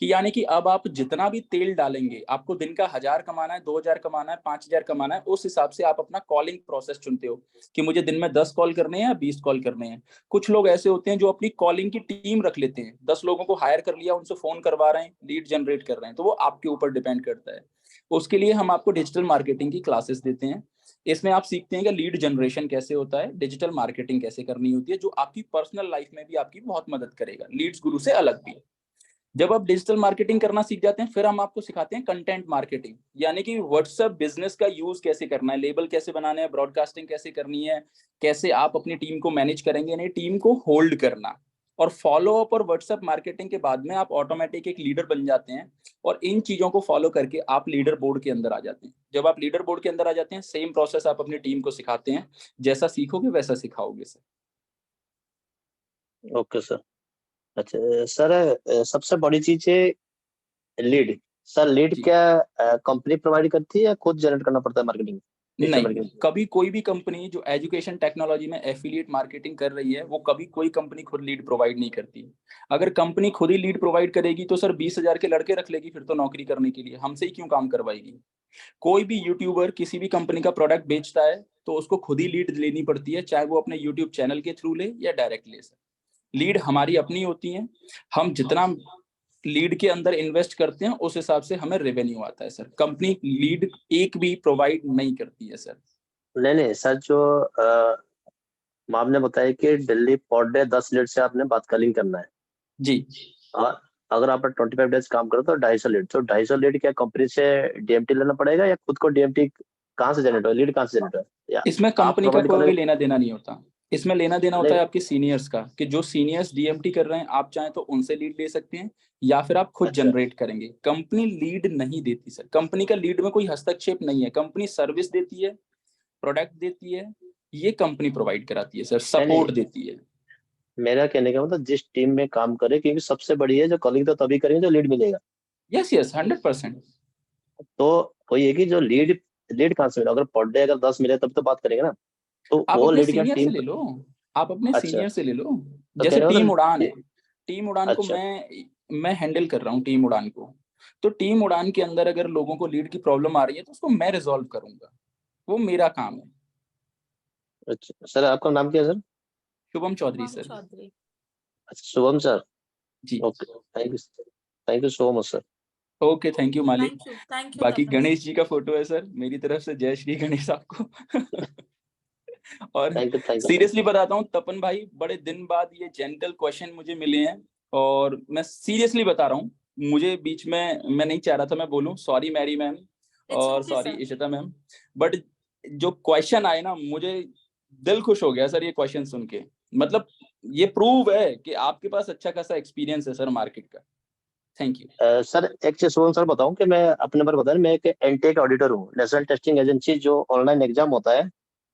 कि यानी कि अब आप जितना भी तेल डालेंगे, आपको दिन का 1000 कमाना है, 2000 कमाना है, 5000 कमाना है, उस हिसाब से आप अपना कॉलिंग प्रोसेस चुनते हो कि मुझे दिन में 10 कॉल करने हैं या 20 कॉल करने हैं। कुछ लोग ऐसे होते हैं जो अपनी कॉलिंग की टीम रख लेते हैं, 10 लोगों को हायर कर लिया, उनसे फोन करवा रहे हैं, लीड जनरेट कर रहे हैं। तो वो आपके ऊपर डिपेंड करता है। उसके लिए हम आपको डिजिटल मार्केटिंग की क्लासेस देते हैं। इसमें आप सीखते हैं कि लीड जनरेशन कैसे होता है, डिजिटल मार्केटिंग कैसे करनी होती है, जो आपकी पर्सनल लाइफ में भी आपकी बहुत मदद करेगा, लीड्स गुरु से अलग भी। जब आप डिजिटल मार्केटिंग करना सीख जाते हैं, फिर हम आपको सिखाते हैं कंटेंट मार्केटिंग, यानी कि व्हाट्सएप बिजनेस का यूज कैसे करना है, लेबल कैसे बनाने हैं, ब्रॉडकास्टिंग कैसे करनी है, कैसे आप अपनी टीम को मैनेज करेंगे, यानी टीम को होल्ड करना। और फॉलो अप और व्हाट्सएप मार्केटिंग के बाद में आप ऑटोमेटिक एक लीडर बन जाते हैं, और इन चीजों को फॉलो करके आप लीडर बोर्ड के अंदर आ जाते हैं। जब आप लीडर बोर्ड के अंदर आ जाते हैं, सेम प्रोसेस आप अपनी टीम को सिखाते हैं, जैसा सीखोगे वैसा सिखाओगे सर। Okay sir. अच्छा सर, सबसे बड़ी चीज है लीड। सर लीड जी। क्या कंपनी प्रोवाइड करती है या खुद जनरेट करना पड़ता है मार्केटिंग, डिजिटल नहीं, मार्केटिंग? कभी कोई भी कंपनी जो एजुकेशन टेक्नोलॉजी में एफिलिएट मार्केटिंग कर रही है, वो कभी कोई कंपनी खुद लीड प्रोवाइड नहीं करती। अगर कंपनी खुद ही लीड प्रोवाइड करेगी तो सर 20,000 के लड़के रख लेगी फिर तो नौकरी करने के लिए, हमसे ही क्यों काम करवाएगी। कोई भी यूट्यूबर किसी भी कंपनी का प्रोडक्ट बेचता है तो उसको खुद ही लीड लेनी पड़ती है, चाहे वो अपने यूट्यूब चैनल के थ्रू ले या डायरेक्ट ले सर। लीड हमारी अपनी होती है, हम जितना लीड के अंदर इन्वेस्ट करते हैं उस हिसाब से हमें रेवेन्यू आता है सर। कंपनी लीड एक भी प्रोवाइड नहीं करती है सर। नहीं नहीं सर, जो आपने बताया कि दिल्ली पर डे 10 लीड से आपने बात कॉलिंग करना है जी। और अगर आप 25 डेज काम करो तो 250 लीड। तो 250 लीड क्या कंपनी से डीएमटी लेना पड़ेगा या खुद को डीएमटी कहाँ से जनरेट हो, लीड कहाँ से जनरेट हो, या इसमें आप कंपनी का प्रोवाइड कोई भी करोगे? लेना देना नहीं होता। इसमें लेना देना होता है आपके सीनियर्स का, कि जो सीनियर्स डीएमटी कर रहे हैं आप चाहें तो उनसे लीड ले सकते हैं, या फिर आप खुद अच्छा जनरेट करेंगे। कंपनी लीड नहीं देती सर, कंपनी का लीड में कोई हस्तक्षेप नहीं है। कंपनी सर्विस देती है, प्रोडक्ट देती है, ये कंपनी प्रोवाइड कराती है सर, नहीं नहीं, सपोर्ट देती है। मेरा कहने का मतलब जिस टीम में काम करे, क्योंकि सबसे बड़ी है जो कॉलिंग तो तभी करेंगे जो लीड मिलेगा। Yes yes 100%। तो वही है कि जो लीड लीड कहाँ से मिला, अगर पर डे अगर 10 मिले तब तो बात करेंगे ना। तो आप वो अपने लीड क्या सीनियर से टीम? ले लो, आप अपने अच्छा, सीनियर से ले लो। तो जैसे कहने का टीम मतलब उड़ान है, टीम उड़ान को अच्छा मैं हैंडल कर रहा हूँ टीम उड़ान को। तो टीम उड़ान के अंदर अगर लोगों को लीड की प्रॉब्लम आ रही है तो उसको मैं रिजॉल्व करूंगा, वो मेरा काम है। अच्छा सर, आपका नाम क्या है सर? शुभम चौधरी शुभम सर। चौधरी। अच्छा शुभम सर। जी। Okay, thank you so much sir. Okay, thank you Malik. Thank you बाकी तपन। गणेश जी का फोटो है सर, मेरी तरफ से जय श्री गणेश आपको। और थैंक यू सर। सीरियसली बताता हूँ तपन भाई, बड़े दिन बाद ये जेंटल क्वेश्चन मुझे मिले हैं, और मैं सीरियसली बता रहा हूँ, मुझे बीच में मैं नहीं चाह रहा था मैं बोलूं, सॉरी मैरी मैम इट्स और okay sorry sir. Ishita ma'am, but जो क्वेश्चन आए ना, मुझे दिल खुश हो गया सर ये क्वेश्चन सुन के। मतलब ये प्रूव है कि आपके पास अच्छा खासा एक्सपीरियंस है सर मार्केट का। Thank you. सर एक चीज शुभम सर बताऊं कि मैं अपने बारे बताया, मैं एक एनटेक ऑडिटर हूँ, नेशनल टेस्टिंग एजेंसी जो ऑनलाइन एग्जाम होता है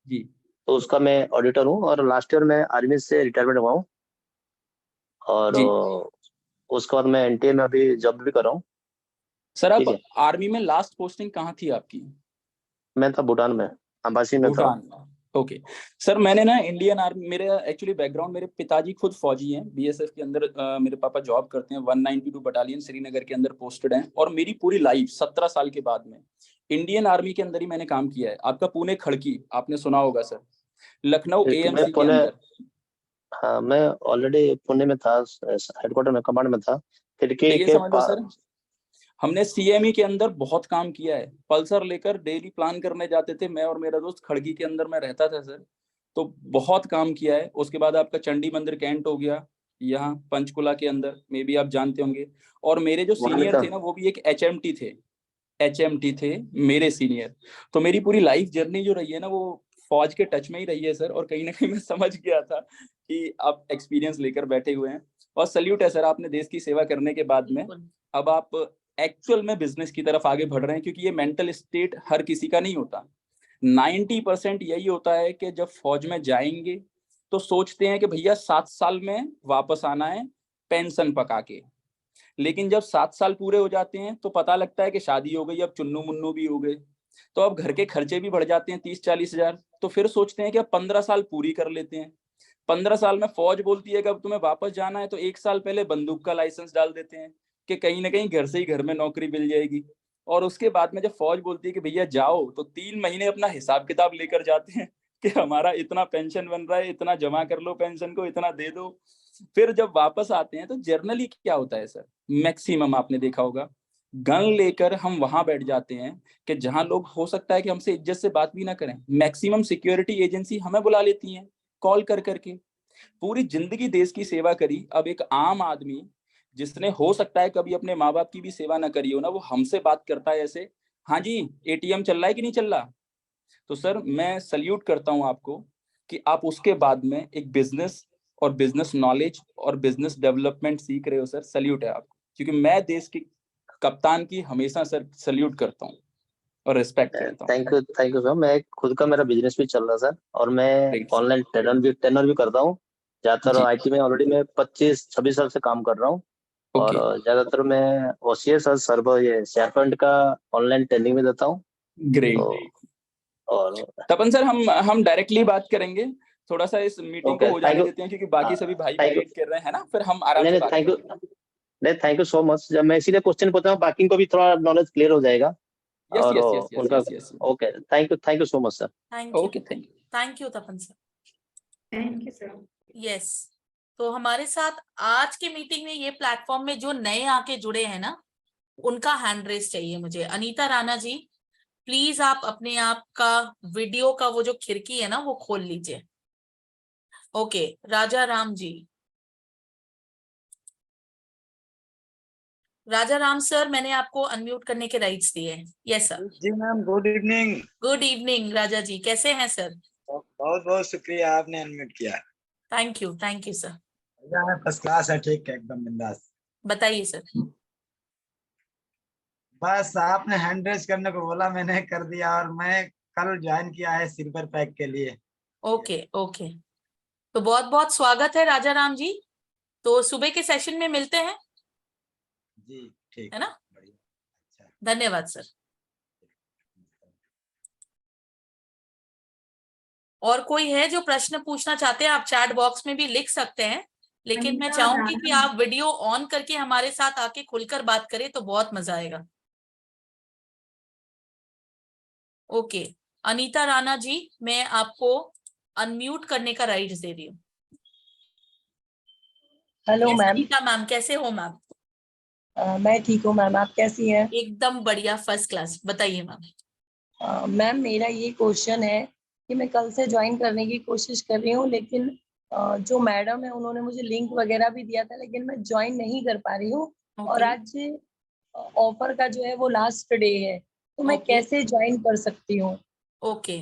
जी। तो उसका मैं ऑडिटर हूँ। और लास्ट ईयर मैं आर्मी से रिटायरमेंट हुआ हूँ और जी उसके बाद मैं एनटीए में अभी जॉब भी कर रहा हूँ। सर, ठीक आप है, आर्मी में लास्ट पोस्टिंग कहाँ थी आपकी? मैं था भूटान में, अम्बासी में था। भूटान। ओके सर, मैंने ना इंडियन आर्मी, मेरे एक्चुअली बैकग्राउंड, मेरे पिताजी खुद फौजी हैं, बीएसएफ के अंदर मेरे पापा जॉब करते हैं, 192 बटालियन श्रीनगर के अंदर पोस्टेड हैं। और मेरी पूरी लाइफ 17 साल के बाद में इंडियन आर्मी के अंदर ही मैंने काम किया है। आपका पुणे खड़की आपने सुना होगा सर, लखनऊ मैं एएमसी के पुणे, अंदर। हाँ मैं ऑलरेडी पुणे में था, हेडक्वार्टर में, कमांड में था। फिर तो के ये समझ लो सर, हमने सीएमई के अंदर बहुत काम किया है। पल्सर लेकर डेली प्लान करने जाते थे, मैं और मेरा दोस्त, खड़गी के अंदर मैं रहता था सर। तो बहुत काम किया है। उसके बाद आपका चंडी मंदिर कैंट हो गया, यहाँ पंचकुला के अंदर, मे बी आप जानते होंगे। और मेरे जो वहां सीनियर था। थे ना, वो भी एक एचएमटी थे मेरे सीनियर। तो मेरी पूरी लाइफ जर्नी जो रही है ना, वो फौज के टच में ही रही है सर। और कहीं ना कहीं मैं समझ गया था कि आप एक्सपीरियंस लेकर बैठे हुए हैं। और सल्यूट है सर, आपने देश की सेवा करने के बाद में बिल्कुल। अब आप एक्चुअल में बिजनेस की तरफ आगे बढ़ रहे हैं, क्योंकि ये मेंटल स्टेट हर किसी का नहीं होता। 90% यही होता है कि जब फौज में जाएंगे तो सोचते हैं कि भैया 7 साल में वापस आना है पेंशन पका के। लेकिन जब 7 साल पूरे हो जाते हैं तो पता लगता है कि शादी हो गई, अब चुन्नू मुन्नू भी हो गए, तो अब घर के खर्चे भी बढ़ जाते हैं 30-40 हजार। तो फिर सोचते हैं कि अब 15 साल पूरी कर लेते हैं। 15 साल में फौज बोलती है कि अब तुम्हें वापस जाना है, तो 1 साल पहले बंदूक का लाइसेंस डाल देते हैं कि कहीं ना कहीं घर से ही घर में नौकरी मिल जाएगी। और उसके बाद में जब फौज बोलती है कि भैया जाओ, तो 3 महीने अपना हिसाब किताब लेकर जाते हैं कि हमारा इतना पेंशन बन रहा है, इतना जमा कर लो पेंशन को, इतना दे दो। फिर जब वापस आते हैं तो जर्नली क्या होता है सर, मैक्सिमम आपने देखा होगा, गन लेकर हम वहां बैठ जाते हैं कि जहां लोग हो सकता है कि हमसे इज्जत से बात भी ना करें। मैक्सिमम सिक्योरिटी एजेंसी हमें बुला लेती हैं कॉल कर करके। पूरी जिंदगी देश की सेवा करी, अब एक आम आदमी जिसने हो सकता है कभी अपने माँ बाप की भी सेवा ना करी हो ना, वो हमसे बात करता है ऐसे, हाँ जी एटीएम चल रहा है कि नहीं चल रहा। तो सर मैं सल्यूट करता हूँ आपको कि आप उसके बाद में एक बिजनेस और बिजनेस नॉलेज और बिजनेस डेवलपमेंट सीख रहे हो सर, सल्यूट है आपको। क्योंकि मैं देश के कप्तान की हमेशा सर सल्यूट करता हूँ और रिस्पेक्ट करता हूँ। Thank you sir. मैं खुद का मेरा बिजनेस भी चल रहा है सर, और मैं Great, sir. ऑनलाइन ट्रेनर भी करता हूँ। ज्यादातर जी। आईटी में ऑलरेडी मैं 25-26 साल से काम कर रहा हूँ। और ओके, ज्यादातर मैं ओसीएस और सर्व ये शेयरफंड का ऑनलाइन ट्रेनिंग भी देता हूँ। ग्रेट। तो और तपन सर हम डायरेक्टली बात करेंगे, थोड़ा सा इस मीटिंग को ओके, हो थैंक जाने यू। देते हैं क्योंकि बाकी सभी भाई भी थैंक यू। वेट कर रहे हैं ना, फिर हम आराम नहीं से नहीं, बात थैंक यू। करेंगे। नहीं, थैंक यू सो मच। जब मैं इसीलिए क्वेश्चन पूछता हूँ, बाकी को भी थोड़ा नॉलेज क्लियर हो जाएगा। यस और यस यस यस उनका yes yes. Okay, thank you so much sir. Okay, thank you Tapan sir. Thank you sir. Yes, तो हमारे साथ आज के मीटिंग में ये प्लेटफॉर्म में जो नए आके जुड़े हैं ना, उनका हैंड रेस चाहिए मुझे। अनीता राणा जी, प्लीज आप अपने आप का वीडियो का वो जो खिड़की है ना वो खोल लीजिए। ओके, राजा राम जी। राजा राम सर, मैंने आपको अनम्यूट करने के राइट्स दिए हैं। Yes sir. जी ma'am, good evening. Good evening Raja ji, कैसे हैं सर? बहुत बहुत शुक्रिया, आपने अनम्यूट किया। Thank you sir. First class है, ठीक है, एकदम बिंदास। बताइए सर। बस आपने हैंड रेस करने को बोला, मैंने कर दिया। और मैं कल ज्वाइन किया है सिल्वर पैक के लिए। ओके ओके, तो बहुत बहुत स्वागत है राजा राम जी। तो सुबह के सेशन में मिलते हैं, जी ठीक, है ना? बढ़िया, अच्छा। धन्यवाद सर। और कोई है जो प्रश्न पूछना चाहते हैं, आप चैट बॉक्स में भी लिख सकते हैं, लेकिन मैं अनीता चाहूंगी कि राणा। आप वीडियो ऑन करके हमारे साथ आके खुलकर बात करें तो बहुत मजा आएगा। ओके, अनीता राणा जी, मैं आपको अनम्यूट करने का राइट्स दे रही हूँ। Hello yes ma'am. Anita ma'am, कैसे हो मैम? मैं ठीक हूँ मैम, आप कैसी हैं? एकदम बढ़िया, फर्स्ट क्लास। बताइए मैम। मैम मेरा ये क्वेश्चन है कि मैं कल से ज्वाइन करने की कोशिश कर रही हूँ, लेकिन जो मैडम है उन्होंने मुझे लिंक वगैरह भी दिया था, लेकिन मैं ज्वाइन नहीं कर पा रही हूँ। और ओके आज ऑफर का जो है वो लास्ट डे है, तो मैं ओके कैसे ज्वाइन कर सकती हूँ? ओके,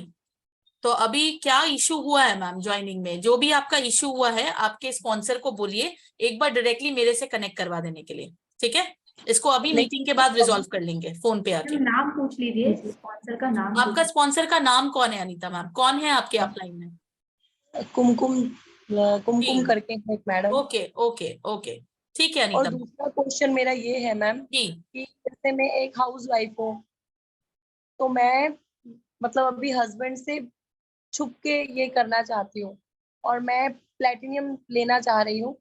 तो अभी क्या इशू हुआ है मैम ज्वाइनिंग में? जो भी आपका इशू हुआ है आपके स्पॉन्सर को बोलिए एक बार डायरेक्टली मेरे से कनेक्ट करवा देने के लिए, ठीक है? इसको अभी मीटिंग के बाद रिजॉल्व कर लेंगे फोन पे आके। नाम पूछ लीजिए, स्पॉन्सर का नाम आपका स्पॉन्सर का नाम कौन है अनीता मैम? कौन है आपके अपलाइन में? कुमकुम कुमकुम जी, करके है एक मैडम। ओके ओके ओके, ठीक है और अनीता मैम। दूसरा क्वेश्चन मेरा ये है मैम जी कि जैसे मैं एक हाउस वाइफ हूँ, तो मैं मतलब अभी हस्बैंड से छुप के ये करना चाहती हूँ, और मैं प्लेटिनियम लेना चाह रही हूँ,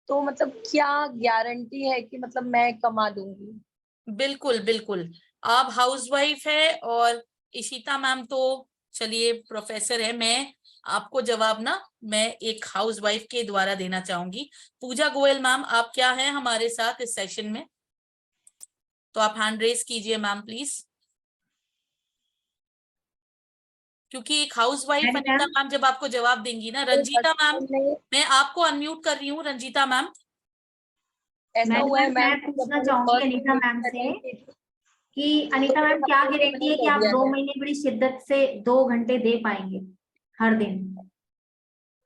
तो मतलब क्या गारंटी है कि मतलब मैं कमा दूंगी? बिल्कुल बिल्कुल, आप हाउसवाइफ है और इशिता मैम तो चलिए प्रोफेसर है। मैं आपको जवाब ना मैं एक हाउसवाइफ के द्वारा देना चाहूंगी। पूजा गोयल मैम, आप क्या हैं हमारे साथ इस सेशन में? तो आप हैंड रेस कीजिए मैम प्लीज, क्योंकि एक हाउसवाइफ अनीता मैम। मैम जब आपको जवाब देंगी ना। तो रंजीता मैम, हस्बैंड ने मैं आपको अनम्यूट कर रही हूँ। रंजीता मैम, ऐसा हुआ है मैं मैम कि जब पूछना मैंने चाहूंगी फर्स्ट अनीता मैम मीटिंग से अटेंड की थी, कि तो अनीता मेरे मैम क्या हस्बैंड ने गारंटी मना है कि कर आप दिया 2 महीने बड़ी शिद्दत से 2 घंटे दे पाएंगे हर दिन?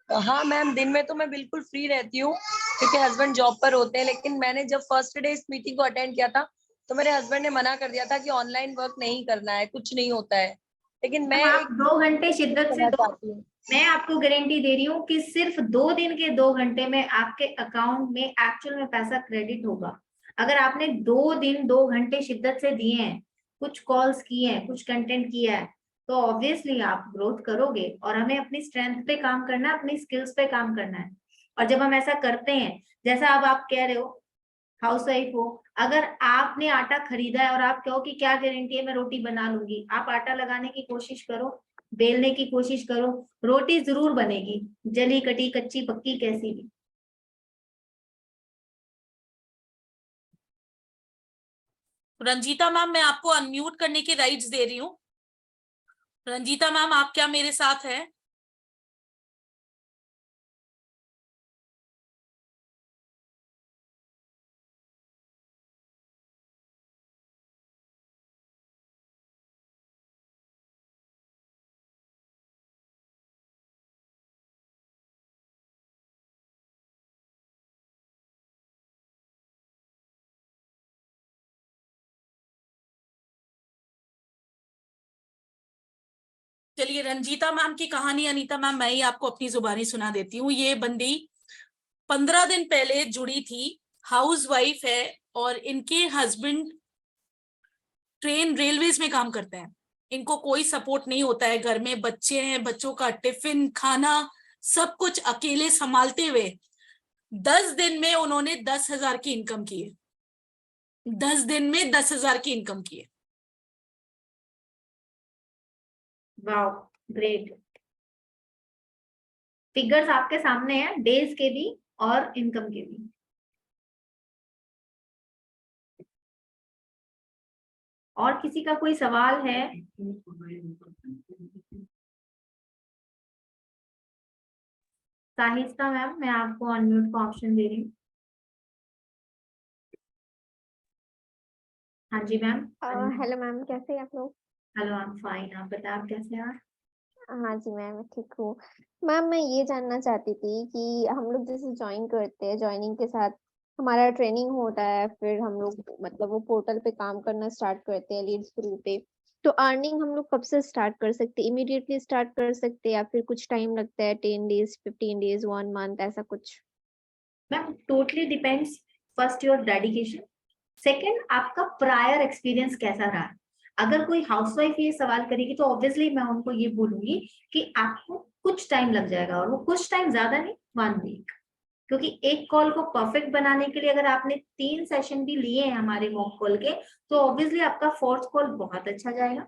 है। हाँ मैम, दिन में तो मैं बिल्कुल फ्री रहती हूँ क्योंकि हस्बैंड जॉब पर होते हैं, लेकिन मैंने जब फर्स्ट डे इस मीटिंग को अटेंड किया था तो मेरे हस्बैंड ने मना कर दिया था कि ऑनलाइन वर्क नहीं करना है, कुछ नहीं होता है। लेकिन मैं मैम आप एक 2 घंटे शिद्दत से करना दो। चाहती हूँ। मैं आपको गारंटी दे रही हूँ कि सिर्फ 2 दिन के 2 घंटे में आपके अकाउंट में एक्चुअल में पैसा क्रेडिट होगा। अगर आपने 2 दिन 2 घंटे शिद्दत से दिए हैं, कुछ कॉल्स किए हैं, कुछ कंटेंट किया है, तो ऑब्वियसली आप ग्रोथ करोगे। और हमें अपनी स्ट्रेंथ पे काम करना है, अपनी स्किल्स पे काम करना है। और जब हम ऐसा करते हैं, जैसा अब आप कह रहे हो हाउस वाइफ हो, अगर आपने आटा खरीदा है और आप कहो कि क्या गारंटी है मैं रोटी बना लूंगी, आप आटा लगाने की कोशिश करो, बेलने की कोशिश करो, रोटी जरूर बनेगी, जली कटी कच्ची पक्की कैसी भी। रंजीता मैम, मैं आपको अनम्यूट करने के राइट्स दे रही हूँ। रंजीता मैम, आप क्या मेरे साथ हैं? चलिए रंजीता मैम की कहानी अनीता मैम मैं ही आपको अपनी जुबानी सुना देती हूँ। ये बंदी 15 दिन पहले जुड़ी थी, हाउस वाइफ है और इनके हस्बैंड ट्रेन रेलवेज में काम करते हैं। इनको कोई सपोर्ट नहीं होता है, घर में बच्चे हैं, बच्चों का टिफिन खाना सब कुछ अकेले संभालते हुए 10 दिन में उन्होंने 10,000 की इनकम की है। 10 दिन में 10,000 की इनकम की है। Wow, great. फिगर्स आपके सामने हैं, डेज के भी और इनकम के भी। और किसी का कोई सवाल है? साहिस्ता मैम, मैं आपको अनम्यूट का ऑप्शन दे रही हूँ। हाँ जी मैम। हेलो मैम, कैसे हैं आप लोग? Hello, I am fine. आप बताएं, आप कैसे हैं? हाँ जी मैम, मैं ठीक हूँ। मैम मैं ये जानना चाहती थी कि हम लोग जैसे ज्वाइन करते हैं, ज्वाइनिंग के साथ हमारा ट्रेनिंग होता है, फिर हम लोग मतलब वो पोर्टल पे काम करना स्टार्ट करते हैं लीड्स ग्रुप पे, तो अर्निंग हम लोग कब से स्टार्ट कर सकते हैं? इमीडिएटली स्टार्ट कर सकते हैं या फिर कुछ टाइम लगता है, 10 डेज, 15 डेज, 1 मंथ, ऐसा कुछ? Ma'am totally depends, first your dedication, second आपका प्रायर एक्सपीरियंस कैसा रहा। अगर कोई हाउसवाइफ ये सवाल करेगी तो ऑब्वियसली मैं उनको ये बोलूंगी कि आपको कुछ टाइम लग जाएगा, और वो कुछ टाइम ज्यादा नहीं, 1 वीक। क्योंकि एक कॉल को परफेक्ट बनाने के लिए अगर आपने 3 सेशन भी लिए हैं हमारे मॉक कॉल के, तो ऑब्वियसली आपका 4th कॉल बहुत अच्छा जाएगा।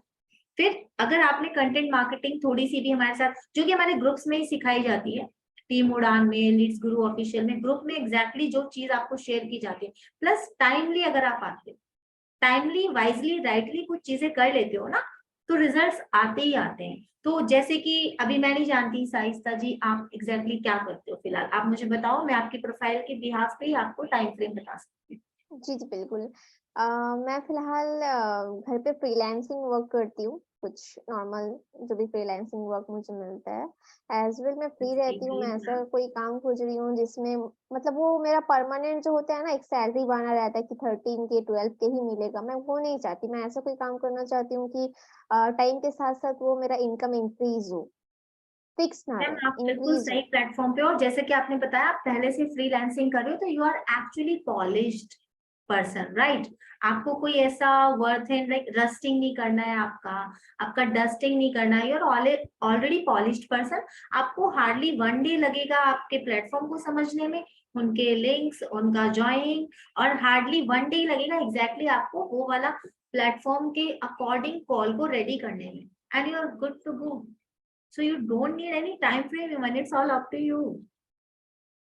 फिर अगर आपने कंटेंट मार्केटिंग थोड़ी सी भी हमारे साथ, जो कि हमारे ग्रुप्स में ही सिखाई जाती है, टीम उड़ान में, लीड्स गुरु ऑफिशियल में, ग्रुप में एग्जैक्टली जो चीज आपको शेयर की जाती है, प्लस टाइमली अगर आप आते हो, टाइमली वाइजली राइटली कुछ चीजें कर लेते हो ना, तो रिजल्ट्स आते ही आते हैं। तो जैसे कि अभी मैं नहीं जानती साइस्ता जी आप एग्जैक्टली क्या करते हो, फिलहाल आप मुझे बताओ, मैं आपकी प्रोफाइल के बिहाफ पे ही आपको टाइम फ्रेम बता सकती हूँ। जी जी बिल्कुल। मैं फिलहाल घर पे फ्रीलांसिंग वर्क करती हूँ, कुछ नॉर्मल जो भी फ्रीलांसिंग वर्क मुझे मिलता है। एज वेल मैं फ्री रहती हूँ, मैं ऐसा कोई काम खोज रही हूँ जिसमें मतलब वो मेरा परमानेंट जो होता है ना, एक सैलरी बना रहता है कि 13 के 12 के ही मिलेगा, मैं वो नहीं चाहती। मैं ऐसा कोई काम करना चाहती हूँ कि टाइम के साथ साथ वो मेरा इनकम इंक्रीज हो, फिक्स ना मैम आप रहे, बिल्कुल इंक्रीज सही हो। प्लेटफॉर्म पे हो, और जैसे कि आपने बताया आप पहले से फ्रीलांसिंग कर रहे हो, तो you are actually polished person, right? आपको कोई ऐसा वर्थ है लाइक रस्टिंग नहीं करना है, आपका डस्टिंग नहीं करना है, you are already polished person. आपको हार्डली 1 डे लगेगा आपके प्लेटफॉर्म को समझने में, उनके लिंक्स, उनका ज्वाइनिंग, और हार्डली 1 डे लगेगा एग्जैक्टली आपको वो वाला प्लेटफॉर्म के अकॉर्डिंग कॉल को रेडी करने में, and you are good to go. So you don't need any time frame, when it's all up to you.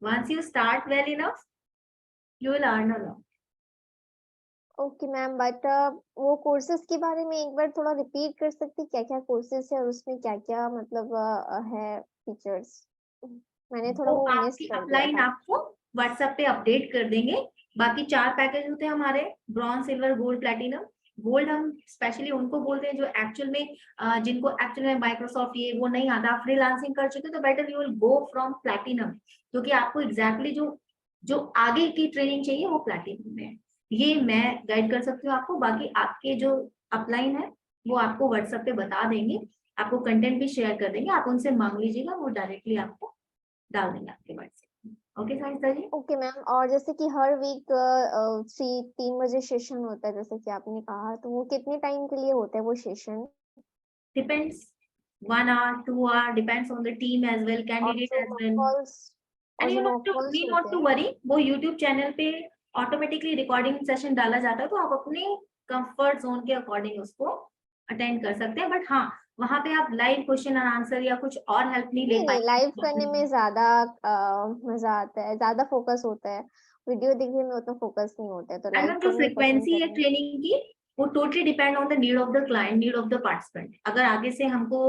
Once you start well enough, you will earn a lot. Okay ma'am, but वो courses के बारे में एक बार थोड़ा repeat कर सकती, क्या क्या कोर्सेज है और उसमें क्या क्या मतलब है फीचर्स? मैंने थोड़ा तो वो मिस आपकी कर दिया अपलाइन था। आपको व्हाट्सएप पे अपडेट कर देंगे। बाकी 4 पैकेज होते हैं हमारे, bronze, silver, gold, platinum. Gold हम स्पेशली उनको बोलते हैं जो एक्चुअल में जिनको एक्चुअल में माइक्रोसॉफ्ट ये वो नहीं आता, फ्रीलांसिंग कर चुके, तो better you will go from platinum, क्योंकि आपको एग्जैक्टली जो आगे की ट्रेनिंग चाहिए वो प्लेटिनम में है। ये मैं गाइड कर सकती हूँ आपको। बाकी आपके जो अपलाइन है वो आपको व्हाट्सएप पे बता देंगे, आपको कंटेंट भी शेयर कर देंगे, आप उनसे मांग लीजिएगा, वो डायरेक्टली आपको डाल देंगे आपके व्हाट्सएप। ओके साहिस्ता जी। ओके मैम, और जैसे कि हर वीक 3 बजे सेशन होता है जैसे कि आपने कहा, तो वो कितने टाइम के लिए होता है वो session? Depends, 1 hour, 2 hour, depends on the team as well, और candidate जो as mock well. Calls And और you जो not mock to calls need not होते to हैं? worry, वो YouTube चैनल पे ऑटोमेटिकली रिकॉर्डिंग सेशन डाला जाता है, तो आप अपने कंफर्ट जोन के अकॉर्डिंग उसको अटेंड कर सकते हैं। बट हाँ, वहां पे आप लाइव क्वेश्चन और आंसर या कुछ और हेल्प नहीं ले नहीं नहीं, पाएंगे। लाइव करने में ज्यादा मजा आता है, ज्यादा फोकस होता है, वीडियो देखने में उतना फोकस नहीं होता है, तो लाइव एंड जो करना ही पसंद फ्रीक्वेंसी है करेंगे। ट्रेनिंग की, वो totally depend on the need of the client, need of the participant. अगर आगे से हमको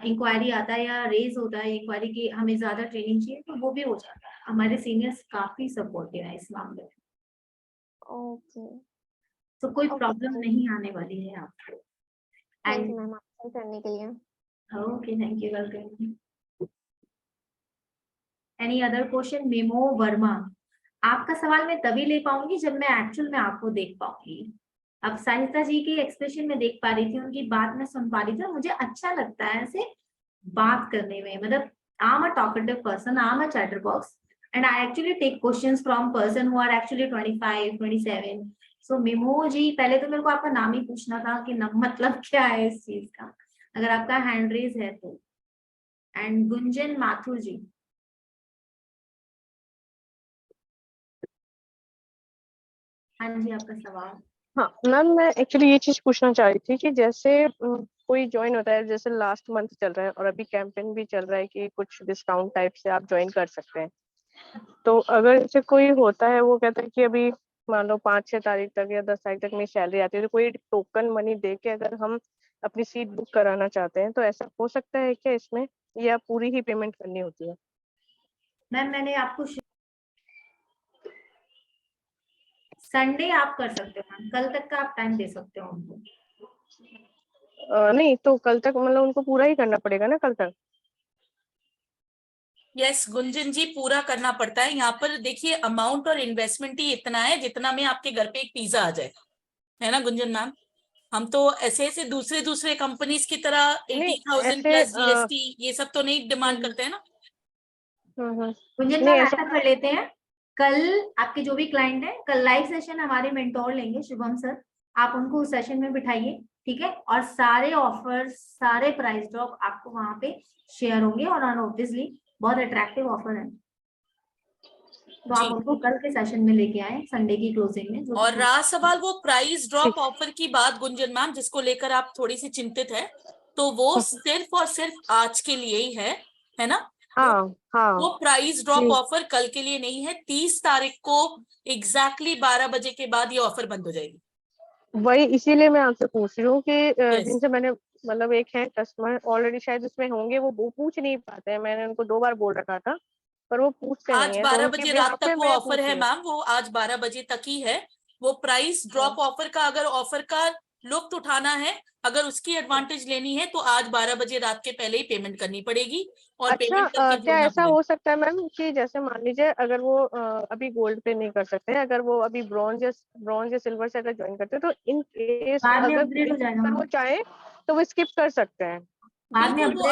इंक्वायरी आता है या रेज होता है इंक्वायरी की हमें ज्यादा ट्रेनिंग चाहिए, तो वो भी हो जाता है। हमारे सीनियर्स काफी सपोर्टिव है इस मामले में, ओके तो कोई ओके, प्रॉब्लम थैंक नहीं आने वाली है आपको। यू मैम आंसर करने के लिए। Okay, thank you, welcome. Any other question? Memo Verma, आपका सवाल मैं तभी ले पाऊंगी जब मैं एक्चुअल में आपको देख पाऊंगी। अब साहित्या जी के एक्सप्रेशन में देख पा रही थी, उनकी बात में सुन पा रही थी, और मुझे अच्छा लगता है ऐसे बात करने में। मतलब I am a talkative person, I am a chatter box, and I actually take questions from person who are actually 25, 27. So मिमो जी, पहले तो मेरे को आपका नाम ही पूछना था कि मतलब क्या है इस चीज का, अगर आपका हैंड रेज है तो। एंड गुंजन माथुर जी, हाँ जी, आपका सवाल। हाँ मैम, मैं एक्चुअली ये चीज पूछना चाह रही थी कि जैसे कोई ज्वाइन होता है, जैसे लास्ट मंथ चल रहा है और अभी कैंपेन भी चल रहा है कि कुछ डिस्काउंट टाइप से आप ज्वाइन कर सकते हैं, तो अगर जैसे कोई होता है वो कहता है कि अभी मान लो 5-6 तारीख तक या 10 तारीख तक मेरी सैलरी आती है, तो कोई टोकन मनी दे के अगर हम अपनी सीट बुक कराना चाहते हैं तो ऐसा हो सकता है क्या इसमें, या पूरी ही पेमेंट करनी होती है? मैम मैंने आपको संडे आप कर सकते हो मैम, कल तक का आप टाइम दे सकते हो उनको। नहीं तो कल तक मतलब उनको पूरा ही करना पड़ेगा ना कल तक? यस गुंजन जी, पूरा करना पड़ता है। यहाँ पर देखिए अमाउंट और इन्वेस्टमेंट ही इतना है जितना में आपके घर पे एक पिज्जा आ जाए, है ना गुंजन मैम। हम तो ऐसे ऐसे दूसरे कंपनीज की तरह 80,000 प्लस जीएसटी ये सब तो नहीं डिमांड करते हैं ना। गुंजन मैम ऐसा कर लेते हैं, कल आपके जो भी क्लाइंट है, कल लाइव सेशन हमारे मेंटोर लेंगे शुभम सर, आप उनको उस सेशन में बिठाइए, ठीक है, और सारे ऑफर्स, सारे प्राइस ड्रॉप आपको वहां पे शेयर होंगे, और ऑब्वियसली बहुत अट्रैक्टिव ऑफर है, तो आप उनको कल के सेशन में लेके आए संडे की क्लोजिंग में। और रहा सवाल वो प्राइस ड्रॉप ऑफर की बात गुंजन मैम, जिसको लेकर आप थोड़ी सी चिंतित है, तो वो सिर्फ और सिर्फ आज के लिए ही है ना। हाँ, वो प्राइस ड्रॉप ऑफर कल के लिए नहीं है, 30 तारीख को एग्जैक्टली 12 बजे के बाद ये ऑफर बंद हो जाएगी। वही इसीलिए मैं आपसे पूछ रही हूँ कि जिनसे मैंने मतलब एक है कस्टमर ऑलरेडी शायद उसमें होंगे, वो पूछ नहीं पाते हैं, मैंने उनको 2 बार बोल रखा था पर वो पूछते नहीं आज है। 12 बजे रात तक वो ऑफर है मैम, वो आज 12 बजे तक ही है। वो प्राइस ड्रॉप ऑफर का, अगर ऑफर का लुत्फ उठाना है, अगर उसकी एडवांटेज लेनी है, तो आज 12 बजे रात के पहले ही पेमेंट करनी पड़ेगी। और अच्छा, पेमेंट करके क्या ऐसा हो सकता है मैम कि जैसे मान लीजिए अगर वो अभी गोल्ड पे नहीं कर सकते हैं, अगर वो अभी ब्रॉन्ज या सिल्वर से अगर ज्वाइन करते हैं, तो इन केस अगर वो चाहे तो वो स्किप कर सकते हैं? बिल्कुल, वो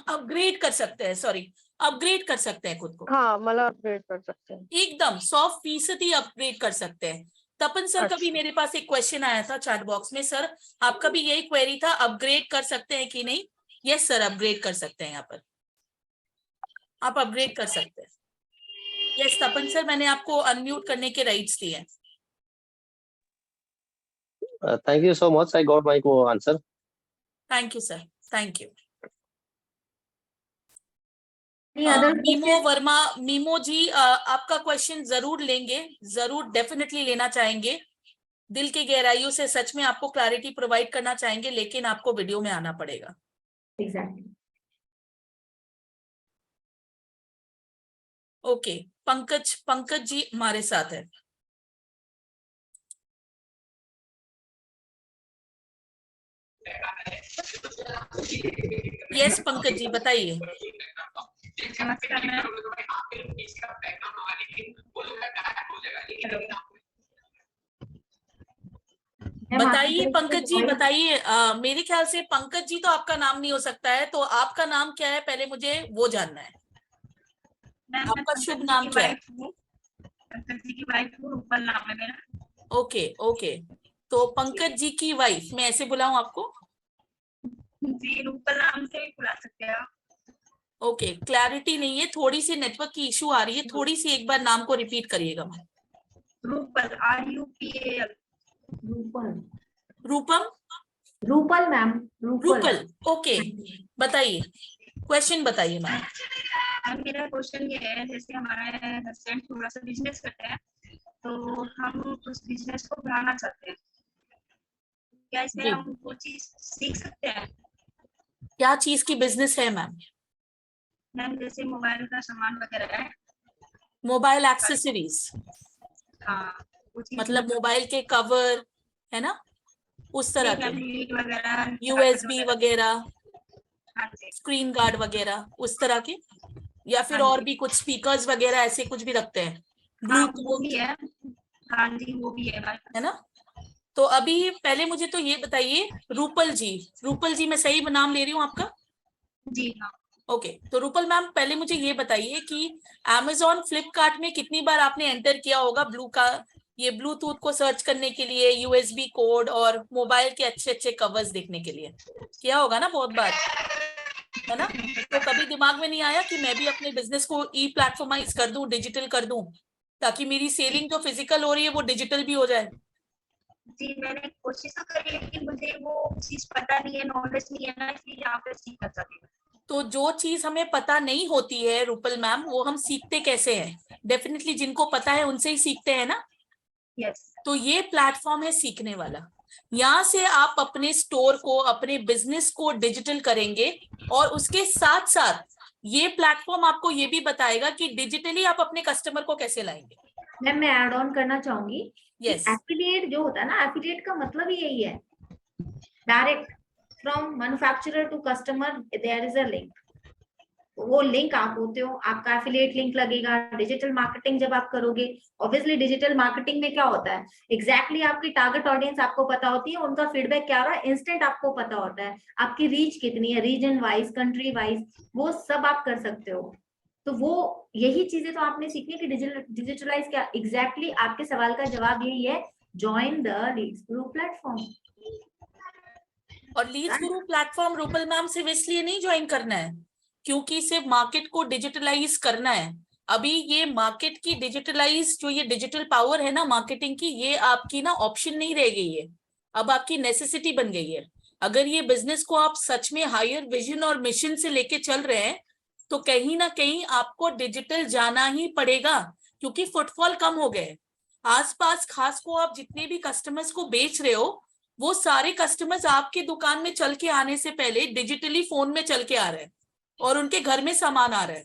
अपग्रेड कर सकते हैं, सॉरी अपग्रेड कर सकते हैं खुद को। हाँ मतलब अपग्रेड कर सकते हैं, एकदम 100% अपग्रेड कर सकते हैं। तपन सर का भी मेरे पास एक क्वेश्चन आया था चैट बॉक्स में, सर आपका भी यही क्वेरी था, अपग्रेड कर सकते हैं कि नहीं? यस सर, अपग्रेड कर सकते हैं, यहाँ पर आप अपग्रेड कर सकते हैं। यस तपन सर, मैंने आपको अनम्यूट करने के राइट्स दिए हैं। Thank you so much, I got my answer. Thank you sir, thank you. Mimo Verma, Mimo ji आपका क्वेश्चन जरूर लेंगे, जरूर डेफिनेटली लेना चाहेंगे, दिल की गहराइयों से सच में आपको क्लैरिटी प्रोवाइड करना चाहेंगे, लेकिन आपको वीडियो में आना पड़ेगा। एग्जैक्टली। ओके, पंकज जी हमारे साथ है। यस पंकज जी बताइए। बताइए पंकज जी बताइए। मेरे ख्याल से पंकज जी तो आपका नाम नहीं हो सकता है, तो आपका नाम क्या है पहले मुझे वो जानना है। आपका शुभ नाम क्या है? पंकज जी की वाइफ हूँ, रूपल नाम है मेरा। ओके ओके, तो पंकज जी की वाइफ मैं ऐसे बुलाऊं आपको? जी रूपल नाम से भी बुला सकते हैं आप। ओके, क्लैरिटी नहीं है, थोड़ी सी नेटवर्क की इशू आ रही है, थोड़ी सी एक बार नाम को रिपीट करिएगा। Rupal, RUPAL। Rupal ma'am, Rupal. Okay, बताइए क्वेश्चन बताइए मैम। मेरा क्वेश्चन ये है, जैसे हमारा हस्बैंड थोड़ा सा बिजनेस करते हैं, तो हम उस बिजनेस को बढ़ाना चाहते हैं, क्या इसमें हम वो चीज सीख सकते हैं? क्या चीज की बिजनेस है मैम? मैम जैसे मोबाइल का सामान वगैरह है। Mobile accessories? हाँ, मतलब मोबाइल के कवर है ना, उस तरह के, USB वगैरह, स्क्रीन गार्ड वगैरह उस तरह के, या फिर और भी कुछ स्पीकर्स वगैरह ऐसे कुछ भी रखते हैं? ब्लूटूथ भी है। हाँ जी वो भी है ना। तो अभी पहले मुझे तो ये बताइए, रूपल जी मैं सही नाम ले रही हूँ आपका? जी हाँ। ओके, तो रूपल मैम पहले मुझे ये बताइए कि Amazon फ्लिपकार्ट में कितनी बार आपने एंटर किया होगा ये ब्लूटूथ को सर्च करने के लिए, USB कोड और मोबाइल के अच्छे अच्छे कवर्स देखने के लिए? किया होगा ना बहुत बार, है ना? तो कभी दिमाग में नहीं आया कि मैं भी अपने बिजनेस को ई प्लेटफॉर्माइज कर दूं, डिजिटल कर दूं, ताकि मेरी सेलिंग जो फिजिकल हो रही है वो डिजिटल भी हो जाए? जी मैंने कोशिश तो करी है, लेकिन मुझे वो चीज पता नहीं है, नॉलेज नहीं है ना, इसलिए यहाँ पे सीखना चाहती हूँ। तो जो चीज हमें पता नहीं होती है रूपल मैम, वो हम सीखते कैसे हैं? डेफिनेटली जिनको पता है उनसे ही सीखते हैं ना। यस। तो ये प्लेटफॉर्म है सीखने वाला। यहाँ से आप अपने स्टोर को, अपने बिजनेस को डिजिटल करेंगे, और उसके साथ साथ ये प्लेटफॉर्म आपको ये भी बताएगा कि डिजिटली आप अपने कस्टमर को कैसे लाएंगे। मैम मैं ऐड ऑन करना चाहूंगी कि यस, एफिलिएट जो होता है ना, एफिलिएट का मतलब ही यही है, direct from manufacturer to customer there is a link. वो लिंक आप होते हो, आपका एफिलिएट लिंक लगेगा। डिजिटल मार्केटिंग जब आप करोगे, ऑब्वियसली डिजिटल मार्केटिंग में क्या होता है, एग्जैक्टली आपकी टारगेट ऑडियंस आपको पता होती है, उनका फीडबैक क्या हो रहा है इंस्टेंट आपको पता होता है, आपकी रीच कितनी है, रीजन वाइज, कंट्री वाइज, वो सब आप कर सकते हो। तो वो यही चीजें तो आपने सीखनी है कि डिजिटलाइज क्या, एग्जैक्टली आपके सवाल का जवाब यही है, join the leads Guru platform. और लीड्स गुरु प्लेटफॉर्म रूपल मैम सिर्फ इसलिए नहीं ज्वाइन करना है क्योंकि सिर्फ मार्केट को डिजिटलाइज करना है। अभी ये मार्केट की डिजिटलाइज, जो ये डिजिटल पावर है ना मार्केटिंग की, ये आपकी ना ऑप्शन नहीं रह गई है, अब आपकी नेसेसिटी बन गई है। अगर ये बिजनेस को आप सच में हायर विजन और मिशन से लेके चल रहे हैं, तो कहीं ना कहीं आपको डिजिटल जाना ही पड़ेगा, क्योंकि फुटफॉल कम हो गए। आसपास खास को आप जितने भी कस्टमर्स को बेच रहे हो, वो सारे कस्टमर्स आपके दुकान में चल के आने से पहले डिजिटली फोन में चल के आ रहे हैं, और उनके घर में सामान आ रहा है,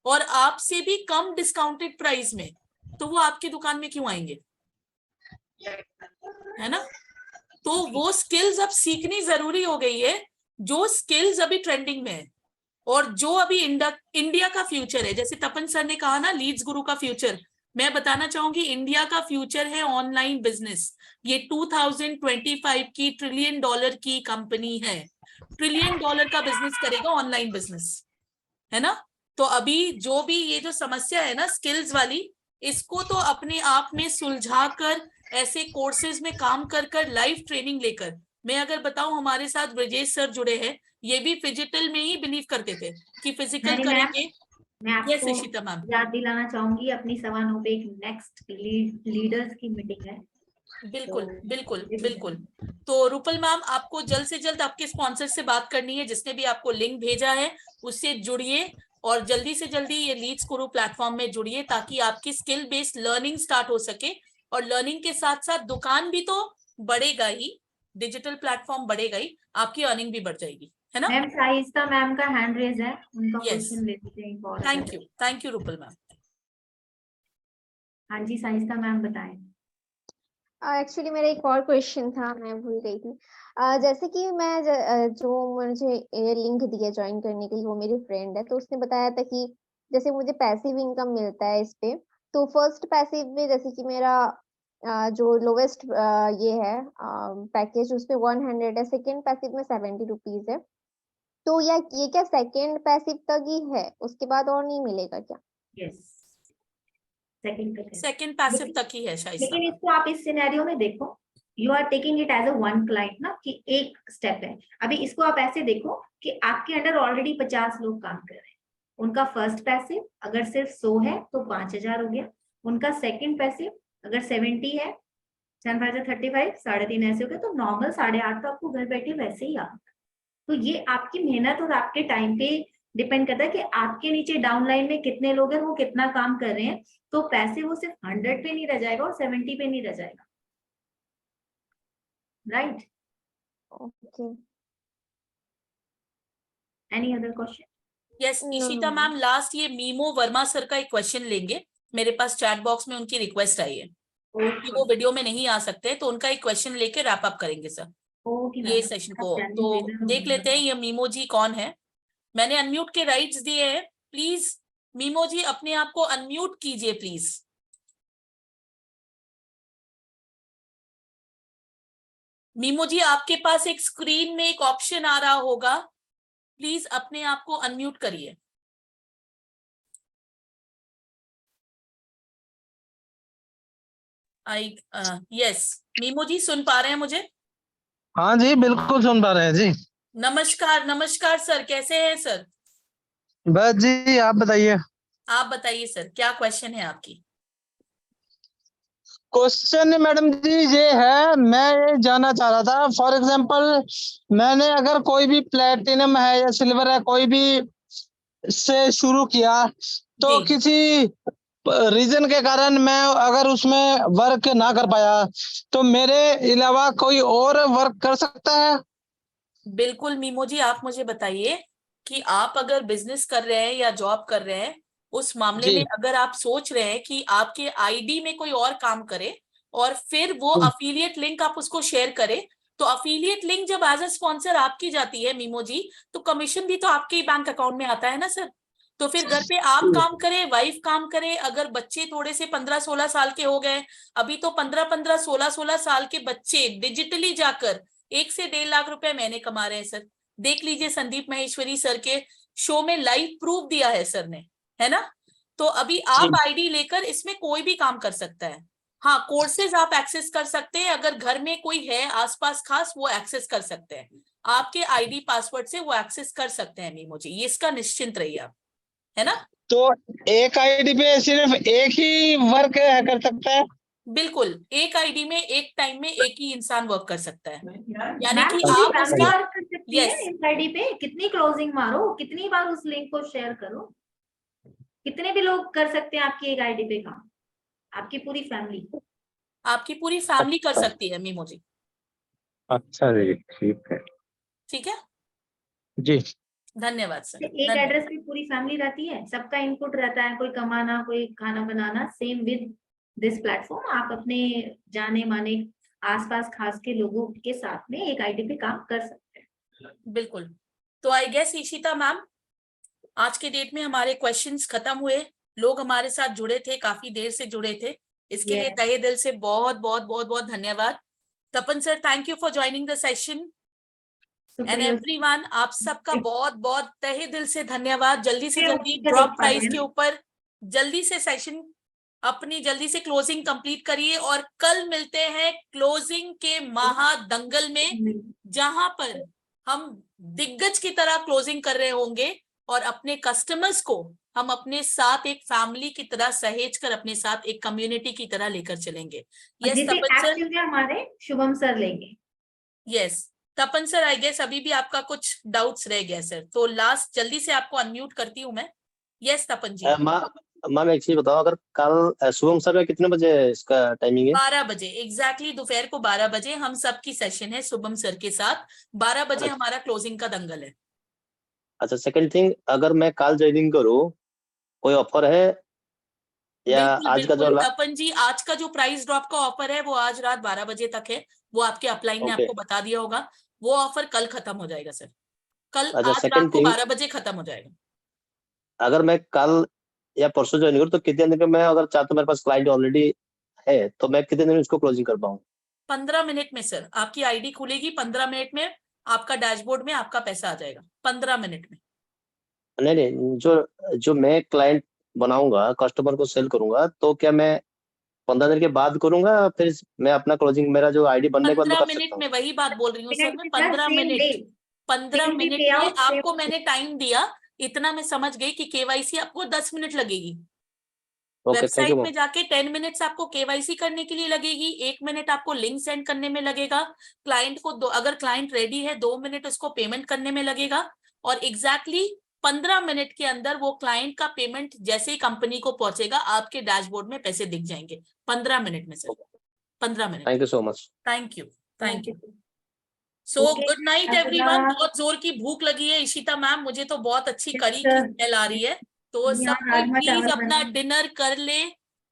और आपसे भी कम डिस्काउंटेड प्राइस में। तो वो आपकी दुकान में क्यों आएंगे, है ना? तो वो स्किल्स अब सीखनी जरूरी हो गई है, जो स्किल्स अभी ट्रेंडिंग में है, और जो अभी इंडिया का फ्यूचर है। जैसे तपन सर ने कहा ना, लीड्स गुरु का फ्यूचर, मैं बताना चाहूंगी इंडिया का फ्यूचर है ऑनलाइन बिजनेस। ये 2025 की $1 ट्रिलियन की कंपनी है, $1 ट्रिलियन का बिजनेस करेगा ऑनलाइन बिजनेस, है ना? तो अभी जो भी ये जो समस्या है ना स्किल्स वाली, इसको तो अपने आप में सुलझा कर, ऐसे कोर्सेज में काम कर कर, लाइव ट्रेनिंग लेकर, मैं अगर बताऊं, हमारे साथ ब्रजेश सर जुड़े हैं, ये भी फिजिकल में ही बिलीव करते थे कि फिजिकल करेंगे। मैं यस आपको इशिता मैम, याद दिलाना चाहूंगी, अपनी 9:15 पे एक नेक्स्ट लीडर्स की मीटिंग है। बिल्कुल तो बिल्कुल बिल्कुल। तो रूपल मैम, आपको जल्द से जल्द आपके स्पॉन्सर से बात करनी है, जिसने भी आपको लिंक भेजा है उससे जुड़िए, और जल्दी से जल्दी ये लीड्स गुरु प्लेटफॉर्म में जुड़िए, ताकि आपकी स्किल बेस्ड लर्निंग स्टार्ट हो सके। और लर्निंग के साथ साथ दुकान भी तो बढ़ेगा ही, डिजिटल प्लेटफॉर्म बढ़ेगा ही, आपकी अर्निंग भी बढ़ जाएगी, है ना? मैम साइस्ता मैम का हैंड रेज है, उनका यस, क्वेश्चन ले लेते हैं। Thank you Rupal ma'am. हाँ जी साइस्ता मैम बताएं। एक्चुअली मेरा एक और क्वेश्चन था, मैं भूल गई थी। जैसे कि मैं जो मुझे ये लिंक दिया ज्वाइन करने के लिए, वो मेरी फ्रेंड है, तो उसने बताया था कि जैसे मुझे पैसिव इनकम मिलता है इस पे, तो फर्स्ट पैसिव में जैसे कि मेरा जो लोवेस्ट ये है पैकेज, उस पे 100 है, सेकेंड पैसिव में 70 रुपीज है। तो ये क्या सेकेंड पैसिव तक ही है, उसके बाद और नहीं मिलेगा क्या? यस, सेकेंड पैसिव तक ही है शायद। लेकिन इसको आप इस सिनेरियो में देखो, you are taking it as a one client ना, कि एक स्टेप है। अभी इसको आप ऐसे देखो कि आपके अंडर ऑलरेडी 50 लोग काम कर रहे हैं, उनका फर्स्ट पैसिव अगर सिर्फ 100 है तो 5000 हो गया, उनका सेकंड पैसिव अगर 70 है, 10,35 3.5 ऐसे हो गए, तो नॉर्मल 8.5 तो आपको घर बैठे वैसे ही आ। तो ये आपकी मेहनत और आपके टाइम पे डिपेंड करता है कि आपके नीचे डाउनलाइन में कितने लोग हैं, वो कितना काम कर रहे हैं। तो पैसे वो सिर्फ 100 पे नहीं रह जाएगा और 70 पे नहीं रह जाएगा, right? Okay, any other question? Yes Ishita ma'am, last ये मीमो वर्मा सर का एक क्वेश्चन लेंगे, मेरे पास चैट बॉक्स में उनकी रिक्वेस्ट आई है कि वो वीडियो में नहीं आ सकते, तो उनका एक क्वेश्चन लेके रैप अप करेंगे सर ये सेशन को। तो देख लेते हैं ये मीमो जी कौन है। मैंने अनम्यूट के राइट्स दिए हैं, प्लीज मीमो जी अपने आप को अनम्यूट कीजिए प्लीज। मीमो जी आपके पास एक स्क्रीन में एक ऑप्शन आ रहा होगा, प्लीज अपने आप को अनम्यूट करिए। यस मीमो जी सुन पा रहे हैं मुझे? हाँ जी बिल्कुल सुन पा रहे हैं जी। नमस्कार नमस्कार सर, कैसे हैं सर? बस जी आप बताइए। आप बताइए सर, क्या क्वेश्चन है आपकी? क्वेश्चन मैडम जी ये है, मैं ये जानना चाह रहा था, फॉर एग्जांपल मैंने अगर कोई भी प्लेटिनम है या सिल्वर है कोई भी से शुरू किया तो जी। किसी रीजन के कारण मैं अगर उसमें वर्क ना कर पाया तो मेरे अलावा कोई और वर्क कर सकता है? बिल्कुल मीमो जी, आप मुझे बताइए कि आप अगर बिजनेस कर रहे हैं या जॉब कर रहे हैं, उस मामले में जी। अगर आप सोच रहे हैं कि आपके आईडी में कोई और काम करे और फिर वो अफिलिएट लिंक आप उसको शेयर करें, तो अफिलिएट लिंक जब एज अ स्पॉन्सर आपकी जाती है मीमो जी, तो कमीशन भी तो आपके ही बैंक अकाउंट में आता है ना सर। तो फिर घर पे आप काम करें, वाइफ काम करे, अगर बच्चे थोड़े से 15-16 साल के हो गए, अभी तो 15-15 16-16 साल के बच्चे डिजिटली जाकर 1 से 1.5 लाख रुपए महीने कमा रहे हैं सर। देख लीजिए संदीप महेश्वरी सर के शो में लाइव प्रूफ दिया है सर ने, है ना। तो अभी आप आईडी लेकर इसमें कोई भी काम कर सकता है। हाँ, कोर्सेज आप एक्सेस कर सकते हैं, अगर घर में कोई है आसपास खास वो एक्सेस कर सकते हैं, आपके आईडी पासवर्ड से वो एक्सेस कर सकते हैं मीमो जी, ये इसका निश्चिंत रहिए आप, है ना। तो एक आईडी पे सिर्फ एक ही वर्क कर सकता है? बिल्कुल, एक आईडी में एक टाइम में एक ही इंसान वर्क कर सकता है, यानी मैम कि पूरी आप फैमिली उसका वर्क कर सकती है इस आईडी पे। कितनी क्लोजिंग मारो, कितनी बार उस लिंक को शेयर करो, कितने भी लोग कर सकते हैं आपकी एक आईडी पे काम, आपकी पूरी फैमिली कर सकती है मीमो जी। अच्छा जी ठीक है। ठीक है जी धन्यवाद सर। एक एड्रेस पे पूरी फैमिली रहती है, सबका इनपुट रहता है, कोई कमाना कोई खाना बनाना। सेम विद दिस प्लेटफॉर्म आप अपने जाने माने आसपास खास के लोगों के साथ में एक आईडी पे काम कर सकते हैं। बिल्कुल। तो आई गेस ईशिता मैम, आज के डेट में हमारे क्वेश्चंस खत्म हुए, लोग हमारे साथ जुड़े थे, काफी देर से जुड़े थे, इसके लिए तहे दिल से बहुत बहुत बहुत बहुत धन्यवाद। Tapan sir, thank you for joining the session and everyone, आप सबका बहुत बहुत तहे दिल से धन्यवाद। जल्दी से जल्दी ड्रॉप प्राइस के ऊपर जल्दी से सेशन अपनी जल्दी से क्लोजिंग कंप्लीट करिए, और कल मिलते हैं क्लोजिंग के महादंगल में, जहां पर हम दिग्गज की तरह क्लोजिंग कर रहे होंगे और अपने कस्टमर्स को हम अपने साथ एक फैमिली की तरह सहेज कर अपने साथ एक कम्युनिटी की तरह लेकर चलेंगे। यस तपन सर, हमारे शुभम सर लेंगे। Yes Tapan sir, I guess अभी भी आपका कुछ डाउट्स रह गया सर, तो लास्ट जल्दी से आपको अनम्यूट करती हूँ मैं। यस तपन जी। मैम एक चीज बताओ, अगर कल शुभम सर का कितने बजे इसका टाइमिंग है? 12 बजे एग्जैक्टली, दोपहर को 12 बजे हम सबकी सेशन है शुभम सर के साथ, 12 बजे हमारा क्लोजिंग का दंगल है। अच्छा, सेकंड थिंग, अगर मैं कल ज्वाइनिंग करूँ कोई ऑफर है या बिल्कुल, आज का जो बिल्कुल तपन जी, आज का जो प्राइस ड्रॉप का ऑफर है वो आज रात 12 बजे तक है, वो आपके अपलाइन ने आपको बता दिया होगा, वो ऑफर कल खत्म हो जाएगा सर, कल अच्छा, आज रात को 12 बजे खत्म हो जाएगा। अगर मैं कल या परसों ज्वाइन करूँ तो कितने दिन में, मैं अगर चाहता हूँ मेरे पास क्लाइंट ऑलरेडी है तो मैं कितने दिन में उसको क्लोजिंग कर पाऊँ? 15 मिनट में सर, आपकी आईडी खुलेगी, 15 मिनट में आपका डैशबोर्ड में आपका पैसा आ जाएगा, 15 मिनट में। नहीं, जो मैं क्लाइंट बनाऊंगा, कस्टमर को सेल करूंगा, तो क्या मैं 15 दिन के बाद करूंगा, फिर मैं अपना क्लोजिंग मेरा जो आईडी बनने के बाद मैं 15 कर सकता मिनट हूँ? में, वही बात बोल रही हूँ सर मैं, 15 मिनट में आपको मैंने टाइम दिया, इतना मैं समझ गई कि केवाईसी आपको 10 मिनट लगेगी। वेबसाइट में जाके 10 मिनट्स आपको केवाईसी करने के लिए लगेगी, 1 मिनट आपको लिंक सेंड करने में लगेगा, क्लाइंट को अगर क्लाइंट रेडी है 2 मिनट उसको पेमेंट करने में लगेगा, और एग्जैक्टली 15 मिनट के अंदर वो क्लाइंट का पेमेंट जैसे ही कंपनी को पहुंचेगा आपके डैशबोर्ड में पैसे दिख जाएंगे, 15 मिनट में sir, 15 minute. Thank you so much. Thank you. So good night everyone. बहुत जोर की भूख लगी है ईशिता मैम, मुझे तो बहुत अच्छी करी की स्मेल आ रही है, तो सब कोई प्लीज अपना डिनर कर ले,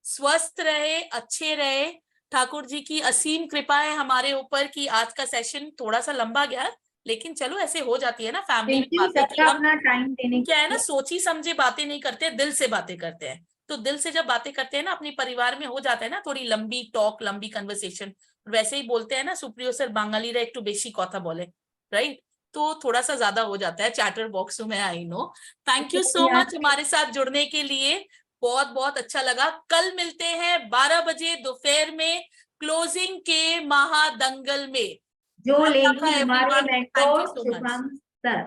स्वस्थ रहे, अच्छे रहे। ठाकुर जी की असीम कृपा है हमारे ऊपर कि आज का सेशन थोड़ा सा लंबा गया, लेकिन चलो ऐसे हो जाती है ना फैमिली में बातें, कि हम क्या है ना सोची समझे बातें नहीं करते, दिल से बातें करते हैं, तो दिल से जब बातें करते हैं ना अपने परिवार में, हो जाता है ना थोड़ी लंबी टॉक, लंबी कन्वर्सेशन, वैसे ही बोलते हैं ना सुप्रियो सर बांगालीरा एक टू बेशी कथा बोले, राइट? तो थोड़ा सा ज्यादा हो जाता है चैटर बॉक्स में, I know. Thank you so much हमारे साथ जुड़ने के लिए, बहुत बहुत अच्छा लगा। कल मिलते हैं 12 बजे दोपहर में क्लोजिंग के महादंगल में, जो रब लेंगी रखा हमारे everyone. Mentor Thank you so much. Shubham sir.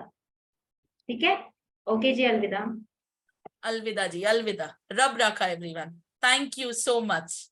ठीक है, ओके जी, अलविदा। अलविदा जी, अलविदा। रब रखा everyone, thank you so much.